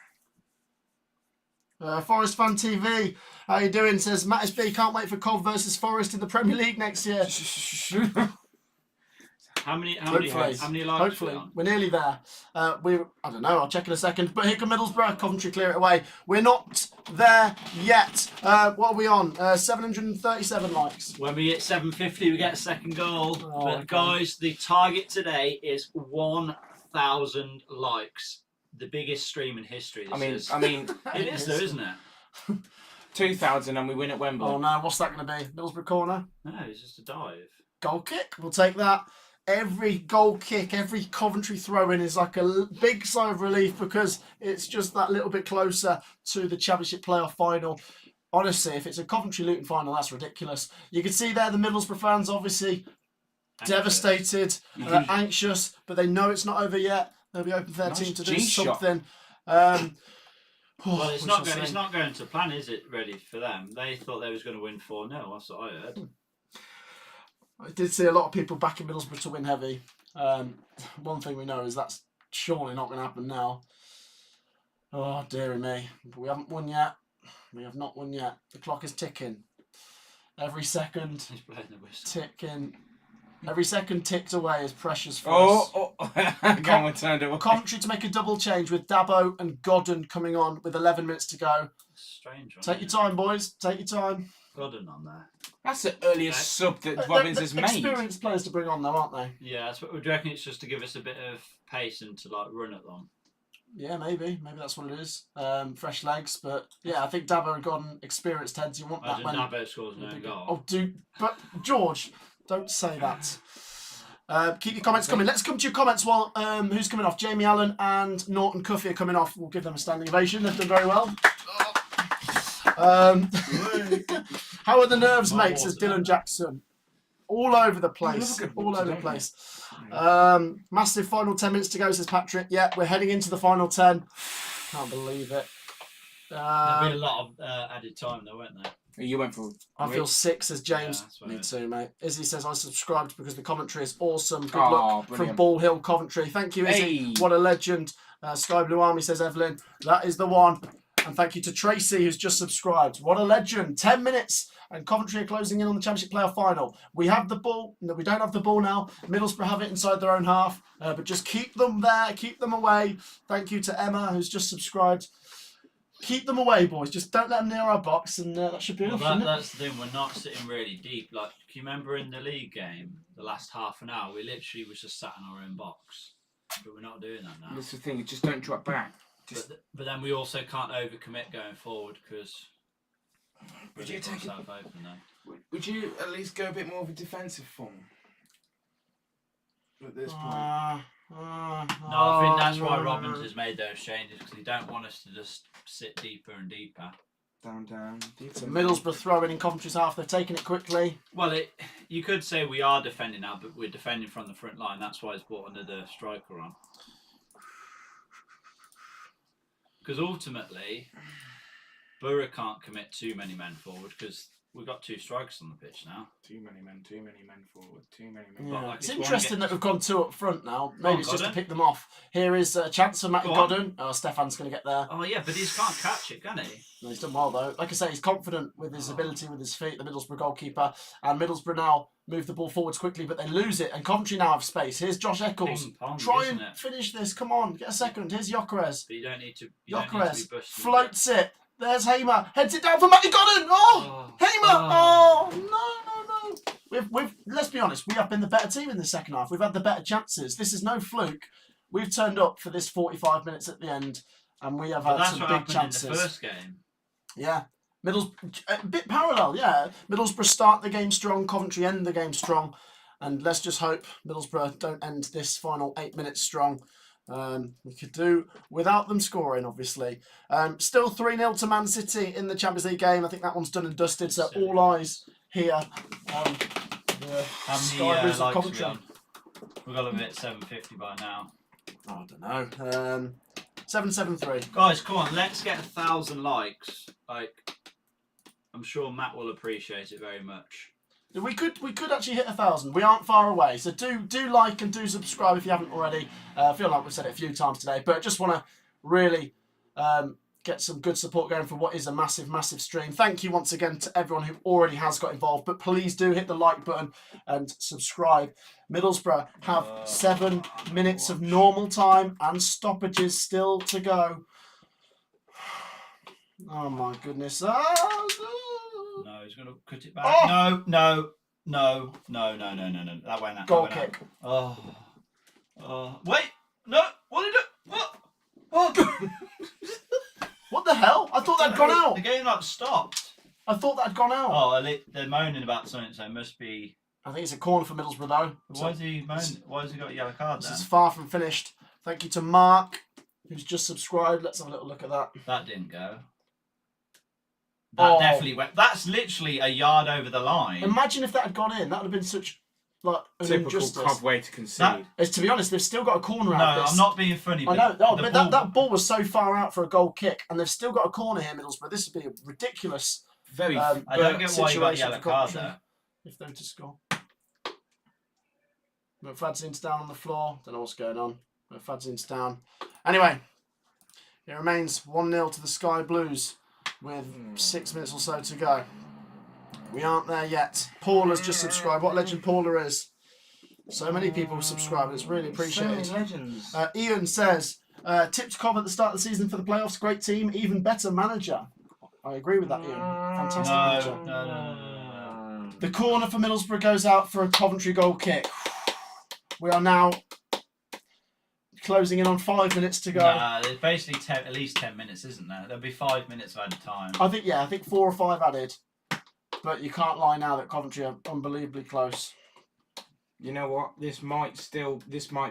Forest Fan TV, how you doing? Says Matt SB, can't wait for Cov versus Forest in the Premier League next year. How many Hopefully. likes Hopefully, we on? we're nearly there. I don't know. I'll check in a second. But here come Middlesbrough. Coventry clear it away. We're not there yet. What are we on? 737 likes. When we hit 750, we get a second goal. Oh, but okay. guys, the target today is 1,000 likes. The biggest stream in history. This I mean, it is though, isn't it? 2,000 and we win at Wembley. Oh no, what's that going to be? Middlesbrough corner. No, it's just a dive. Goal kick. We'll take that. every goal kick, every Coventry throw in is like a big sigh of relief because it's just that little bit closer to the Championship playoff final. Honestly, if it's a Coventry-Luton final, that's ridiculous. You can see there the Middlesbrough fans obviously devastated, anxious, but they know it's not over yet. They'll be open for their team to do G-shot. something. Well, it's not going to plan, is it? Ready for them? They thought they was going to win 4-0. That's what I heard. I did see a lot of people backing Middlesbrough to win heavy. One thing we know is that's surely not going to happen now. Oh, dearie me. But we haven't won yet. We have not won yet. The clock is ticking. Every second He's playing the whistle. ticking. Every second ticked away is precious for us. Again, we turned it. Coventry to make a double change with Dabo and Godden coming on with 11 minutes to go. Strange one. Take your time, boys. Take your time. Godden on there. That's the earliest sub that Robbins has made. Experienced players to bring on, though, aren't they? Yeah, that's what we reckon. It's just to give us a bit of pace and to like run at them. Yeah, maybe. Maybe that's what it is. Fresh legs. But yeah, I think Dabo and Godden, experienced heads. You want that when... Dabo scores no goal. Oh, but George, don't say that. Keep your comments coming. Let's come to your comments while who's coming off? Jamie Allen and Norton Cuffy are coming off. We'll give them a standing ovation. They've done very well. How are the nerves, mate? Says Dylan Jackson. All over the place. All over the place. Massive final 10 minutes to go, says Patrick. Yeah, we're heading into the final 10. Can't believe it. There'll be a lot of added time, though, won't there? You went for. I feel sick, says James. Yeah, Me too, mate. Izzy says I subscribed because the commentary is awesome. Good Oh, luck from brilliant. Ball Hill, Coventry. Thank you, Izzy. Hey. What a legend. Sky Blue Army, says Evelyn. That is the one. And thank you to Tracy, who's just subscribed. What a legend. 10 minutes. And Coventry are closing in on the Championship playoff final. We have the ball. No, we don't have the ball now. Middlesbrough have it inside their own half. But just keep them there. Keep them away. Thank you to Emma, who's just subscribed. Keep them away, boys. Just don't let them near our box, and that should be enough. That's the thing. We're not sitting really deep. Like, can you remember in the league game, the last half an hour, we literally was just sat in our own box. But we're not doing that now. That's the thing. Just don't drop back. But then we also can't overcommit going forward because Would you take it? open though. Would you at least go a bit more of a defensive form at this point? No, I think that's why Robbins has made those changes because he don't want us to just sit deeper and deeper. Down. So Middlesbrough throwing in Coventry's half. They're taking it quickly. Well, you could say we are defending now, but we're defending from the front line. That's why it's brought another striker on. Because ultimately, Borough can't commit too many men forward because we've got 2 strikers on the pitch now. Too many men forward. Too many men. Yeah. like It's it's interesting that we've gone 2 up front now. Maybe it's just to Godden. pick them off. Here is a chance for Matty Go on. Godden. Oh, Stefan's going to get there. Oh yeah, but he can't catch it, can he? No, he's done well though. Like I say, he's confident with his ability with his feet, the Middlesbrough goalkeeper. And Middlesbrough now move the ball forwards quickly, but they lose it. And Coventry now have space. Here's Josh Eccles. Ping pong, Try isn't and it? finish this. Come on, get a second. Here's Gyökeres. But you don't need to. You don't need to Gyökeres be busting floats it. There's Hamer. Heads it down for Matty Godden. Oh, Hamer. Oh, no. We've let's be honest. We have been the better team in the second half. We've had the better chances. This is no fluke. We've turned up for this 45 minutes at the end, and we have But had that's some what big happened chances. in the first game. Yeah. A bit parallel, yeah. Middlesbrough start the game strong, Coventry end the game strong. And let's just hope Middlesbrough don't end this final 8 minutes strong. We could do without them scoring, obviously. Still 3-0 to Man City in the Champions League game. I think that one's done and dusted, so all eyes here on the How Sky many Blues of likes are we Coventry. on? We've got to be at 750 by now. I don't know. 773. Guys, come on, let's get 1,000 likes. Like, I'm sure Matt will appreciate it very much. We could actually hit 1,000. We aren't far away, so do like and do subscribe if you haven't already. I feel like we've said it a few times today, but just want to really get some good support going for what is a massive stream. Thank you once again to everyone who already has got involved, but please do hit the like button and subscribe. Middlesbrough have 7 minutes of normal time and stoppages still to go. Oh my goodness. No, he's going to cut it back. Oh! No. That went out. Goal kick. Oh. Wait. No. What did it? What? What the hell? I thought that'd gone out. The game like stopped. I thought that had gone out. Oh, they're moaning about something, so it must be. I think it's a corner for Middlesbrough though. Why has he got a yellow card This then? is far from finished. Thank you to Mark, who's just subscribed. Let's have a little look at that. That didn't go. That Oh. definitely went. That's literally a yard over the line. Imagine if that had gone in. That would have been such like an Typical injustice. Cov way to concede. It's, to be honest, they've still got a corner No, out of this. I'm not being funny. I But know, the but ball- that ball was so far out for a goal kick, and they've still got a corner here, Middlesbrough. This would be a ridiculous Very. I don't get why you got a situation yellow for card Coventry there. if they were to score. McFadzean's down on the floor. Don't know what's going on. McFadzean's down. Anyway, it remains 1-0 to the Sky Blues with 6 minutes or so to go. We aren't there yet. Paul has just subscribed. What a legend Paula is. So many people subscribe. It's really appreciated. So many legends. Ian says, tipped Cobb at the start of the season for the playoffs. Great team, even better manager. I agree with that, Ian. Fantastic manager. No. The corner for Middlesbrough goes out for a Coventry goal kick. We are now closing in on 5 minutes to go. Nah, there's basically at least 10 minutes, isn't there? There'll be 5 minutes of added time. I think 4 or 5 added. But you can't lie now that Coventry are unbelievably close. You know what? This might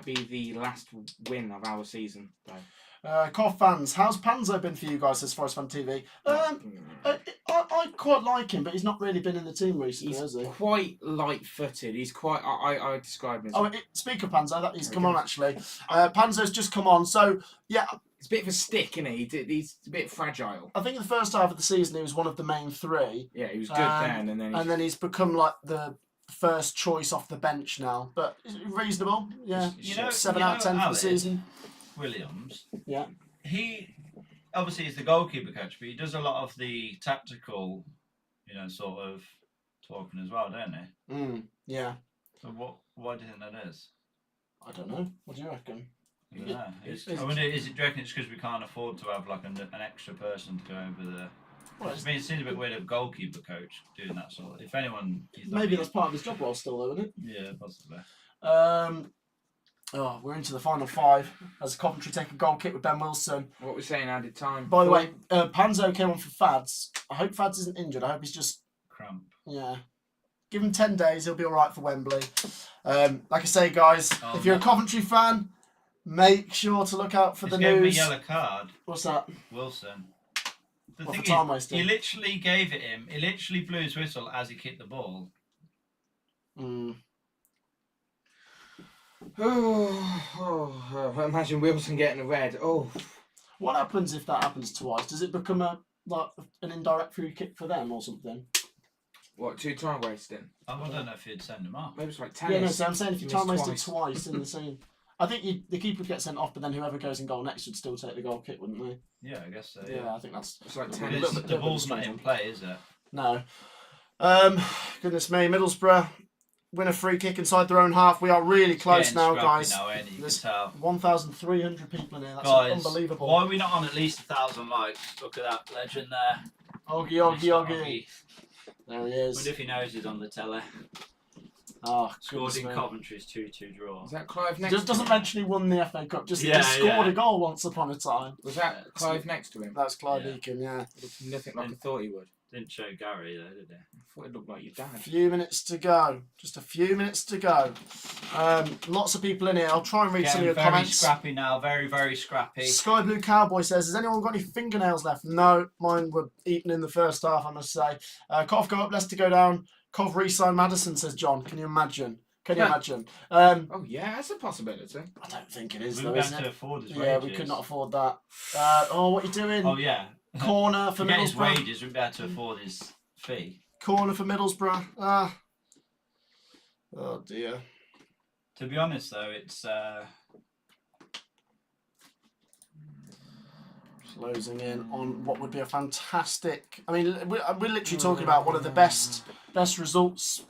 be the last win of our season, though. Cov fans, how's Panzo been for you guys, says Forest Fan TV? I quite like him, but he's not really been in the team recently, He's has he? quite light-footed. He's quite. I describe him as. Speak of Panzo, he's come Okay. on actually. Panzo's just come on, so yeah, It's a bit of a stick, isn't he? He's a bit fragile. I think in the first half of the season he was one of the main 3, Yeah, he was good then, and then he's become like the first choice off the bench now. But reasonable, yeah. You know- 7 you out of 10 know for the Alex? season. Williams. Yeah. He obviously is the goalkeeper coach, but he does a lot of the tactical, sort of talking as well, don't he? Yeah, So why do you think that is? I don't know. What do you reckon? I don't know. It's- I wonder, do you reckon it's because we can't afford to have like an extra person to go over the? Well, It seems a bit weird a goalkeeper coach doing that sort of. If anyone, he's not maybe being- that's part of his job role still, though, isn't it? Yeah, possibly. We're into the final 5 as Coventry take a goal kick with Ben Wilson. What we're saying added time. By the way, Panzo came on for Fads. I hope Fads isn't injured. I hope he's just, Cramp. yeah. Give him 10 days, he'll be all right for Wembley. Like I say, guys, if you're a Coventry fan, make sure to look out for He's the gave him a news. yellow card, What's that? Wilson. The What, thing for time is, wasting? he literally gave it him. He literally blew his whistle as he kicked the ball. Imagine Wilson getting a red. Oh, What happens if that happens twice? Does it become an indirect free kick for them or something? what? 2 time wasting? I don't know if he'd send him off. Maybe it's like Yeah, no, tennis. so I'm saying if you Missed time wasted twice. twice in the same. I think the keeper gets sent off, but then whoever goes in goal next would still take the goal kick, wouldn't they? Yeah, I guess so. Yeah, Yeah. I think that's. It's like a But tennis. little it's- bit- the little bit ball's not in strange. play, is it? No. Goodness me, Middlesbrough win a free kick inside their own half. We are really close Getting now, scrappy guys. Now, ain't it? You There's can tell. 1,300 people in here. That's Guys, unbelievable. why are we not on at least 1,000 likes? Look at that legend there. Oggy, Mr. Oggy. There he is. Wonder if he knows he's on the telly. Oh, Scored goodness in me. Coventry's 2-2 draw. Was that Clive next Just to doesn't him? mention he won the FA Cup. Just he Yeah, just scored yeah. a goal once upon a time. Was that Clive next to him? That's Clive Yeah. Eakin, yeah. Looked nothing like I thought he would. Didn't show Gary though, did he? I thought it looked like your A dad. few minutes to go. Just a few minutes to go. Lots of people in here. I'll try and read some of Getting your very comments. scrappy now, very, very scrappy. Sky Blue Cowboy says, has anyone got any fingernails left? No, mine were eaten in the first half, I must say. Cov go up, Leicester go down. Cov re-sign Madison, says John. Can you imagine? Can you Yeah. imagine? Oh yeah, that's a possibility. I don't think it is, We though, wouldn't be isn't able to it? afford his Yeah, wages. we could not afford that. What are you doing? Oh yeah. Corner for Forget his Middlesbrough. wages, we wouldn't be able to afford his fee. Corner for Middlesbrough. Oh, dear. To be honest though, it's Closing in on what would be a fantastic. I mean, we're literally talking about one of the best results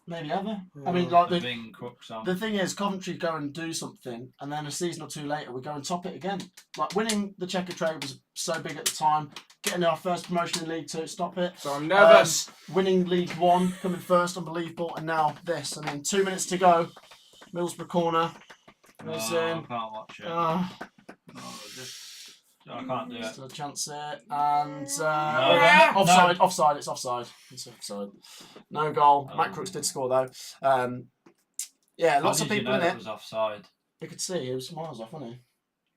maybe ever. I mean, like the the Ving Crooks on. the thing is, Coventry go and do something, and then a season or two later, we go and top it again. Like winning the Checker Trade was so big at the time. Getting our first promotion in League Two, stop it. So I'm nervous. Winning League One, coming first, unbelievable, and now this. I mean, 2 minutes to go. Middlesbrough corner. Goes Oh, I in. can't watch it. Ah. Oh, just I can't do it. Still a chance here. And No. offside. It's offside. It's offside. No goal. Oh. Matt Crooks did score though. Yeah, How lots of did you people in know it. was offside. You could see he was miles off, wasn't he?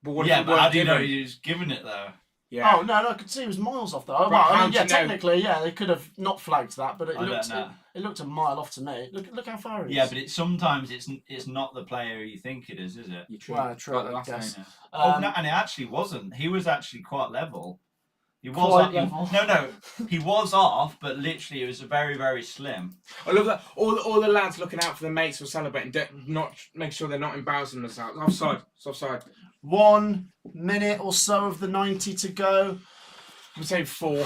But what if Yeah, it but weren't how do you know given? he was giving it though? Yeah. Oh no, I could see he was miles off though. Right, Well, I how mean, do yeah, you know? technically, yeah, they could have not flagged that, but it I looked don't know. it looked a mile off to me. Look how far he is. Yeah, but sometimes it's not the player you think it is it? You true. Well, true, Like the I last guess. game. Oh no, and it actually wasn't. He was actually quite level. He was Quite off, level. No, he was off, but literally it was very, very slim. I love that. All the lads looking out for the mates who are celebrating, not make sure they're not embarrassing themselves. Offside. It's offside. 1 minute or so of the 90 to go. I'm saying 4.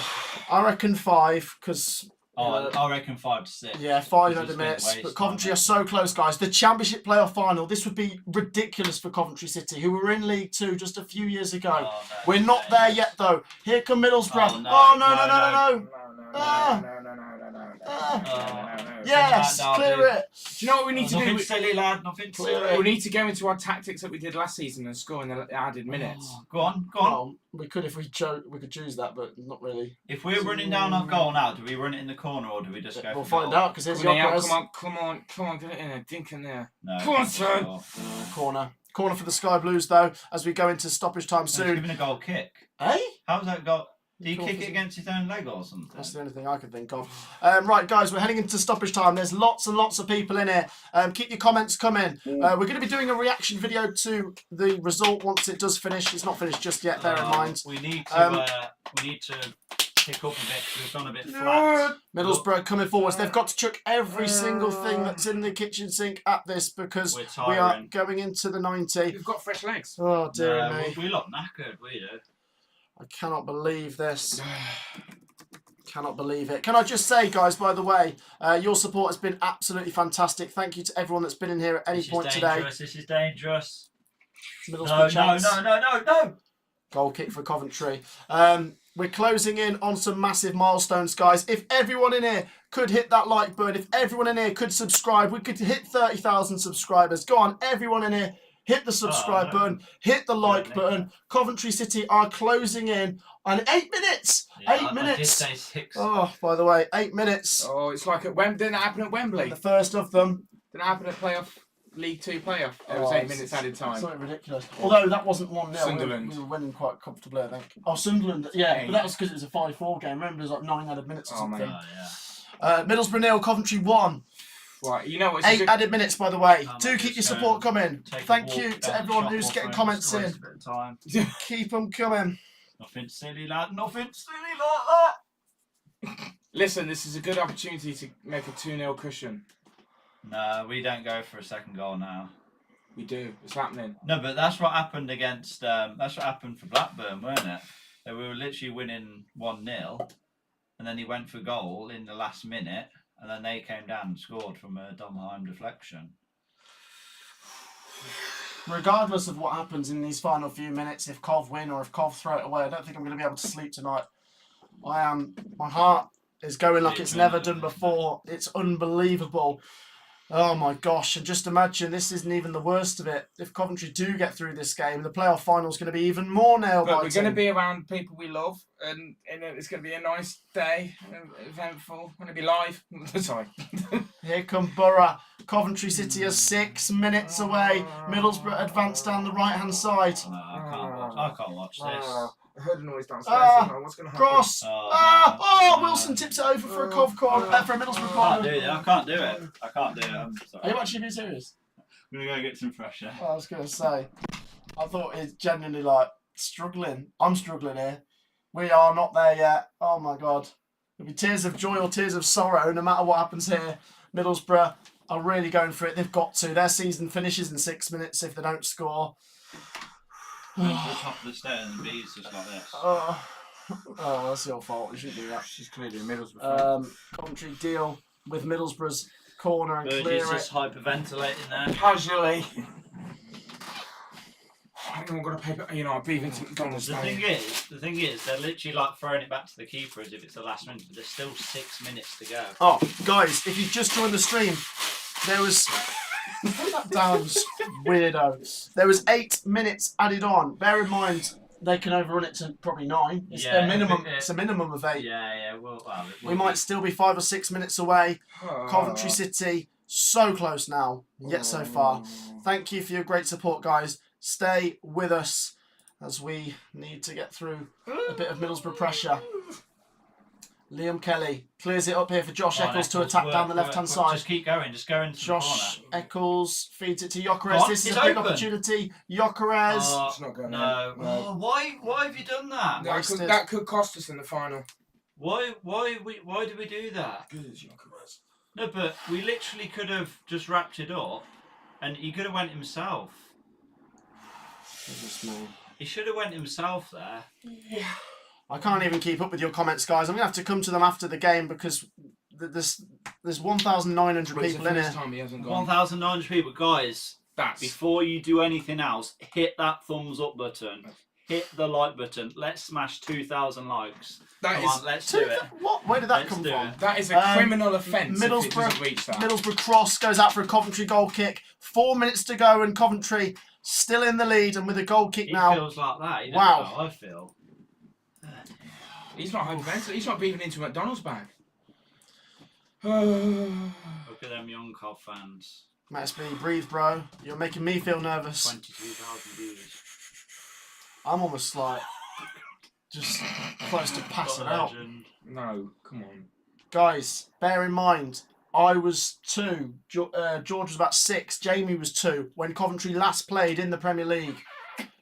I reckon 5 because. Oh, I reckon 5 to 6. Yeah, 5 Because other it's minutes. been But waste Coventry time. are so close, guys. The Championship playoff final. This would be ridiculous for Coventry City, who were in League 2 just a few years ago. Oh, no, We're not no. there yet, though. Here come Middlesbrough. Oh, no, Oh, no. No. Ah. No. Yes, Derby. clear it. Do you know what we need to Nothing do? silly, lad. Nothing Clear silly. We need to go into our tactics that we did last season and score in the added minutes. Oh, go on, go on. Well, we could if we could choose that, but not really. If we're running down our goal now, do we run it in the corner or do we just go We'll for find goal? out because here's Come on, your Neil, come on, get it in there, dink in there. No. Come on, son. corner. Corner for the Sky Blues, though, as we go into stoppage time He's soon. giving a goal kick. Eh? How's that goal? Do you Cool. kick it against his own leg or something? That's the only thing I can think of. Right, guys, we're heading into stoppage time. There's lots and lots of people in here. Keep your comments coming. We're going to be doing a reaction video to the result once it does finish. It's not finished just yet, bear in mind. We need to pick up a bit 'cause we've gone a bit flat. Middlesbrough coming forwards. They've got to chuck every single thing that's in the kitchen sink at this because We're we are tiring. going into the 90. We've got fresh legs. Oh, dear No, me. we look knackered, we do. I cannot believe this. Cannot believe it. Can I just say, guys, by the way, your support has been absolutely fantastic. Thank you to everyone that's been in here at any This point is today. dangerous. This is dangerous. Middlesbrough chance. No. Goal kick for Coventry. We're closing in on some massive milestones, guys. If everyone in here could hit that like button, if everyone in here could subscribe, we could hit 30,000 subscribers. Go on, everyone in here, hit the subscribe no. button, hit the like Yeah, button. Coventry City are closing in on 8 minutes. Yeah, 8 I did minutes. say 6. Oh, by the way, 8 minutes. Oh, it's like didn't it happen at Wembley? The first of them. Didn't it happen at League 2 playoff? It was Oh, 8 it's- minutes added time. Something ridiculous. Although that wasn't 1-0. Sunderland. We were winning quite comfortably, I think. Oh, Sunderland. Yeah, Yeah. but that was because it was a 5-4 game. Remember, there's like 9 added minutes or Oh, something. man. Yeah. Middlesbrough 0, Coventry 1. Right, you know what? 8 added minutes, by the way. I'm Do keep your just support gonna coming. Take a Thank walk you down to the everyone shop who's or getting something, comments just waste in. a bit of time. Keep them coming. Nothing silly, lad. Nothing silly like that. Listen, this is a good opportunity to make a 2-0 cushion. No, we don't go for a second goal now. We do. It's happening. No, but that's what happened against. That's what happened for Blackburn, weren't it? They were literally winning 1-0, and then he went for goal in the last minute, and then they came down and scored from a Domheim deflection. Regardless of what happens in these final few minutes, if Cov win or if Cov throw it away, I don't think I'm going to be able to sleep tonight. My heart is going like it's never done before. It's unbelievable. Oh my gosh, and just imagine this isn't even the worst of it. If Coventry do get through this game, the playoff final is going to be even more nail-biting. But we're going to be around people we love, and it's going to be a nice day, eventful. Going to be live. Sorry. Here come Borough. Coventry City are 6 minutes away. Middlesbrough advance down the right-hand side. No, I can't watch this. I heard a noise downstairs. What's going to happen? Cross. Oh, no. Wilson tips it over for a Cov corner, for a Middlesbrough I corner. can't do it. I can't do it. I'm sorry. Are you actually being serious? I'm gonna go get some fresh air. I was going to say, I thought it's genuinely like struggling. I'm struggling here. We are not there yet. Oh my God. There'll be tears of joy or tears of sorrow no matter what happens here. Middlesbrough are really going for it. They've got to. Their season finishes in 6 minutes if they don't score. Go to the top of the stairs and bees just like this. Oh, that's your fault. You shouldn't do that. She's clearly in Middlesbrough. Coventry deal with Middlesbrough's corner and clear Burgess it. just hyperventilating there. Casually. Anyone got a paper? You know, I've been into McDonald's. The thing is, they're literally like throwing it back to the keeper as if it's the last minute, but there's still 6 minutes to go. Oh, guys, if you've just joined the stream, there was... that sounds weirdo. There was 8 minutes added on. Bear in mind, they can overrun it to probably 9. It's Yeah, a minimum. but, It's a minimum of 8. Yeah. Well, We might still be 5 or 6 minutes away. Coventry City, so close now, yet so far. Thank you for your great support, guys. Stay with us as we need to get through a bit of Middlesbrough pressure. Liam Kelly clears it up here for Josh Eccles to attack down the left-hand side. Just keep going. Just go into Josh the corner. Eccles feeds it to Gyökeres. What? This is It's a big open. opportunity. Gyökeres. Oh, It's not going no. in. No. Oh, why have you done that? Wasted. That could cost us in the final. Why did we do that? Good as Gyökeres. No, but we literally could have just wrapped it up, and he could have went himself. He should have went himself there. I can't even keep up with your comments, guys. I'm going to have to come to them after the game because there's 1,900 But it's people the in first here. time he hasn't gone. 1,900 people, guys. That's Before you do anything else, hit that thumbs up button. Hit the like button. Let's smash 2,000 likes. that Come is on, let's do it. What? Where did that Let's come do from? it. that is a criminal offence if it Middlesbrough, doesn't reach that. Middlesbrough cross goes out for a Coventry goal kick. 4 minutes to go and Coventry still in the lead and with a goal kick He now. feels like that. He Wow. wow. How I feel. He's not hyperventilating. He's not breathing into a McDonald's bag. Look at them young Cov fans. Matt SB, breathe, bro. You're making me feel nervous. 22,000 views. I'm almost like just close to passing What a out. legend. No, come on. Guys, bear in mind, I was 2. George was about 6. Jamie was 2 when Coventry last played in the Premier League.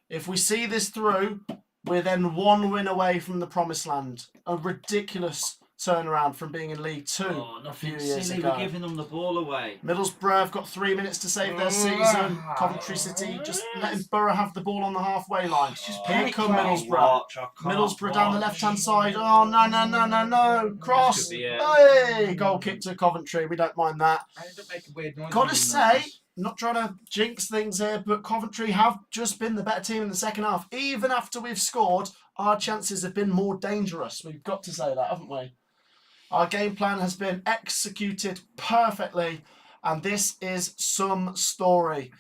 If we see this through, we're then 1 win away from the promised land. A ridiculous turnaround from being in League 2 Oh, a few nothing years silly. ago. We're giving them the ball away. Middlesbrough have got 3 minutes to save their season. Coventry City just letting Borough have the ball on the halfway line. Here come Middlesbrough. Watch, I can't Middlesbrough down the watch. left-hand side. Oh, no. Cross. This could be it. Hey, goal kick to Coventry. We don't mind that. I ended up making weird noises. Gotta say, not trying to jinx things here, but Coventry have just been the better team in the second half. Even after we've scored, our chances have been more dangerous. We've got to say that, haven't we? Our game plan has been executed perfectly, and this is some story.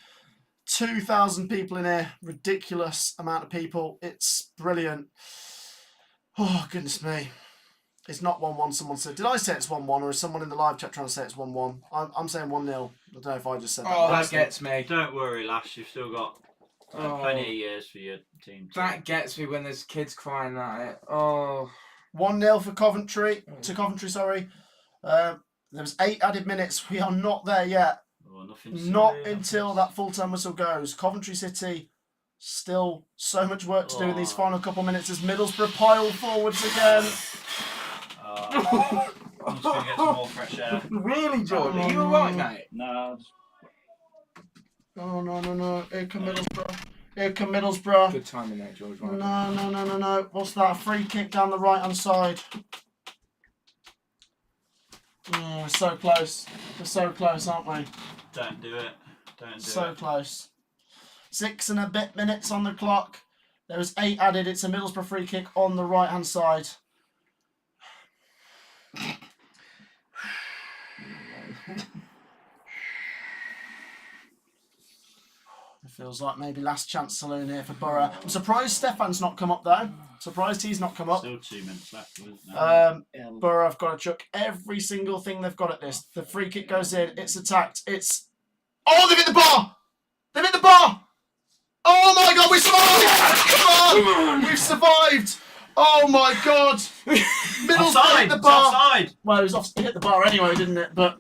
2,000 people in here, ridiculous amount of people. It's brilliant. Oh, goodness me. It's not 1-1, someone said. Did I say it's 1-1, or is someone in the live chat trying to say it's 1-1? I'm saying 1-0. I don't know if I just said that. Oh, that That's gets me. Don't worry, Lash. You've still got plenty of years for your team. That gets me when there's kids crying at it. Oh. 1-0 for Coventry, sorry. There was 8 added minutes. We are not there yet. Oh, nothing Not silly, until nothing- that full-time whistle goes. Coventry City, still so much work to do in these Oh. final couple minutes as Middlesbrough pile forwards again. I'm just going to get some more fresh air. Really, Jordan? Oh, Are you alright, mate? No. Oh, no. Here come Middlesbrough. Good timing there, George. No. Right. No. What's that? A free kick down the right-hand side. Oh, we're so close. We're so close, aren't we? Don't do it. Don't do So it. close. 6 and a bit minutes on the clock. There was 8 added. It's a Middlesbrough free kick on the right-hand side. It feels like maybe last chance saloon here for Borough. I'm surprised Stefan's not come up though. Surprised he's not come up. Still 2 minutes left, isn't there? Borough have got to chuck every single thing they've got at this. The free kick goes in. It's attacked. It's... Oh, they've hit the bar! They've hit the bar! Oh my God, we survived! Come on! We've survived! Oh my God! Middlesbrough Offside! hit the It's bar! offside! Well, it was off. It hit the bar anyway, didn't it? But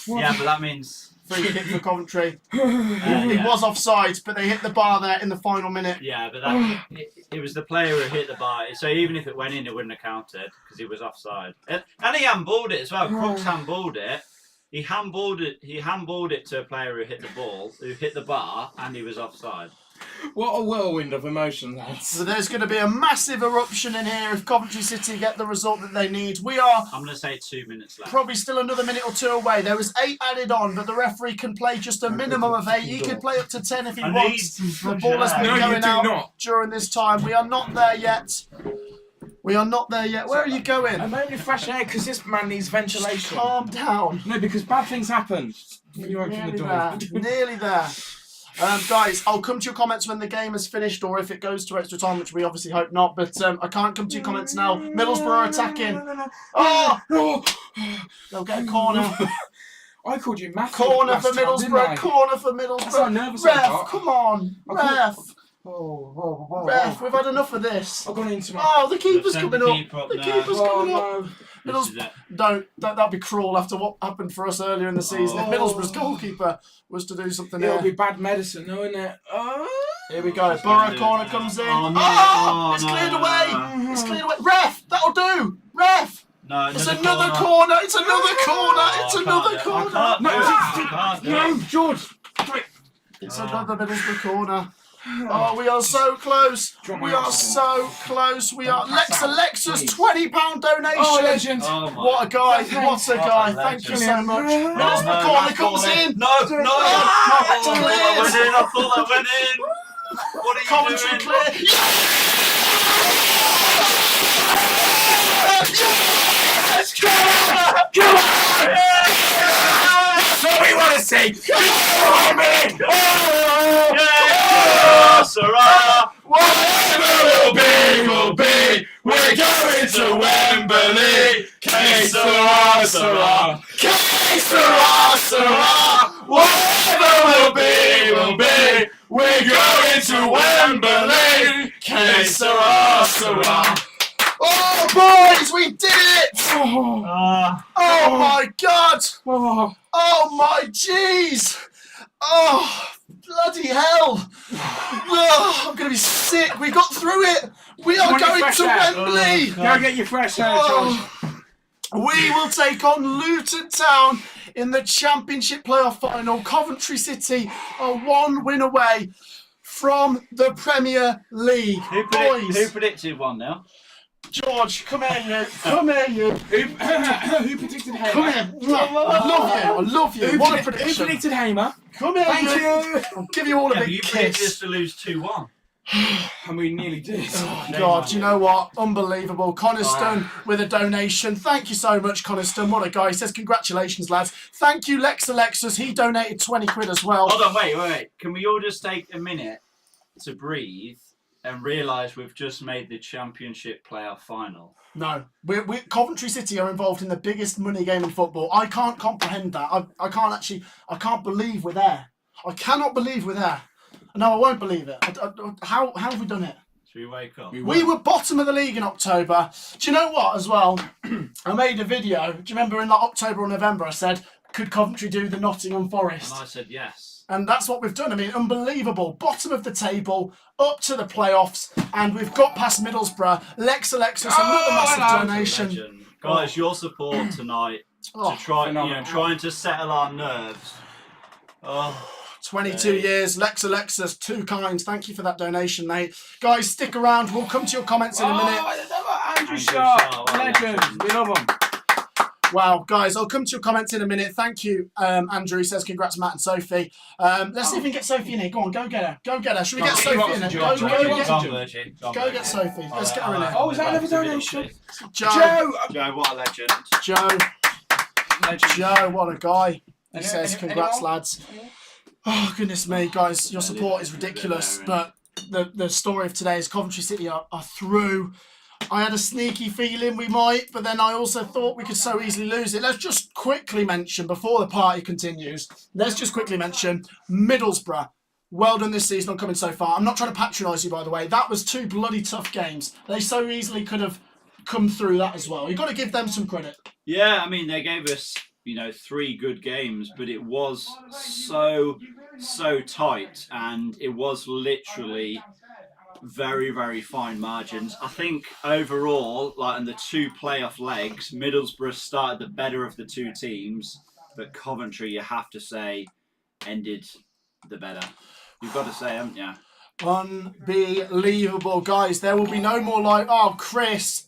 Yeah, but that means... free kick for Coventry. yeah. It was offside, but they hit the bar there in the final minute. Yeah, but that, it was the player who hit the bar. So even if it went in, it wouldn't have counted because he was offside. And he handballed it as well. Crooks handballed it. He handballed it to a player who hit the ball, who hit the bar, and he was offside. What a whirlwind of emotion, lads. So there's going to be a massive eruption in here if Coventry City get the result that they need. We are I'm going to say 2 minutes left. probably still another minute or 2 away. There was 8 added on, but the referee can play just a minimum of 8. He could play up to 10 if he I need wants. some The fresh ball has air. been No, you going do out not. during this time. We are not there yet. We are not there yet. Where are you going? I'm only fresh air because this man needs ventilation. Calm down. No, because bad things happen when you open the Nearly door. there. Nearly there. Guys, I'll come to your comments when the game is finished or if it goes to extra time, which we obviously hope not. But I can't come to your comments now. Middlesbrough are attacking. Oh! They'll get a corner. I called you Matthew. Corner for last time, didn't Middlesbrough. I? Corner for That's how Middlesbrough. nervous I Ref, got. come on. Ref. Oh, Ref, we've had enough of this. I've gone into my. Oh, the keeper's Send coming the up. keeper up The now. keeper's coming up. no. This is it. That'd be cruel after what happened for us earlier in the season. If Oh. Middlesbrough's goalkeeper was to do something It'll be here. bad medicine, though, isn't it? Here we go. Borough corner comes in. Oh, no. Oh, it's Oh, cleared no. away. It's cleared away. Ref, that'll do. Ref. No, It's another corner. It's another corner. It's another corner. I can't do it. No, George. It's another Middlesbrough corner. Oh, we are so close. Drop my We are oxygen. so close. We are. Lex Pass out, Alexa's please. £20 donation. Oh, legend. Oh, my. What a guy. Thanks. What a guy. Thank you so much. Middlesbrough corner comes in. No, no. Ah, I it's thought cleared. that went in. I thought that went in. What are you Coventry doing? clear. That's what we want to see. Yeah, Sarah. Whatever will be. We're going to Wembley. Que sera, sera. Que sera, sera. Whatever will be. We're going to Wembley. Que sera, sera. Oh, boys, we did it! Oh, Oh my God! oh. Oh my jeez! Oh, bloody hell! Oh, I'm gonna be sick. We got through it. We are want your going fresh to air? Wembley. Go get your fresh air, George. Oh. We will take on Luton Town in the Championship playoff final. Coventry City are 1 win away from the Premier League. Who Boys, predicted one now? George, come here, you. Come here, you. Who predicted Hamer? Come here. I love you. I love you. What a Who prediction. predicted Hamer? Come here, Thank you. you. I'll give you all a Yeah, big you predicted us kiss. to lose 2-1. And we nearly did. Oh, God, you know what? Unbelievable. Coniston with a donation. Thank you so much, Coniston. What a guy. He says, congratulations, lads. Thank you, Lex Alexis. He donated 20 quid as well. Hold on, wait. Can we all just take a minute to breathe and realise we've just made the Championship playoff final? No. Coventry City are involved in the biggest money game in football. I can't comprehend that. I can't believe we're there. I cannot believe we're there. No, I won't believe it. How have we done it? Should we wake up? We were bottom of the league in October. Do you know what, as well? I made a video. Do you remember in like October or November I said, could Coventry do the Nottingham Forest? And I said yes. And that's what we've done. I mean, unbelievable. Bottom of the table, up to the playoffs, and we've got past Middlesbrough. Lex Alexis, another massive hello. donation. Legend. Guys, your support tonight Oh, to try, phenomenal. trying to settle our nerves. Oh, 22 years, Lex Alexis, too kind. Thank you for that donation, mate. Guys, stick around. We'll come to your comments in a minute. Andrew Andrew Sharp, Sharp, legend. We love him. Wow, guys, I'll come to your comments in a minute. Thank you, Andrew. He says, congrats, Matt and Sophie. Let's see if we can get Sophie in here. Go on, go get her. Go get her. Should we get He Sophie wants in to here? join. Go He get wants Go to on, Virgin. Go on, Go Virgin. get Sophie. Let's get her in Alright, here. Oh, is that another it's a bit donation? shit. Joe, Joe, what a legend. Joe, Legend. Joe, what a guy. He says, Anyone? congrats, lads. Oh, goodness me, guys, your support is ridiculous. But the story of today is Coventry City are through. I had a sneaky feeling we might, but then I also thought we could so easily lose it. Let's just quickly mention, before the party continues, Middlesbrough. Well done this season on coming so far. I'm not trying to patronise you, by the way. That was 2 bloody tough games. They so easily could have come through that as well. You've got to give them some credit. Yeah, I mean, they gave us, 3 good games, but it was so tight, and it was literally very, very fine margins. I think overall, in the 2 playoff legs, Middlesbrough started the better of the 2 teams, but Coventry, you have to say, ended the better. You've got to say, haven't you? Unbelievable, guys. There will be no more Chris,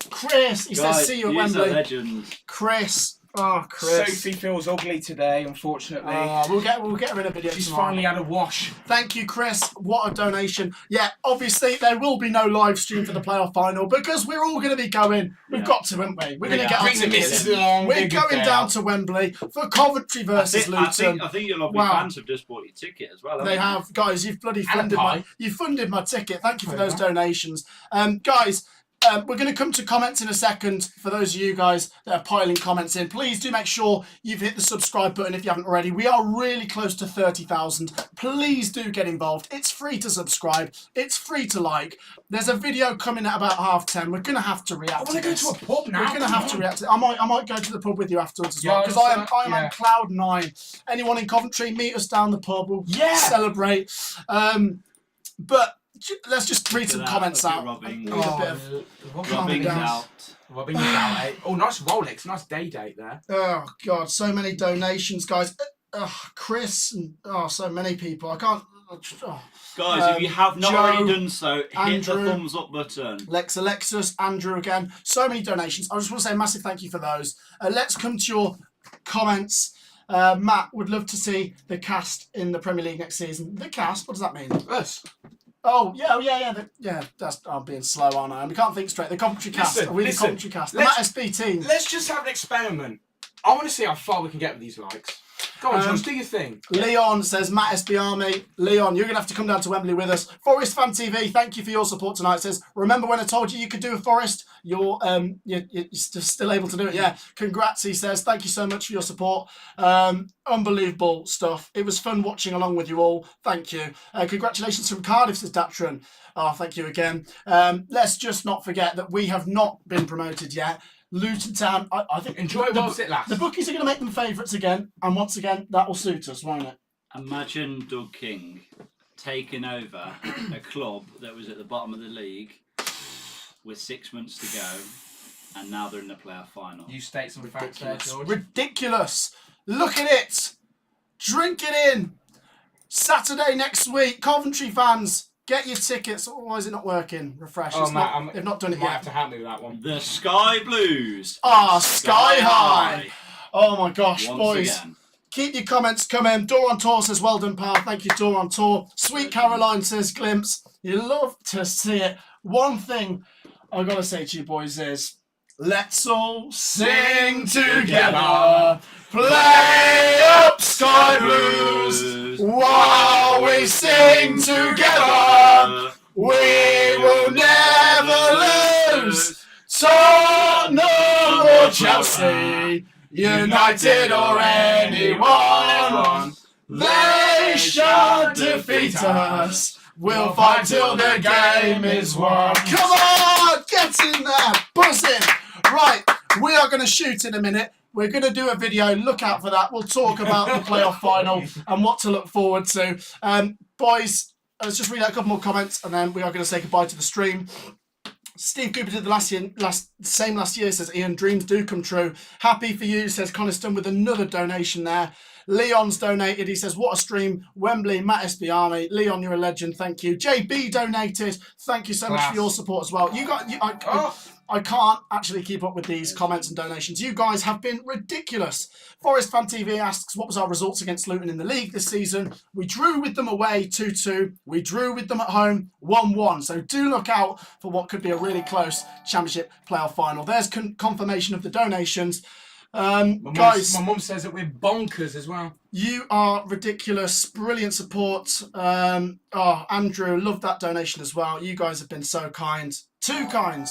he says, see you at he's a Wembley. legend. Chris, Oh, Chris. Sophie feels ugly today, unfortunately. We'll get her in a video She's tomorrow. finally had a wash. Thank you, Chris. What a donation. Yeah, obviously there will be no live stream for the playoff final because we're all going to be going. We've Yeah. got to, haven't we? We're going to get our Bring the tickets. missus along. We're be a good going day down out. to Wembley for Coventry versus Luton. I think your lovely Wow. fans have just bought your ticket as well. haven't They have, guys. You've bloody And a funded pie. my ticket. Thank you for There those you go. donations, guys. We're going to come to comments in a second. For those of you guys that are piling comments in, please do make sure you've hit the subscribe button if you haven't already. We are really close to 30,000. Please do get involved. It's free to subscribe. It's free to like. There's a video coming at about 10:30. We're going to have to react. I want to go this. to a pub now. We're going to have to react to it. I might go to the pub with you afterwards as well Yeah, because I am yeah. on cloud 9. Anyone in Coventry, meet us down the pub. We'll Yeah. celebrate. But let's just read Look some at that, comments look at out. Robbing. Read a bit of- Robbing Robbing's down. out. Robbing is out, eh? Oh, nice Rolex. Nice day date there. Oh God, so many donations, guys. Chris and so many people. I can't. Guys, if you have not Joe, already done so, hit Andrew. the thumbs up button. Alexis, Andrew again. So many donations. I just want to say a massive thank you for those. Let's come to your comments. Matt would love to see the cast in the Premier League next season. The cast? What does that mean? Us. Oh, yeah. That's I'm being slow, aren't I? And we can't think straight. The Coventry cast. Listen, Are we the listen. Coventry cast? The Matt Let's- SB team. Let's just have an experiment. I want to see how far we can get with these likes. Go on, Josh, do your thing. Leon says, Matt SB Army. Leon, you're going to have to come down to Wembley with us. Forest Fan TV, thank you for your support tonight. Says, remember when I told you could do a Forest? You're still able to do it. Yeah. Congrats, he says. Thank you so much for your support. Unbelievable stuff. It was fun watching along with you all. Thank you. Congratulations from Cardiff, says Datron. Oh, thank you again. Let's just not forget that we have not been promoted yet. Luton Town, I think Enjoy it whilst it lasts. the bookies are going to make them favourites again, and once again, that will suit us, won't it? Imagine Doug King taking over a club that was at the bottom of the league with 6 months to go, and now they're in the playoff final. You state some facts there, George. Ridiculous. Look at it. Drink it in. Saturday next week, Coventry fans, get your tickets. Oh, why is it not working? Refresh. Oh, It's Matt, not- they've not done You it might yet. have to help me with that one. The Sky Blues. Sky high. Oh my gosh, Once boys. again. Keep your comments coming. Doran Tor says, well done, pal. Thank you, Doran Tor. Sweet Caroline says, glimpse. You love to see it. One thing I've got to say to you boys is, let's all sing together. Play up Sky Blues while we sing together. We will never lose. Tottenham or Chelsea, United or anyone, they shan't defeat us. We'll fight till the game is won. Come on, get in there, buzz in. Right, we are going to shoot in a minute. We're going to do a video. Look out for that. We'll talk about the playoff final and what to look forward to. Boys, let's just read out a couple more comments and then we are going to say goodbye to the stream. Steve Cooper did the last year, says Ian, dreams do come true. Happy for you, says Coniston with another donation there. Leon's donated, he says, what a stream. Wembley, Matt Espiami. Leon, you're a legend, thank you. JB donated, thank you so much for your support as well. I can't actually keep up with these comments and donations. You guys have been ridiculous. Forest Fan TV asks, what was our results against Luton in the league this season? We drew with them away 2-2. We drew with them at home 1-1. So do look out for what could be a really close championship playoff final. There's confirmation of the donations. Guys, my mum says that we're bonkers as well. you are ridiculous. Brilliant support. Andrew, love that donation as well. You guys have been so kind. Too kind.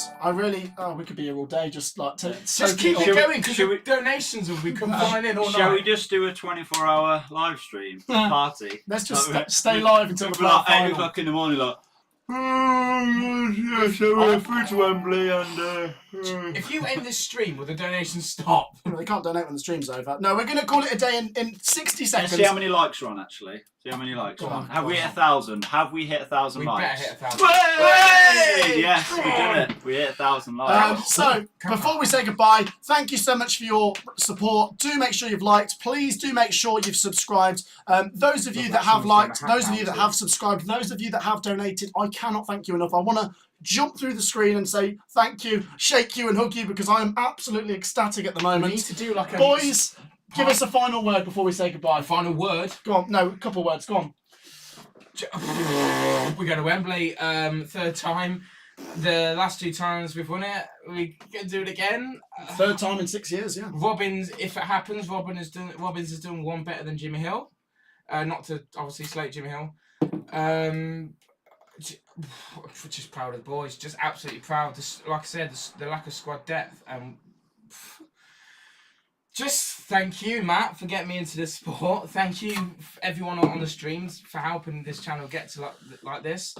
We could be here all day just Keep it it up. going because Should we- the donations will be coming in all Shall we night. just do a 24-hour live stream party? Let's just Like, stay live until the like playoff 8 final. o'clock in the morning, like. So we're through to Wembley and. If you end this stream, will the donations stop? They can't donate when the stream's over. No, we're going to call it a day in 60 Let's seconds. see how many likes we're on, actually. See how many likes we're Go on. on, Have go we on. hit 1,000? Have we hit 1,000 We likes? better hit 1,000. Hey! Yes, we did it. We hit 1,000 likes. So, before we say goodbye, thank you so much for your support. Do make sure you've liked. Please do make sure you've subscribed. Those of you that have liked, those of you that have subscribed, those of you that have donated, I cannot thank you enough. I want to jump through the screen and say thank you, shake you and hug you because I am absolutely ecstatic at the We moment. need to do like a Boys, give us a final word before we say goodbye. final word. Go on, no, a couple words, go on. We go to Wembley, third time. The last 2 times we've won it, we can do it again. Third time in 6 years, yeah. Robbins, if it happens, Robbins has done one better than Jimmy Hill. Not to obviously slate Jimmy Hill. Just proud of the boys. Just absolutely proud. Like I said, the lack of squad depth. Just thank you, Matt, for getting me into this sport. Thank you, everyone on the streams, for helping this channel get to like this.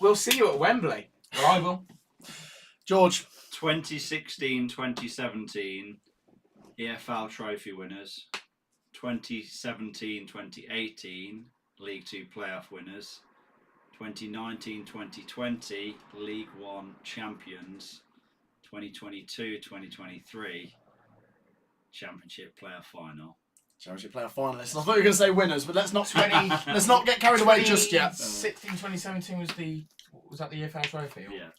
We'll see you at Wembley. Or I will. George. 2016-2017 EFL Trophy winners. 2017-2018 League 2 playoff winners. 2019-2020 League 1 champions. 2022-2023 Championship playoff final. Championship player finalists. I thought you were going to say winners, but let's not 20 let's not get carried away just yet. 2017 was that the EFL Trophy? Yeah.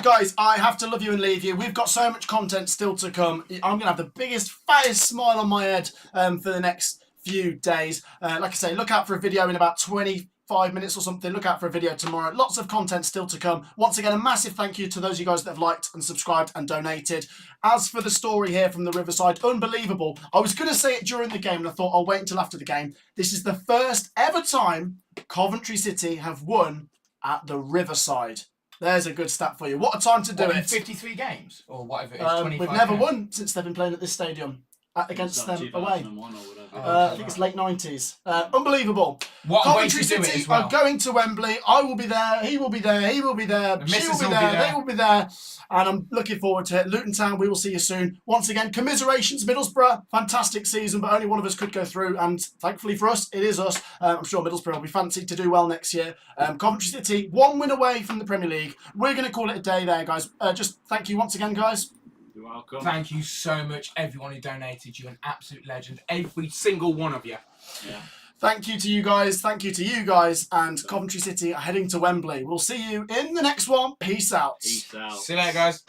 Guys, I have to love you and leave you. We've got so much content still to come. I'm going to have the biggest, fattest smile on my head for the next few days. Like I say, look out for a video in about 25 minutes or something. Look out for a video tomorrow. Lots of content still to come. Once again, a massive thank you to those of you guys that have liked and subscribed and donated. As for the story here from the Riverside, unbelievable. I was going to say it during the game and I thought I'll wait until after the game. This is the first ever time Coventry City have won at the Riverside. There's a good stat for you. What a time to do What, in it. 53 games? Or whatever it is, 25 We've never games? won since they've been playing at this stadium against them away. 2001 or whatever. I think it's late 90s. Unbelievable. What a way Coventry to do it City as well. are going to Wembley. I will be there. He will be there. He will be there. The She missus will be will be there. there. They will be there. And I'm looking forward to it. Luton Town, we will see you soon. Once again, commiserations, Middlesbrough. Fantastic season, but only one of us could go through. And thankfully for us, it is us. I'm sure Middlesbrough will be fancied to do well next year. Coventry City, 1 win away from the Premier League. We're going to call it a day there, guys. Just thank you once again, guys. You're welcome. Thank you so much, everyone who donated. You're an absolute legend. Every single one of you. Yeah. Thank you to you guys. Thank you to you guys. And Coventry City are heading to Wembley. We'll see you in the next one. Peace out. Peace out. See you later, guys.